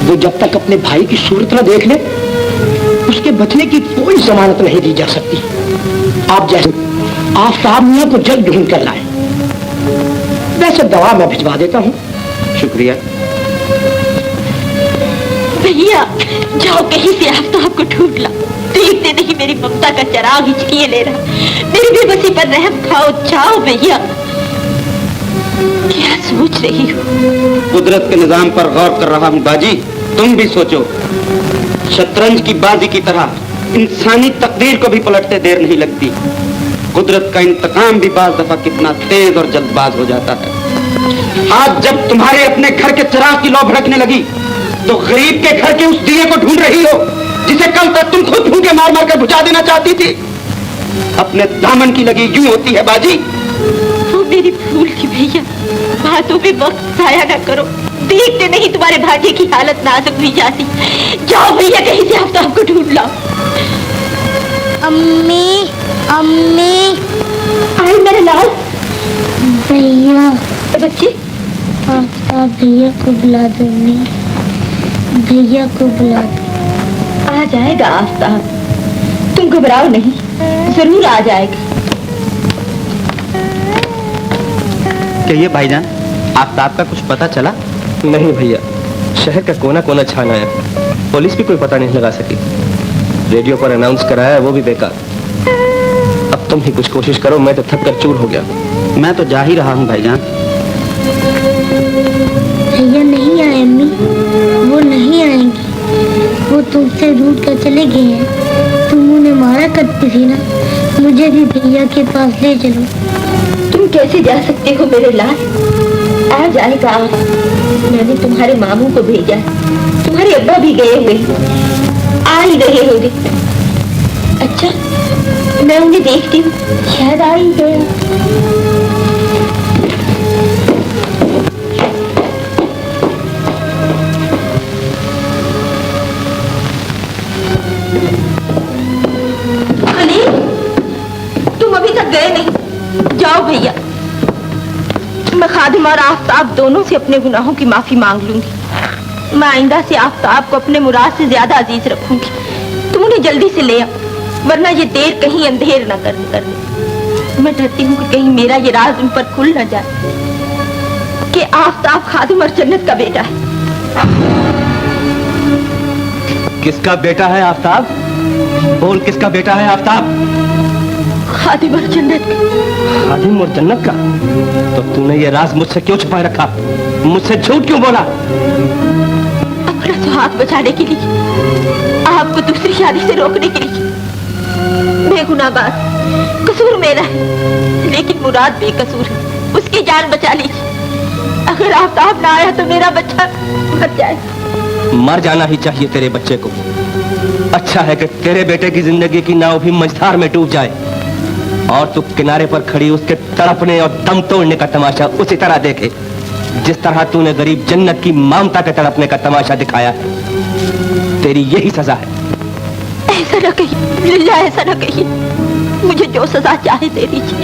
वो जब तक अपने भाई की सूरत न देख ले, उसके बचने की कोई जमानत नहीं दी जा सकती। आप जैसे आफ्ताब मियाँ को जल्द ढूंढ कर लाए। वैसे दवा मैं भिजवा देता हूँ। शुक्रिया। भैया जाओ कहीं से आफ्ताब को ढूंढ लाओ। देखते नहीं मेरी ममता का चराग हिचकिए ले रहा। मेरी बेबसी पर रहम खाओ। जाओ भैया। क्या सोच रही हो? कुदरत के निजाम पर गौर कर रहा हूँ बाजी। तुम भी सोचो, शतरंज की बाजी की तरह इंसानी तकदीर को भी पलटते देर नहीं लगती। कुदरत का इंतकाम भी बाज दफा कितना तेज और जल्दबाज हो जाता है। आज जब तुम्हारे अपने घर के चिराग की लौ भड़कने लगी, तो गरीब के घर के उस दिए को ढूंढ रही हो जिसे कल तक तुम खुद भूखे मार मार कर बुझा देना चाहती थी। अपने दामन की लगी यूं होती है बाजी। वो मेरी भूल थी भैया, बातों पे वक्त जाया न करो। देखते नहीं तुम्हारे भाग्य की हालत नाजुक हुई जाती। जाओ भैया कहीं से आफ्ताब को ढूंढ लाओ। अम्मी अम्मी, आए मेरे लाल। भैया बच्चे, आफ्ताब भैया को बुला दो अम्मी। भैया को बुला दो। आ जाएगा आफ्ताब, तुम घबराओ नहीं, जरूर आ जाएगा। कहिए भाईजान, आफ्ताब का कुछ पता चला? नहीं भैया, शहर का कोना कोना छान आया, पुलिस भी कोई पता नहीं लगा सकी। रेडियो पर अनाउंस कराया, वो भी बेकार। अब तुम ही कुछ कोशिश करो, मैं तो थक कर चूर हो गया। मैं तो जा ही रहा हूँ भाईजान। भैया नहीं आए अम्मी, वो नहीं आएंगे। वो तुमसे रूठ कर चले गए हैं। तुम उन्हें मारा करती थी ना, मुझे भी भैया के पास ले चलो। तुम कैसे जा सकते हो मेरे लाल? आ जाएगा। मैंने तुम्हारे मामू को भेजा है, तुम्हारे अब्बा भी गए हुए, आ ही रहे होंगे। अच्छा, मैं उन्हें देखती हूँ, शायद आ ही गया। तुम अभी तक गए नहीं? जाओ भैया, मैं खादिम और आफ्ताब दोनों से अपने गुनाहों की माफी मांग लूंगी। मैं आइंदा से आफ्ताब को अपने मुराद से ज्यादा अजीज रखूंगी। तुम उन्हें जल्दी से ले आओ, वरना ये देर कहीं अंधेर न कर दे। मैं डरती हूँ कि कहीं मेरा ये राज उन पर खुल न जाए कि आफ्ताब खादिम और जन्नत का बेटा है। किसका बेटा है आफ्ताब? बोल, किसका बेटा है आफ्ताब? खादिम और जन्नत का। खादिम और जन्नत का? तो तूने ये राज मुझसे क्यों छुपाए रखा? मुझसे झूठ क्यों बोला? अपना सुहाग बचाने के लिए, आपको दूसरी शादी से रोकने के लिए। बेगुनाहगार, कसूर मेरा है, लेकिन मुराद बेकसूर है। उसकी जान बचा लीजिए। अगर आफ्ताब ना आया तो मेरा बच्चा मर जाएगा। मर जाना ही चाहिए तेरे बच्चे को। अच्छा है कि तेरे बेटे की जिंदगी की नाव भी मझधार में डूब जाए और तू किनारे पर खड़ी उसके तड़पने और दम तोड़ने का तमाशा उसी तरह देखे जिस तरह तूने गरीब जन्नत की ममता के तड़पने का तमाशा दिखाया है। तेरी यही सजा है। ऐसा न कहिए लिल्ला, ऐसा न कहिए। मुझे जो सजा चाहे दे दीजिए,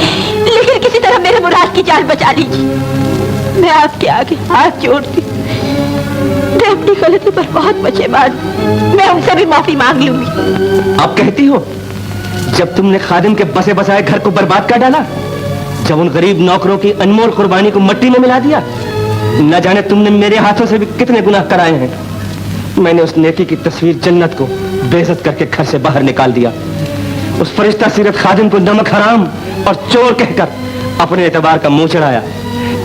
लेकिन किसी तरह मेरे मुराद की जान बचा लीजिए। मैं आपके आगे हाथ जोड़ती, मैं अपनी गलती पर बहुत पछतावा। मैं उनसे भी माफी मांग लूंगी। आप कहती हो जब तुमने खादिम के बसे बसाए घर को बर्बाद कर डाला, जब उन गरीब नौकरों की अनमोल कुर्बानी को मिट्टी में मिला दिया, न जाने तुमने मेरे हाथों से भी कितने गुनाह कराए हैं। मैंने उस नेकी की तस्वीर जन्नत को बेइज्जत करके घर से बाहर निकाल दिया। उस फरिश्ता सीरत खादिम को नमक हराम और चोर कहकर अपने एतबार का मुंह चढ़ाया।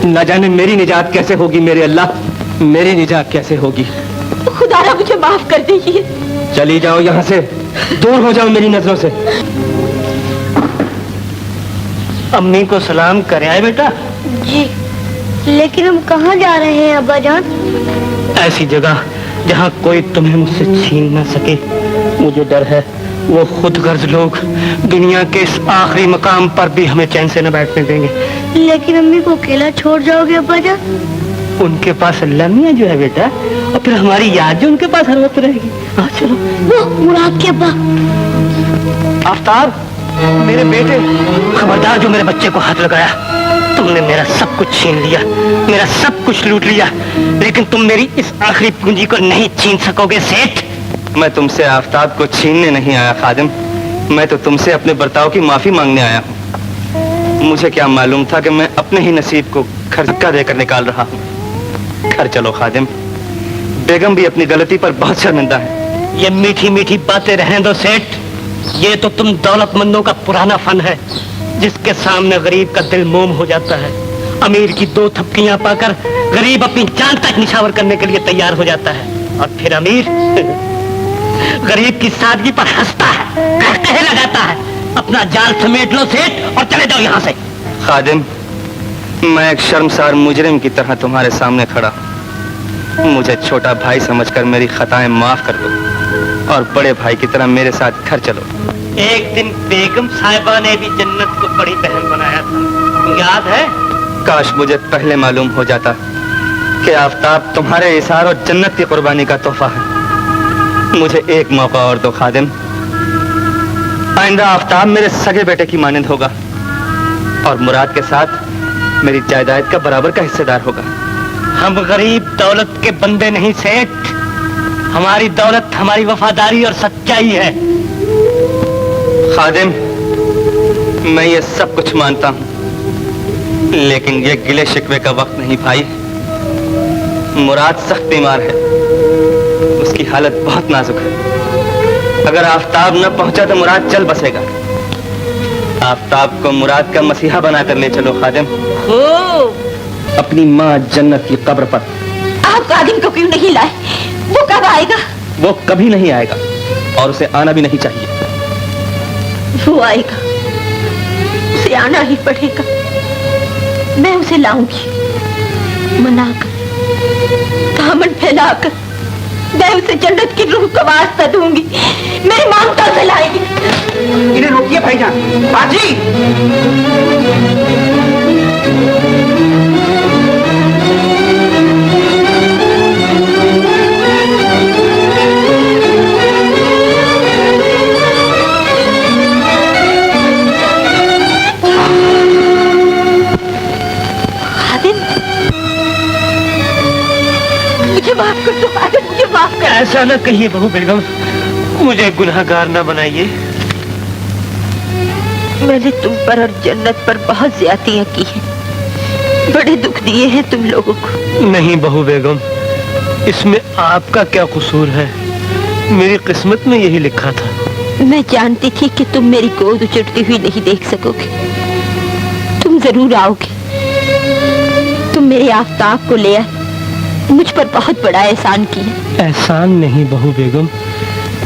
न जाने मेरी निजात कैसे होगी मेरे अल्लाह, मेरी निजात कैसे होगी। खुदारा मुझे माफ कर दीजिए। चली जाओ यहाँ से, दूर हो जाओ मेरी नजरों से। अम्मी को सलाम कर आए बेटा। जी, लेकिन हम कहाँ जा रहे हैं अब्बा जान? ऐसी जगह जहाँ कोई तुम्हें मुझसे छीन न सके। मुझे डर है वो खुद गर्ज लोग दुनिया के इस आखिरी मकाम पर भी हमें चैन से न बैठने देंगे। लेकिन अम्मी को अकेला छोड़ जाओगे अब्बा जान? उनके पास अल्लाह मियां जो है बेटा, और फिर हमारी याद जो उनके पास हर वक्त रहेगी। हाँ चलो। वो मुराद के अब्बा। आफ्ताब, मेरे बेटे, खबरदार जो मेरे बच्चे को हाथ लगाया। तुमने मेरा सब कुछ छीन लिया, मेरा सब कुछ लूट लिया, लेकिन तुम मेरी इस आखिरी पूंजी को नहीं छीन सकोगे सेठ। मैं तुमसे आफ्ताब को छीनने नहीं आया खादिम, मैं तो तुमसे अपने बर्ताव की माफी मांगने आया हूँ। मुझे क्या मालूम था कि मैं अपने ही नसीब को धक्का देकर निकाल रहा हूँ। घर चलो खादिम, बेगम भी अपनी गलती पर बहुत शर्मिंदा है। ये मीठी मीठी बातें रहने दो सेठ। ये तो तुम दौलतमंदों का पुराना फन है, जिसके सामने गरीब का दिल मोम हो जाता है। अमीर की दो थपकियां पाकर गरीब अपनी जान तक निछावर करने के लिए तैयार हो जाता है, और फिर अमीर गरीब की सादगी पर हंसता है, कहने लगाता है, अपना जाल समेट लो सेठ और चले जाओ यहाँ से। खादिम, मैं एक शर्मसार मुजरिम की तरह तुम्हारे सामने खड़ा, मुझे छोटा भाई समझकर मेरी खताएं माफ कर दो और बड़े भाई की तरह मेरे साथ घर चलो। एक दिन बेगम साहिबा ने भी जन्नत को बड़ी बहन बनाया था, याद है? काश मुझे पहले मालूम हो जाता कि आफ्ताब तुम्हारे इशार और जन्नत की कुर्बानी का तोहफा है। मुझे एक मौका और दो खादिम, आइंदा आफ्ताब मेरे सगे बेटे की मानिंद होगा और मुराद के साथ मेरी जायदाद का बराबर का हिस्सेदार होगा। हम गरीब दौलत के बंदे नहीं सेठ, हमारी दौलत हमारी वफादारी और सच्चाई है। खादिम, मैं ये सब कुछ मानता हूँ, लेकिन ये गिले शिकवे का वक्त नहीं भाई। मुराद सख्त बीमार है, उसकी हालत बहुत नाजुक है। अगर आफ्ताब न पहुंचा तो मुराद चल बसेगा। आफ्ताब को मुराद का मसीहा बनाकर ले चलो खादिम। अपनी माँ जन्नत की कब्र पर। आप खादिम को क्यों नहीं लाए? वो कब आएगा? वो कभी नहीं आएगा और उसे आना भी नहीं चाहिए। वो आएगा, उसे आना ही पड़ेगा। मैं उसे लाऊंगी, मनाकर, दामन फैलाकर, मैं उसे जन्नत की रूह का वास्ता दूंगी। मेरी मांगता से लाएगी। इन्हें रोकिए भाईजान। बाजी! मुझे माफ कर दो, मुझे माफ कर। ऐसा न कहिए बहू बेगम, मुझे गुनहगार न बनाइए। मैंने तुम पर और जन्नत पर बहुत ज्यादतियां की हैं, बड़े दुख दिए हैं तुम लोगों को। नहीं बहू बेगम, इसमें आपका क्या कसूर है? मेरी किस्मत में यही लिखा था। मैं जानती थी कि तुम मेरी गोद उचटती हुई नहीं देख सकोगे। तुम जरूर आओगे। तुम मेरे आफ्ताब को ले आए, मुझ पर बहुत बड़ा एहसान किया। एहसान नहीं बहू बेगम,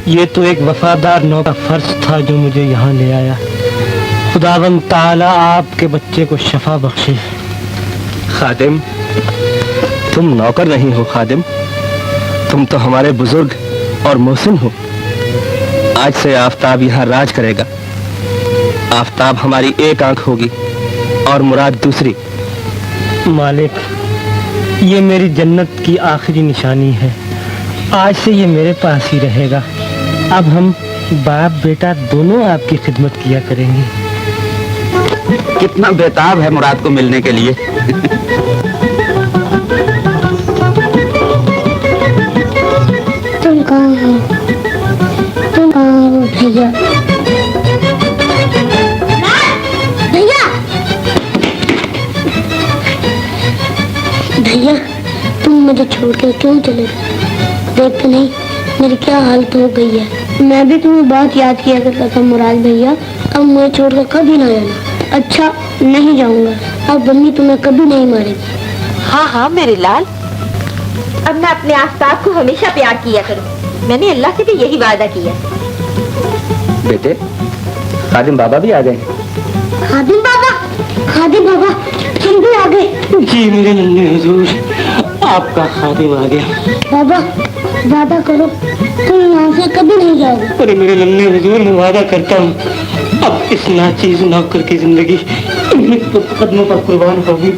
ये तो एक वफादार नौ का फर्ज था जो मुझे यहाँ ले आया। खुदावंद ताला आपके बच्चे को शफा बख्शे। खादिम, तुम नौकर नहीं हो खादिम, तुम तो हमारे बुजुर्ग और मोहसिन हो। आज से आफ्ताब यहाँ राज करेगा। आफ्ताब हमारी एक आंख होगी और मुराद दूसरी। मालिक, ये मेरी जन्नत की आखिरी निशानी है। आज से ये मेरे पास ही रहेगा। अब हम बाप बेटा दोनों आपकी खिदमत किया करेंगे। कितना बेताब है मुराद को मिलने के लिए। तुम कहाँ हो? तुम कहाँ हो भैया? भैया, भैया, तुम मुझे छोड़ कर क्यों चले गए? देखते नहीं मेरी क्या हालत हो गई है। मैं भी तुम्हें बहुत याद किया करता था मुराद भैया, अब मुझे छोड़कर कभी ना जाना। अच्छा नहीं जाऊंगा, अब मम्मी तुम्हें कभी नहीं मारेगी। हाँ हाँ मेरे लाल, अब मैं अपने आस्ताब को हमेशा प्यार किया करूँ। मैंने अल्लाह से भी यही वादा किया। बेटे, खादिम बाबा भी आ गए। खादिम बाबा, खादिम बाबा जल्दी आ गए। जी मेरे नन्हे हुजूर, आपका खादिम आ गया। बाबा वादा करो तुम यहाँ से कभी नहीं जाओगे। अरे मेरे नन्हे हुजूर, मैं वादा करता हूँ अब इस नाचीज नौकर की जिंदगी इन तो कदमों पर कुर्बान होगी।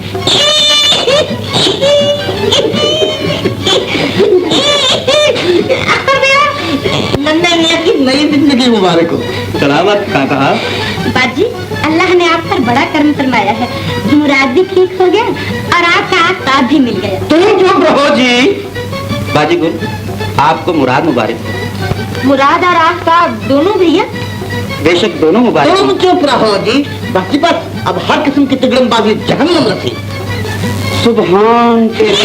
नन्हे मियां की नई जिंदगी मुबारक हो। सलामत कहा। बाजी अल्लाह ने आप पर बड़ा करम फरमाया है, मुराद भी ठीक हो गया और आपका आस्ताब भी मिल गया। तुम चुप रहो जी। बाजी गुल, आपको मुराद मुबारक। मुराद और आस्ताब दोनों भैया? बेशक दोनों मुबारक। तुम चुप रहो जी। बस अब हर किस्म की तिगड़मबाजी जहन्नम रसी। सुभान तेरे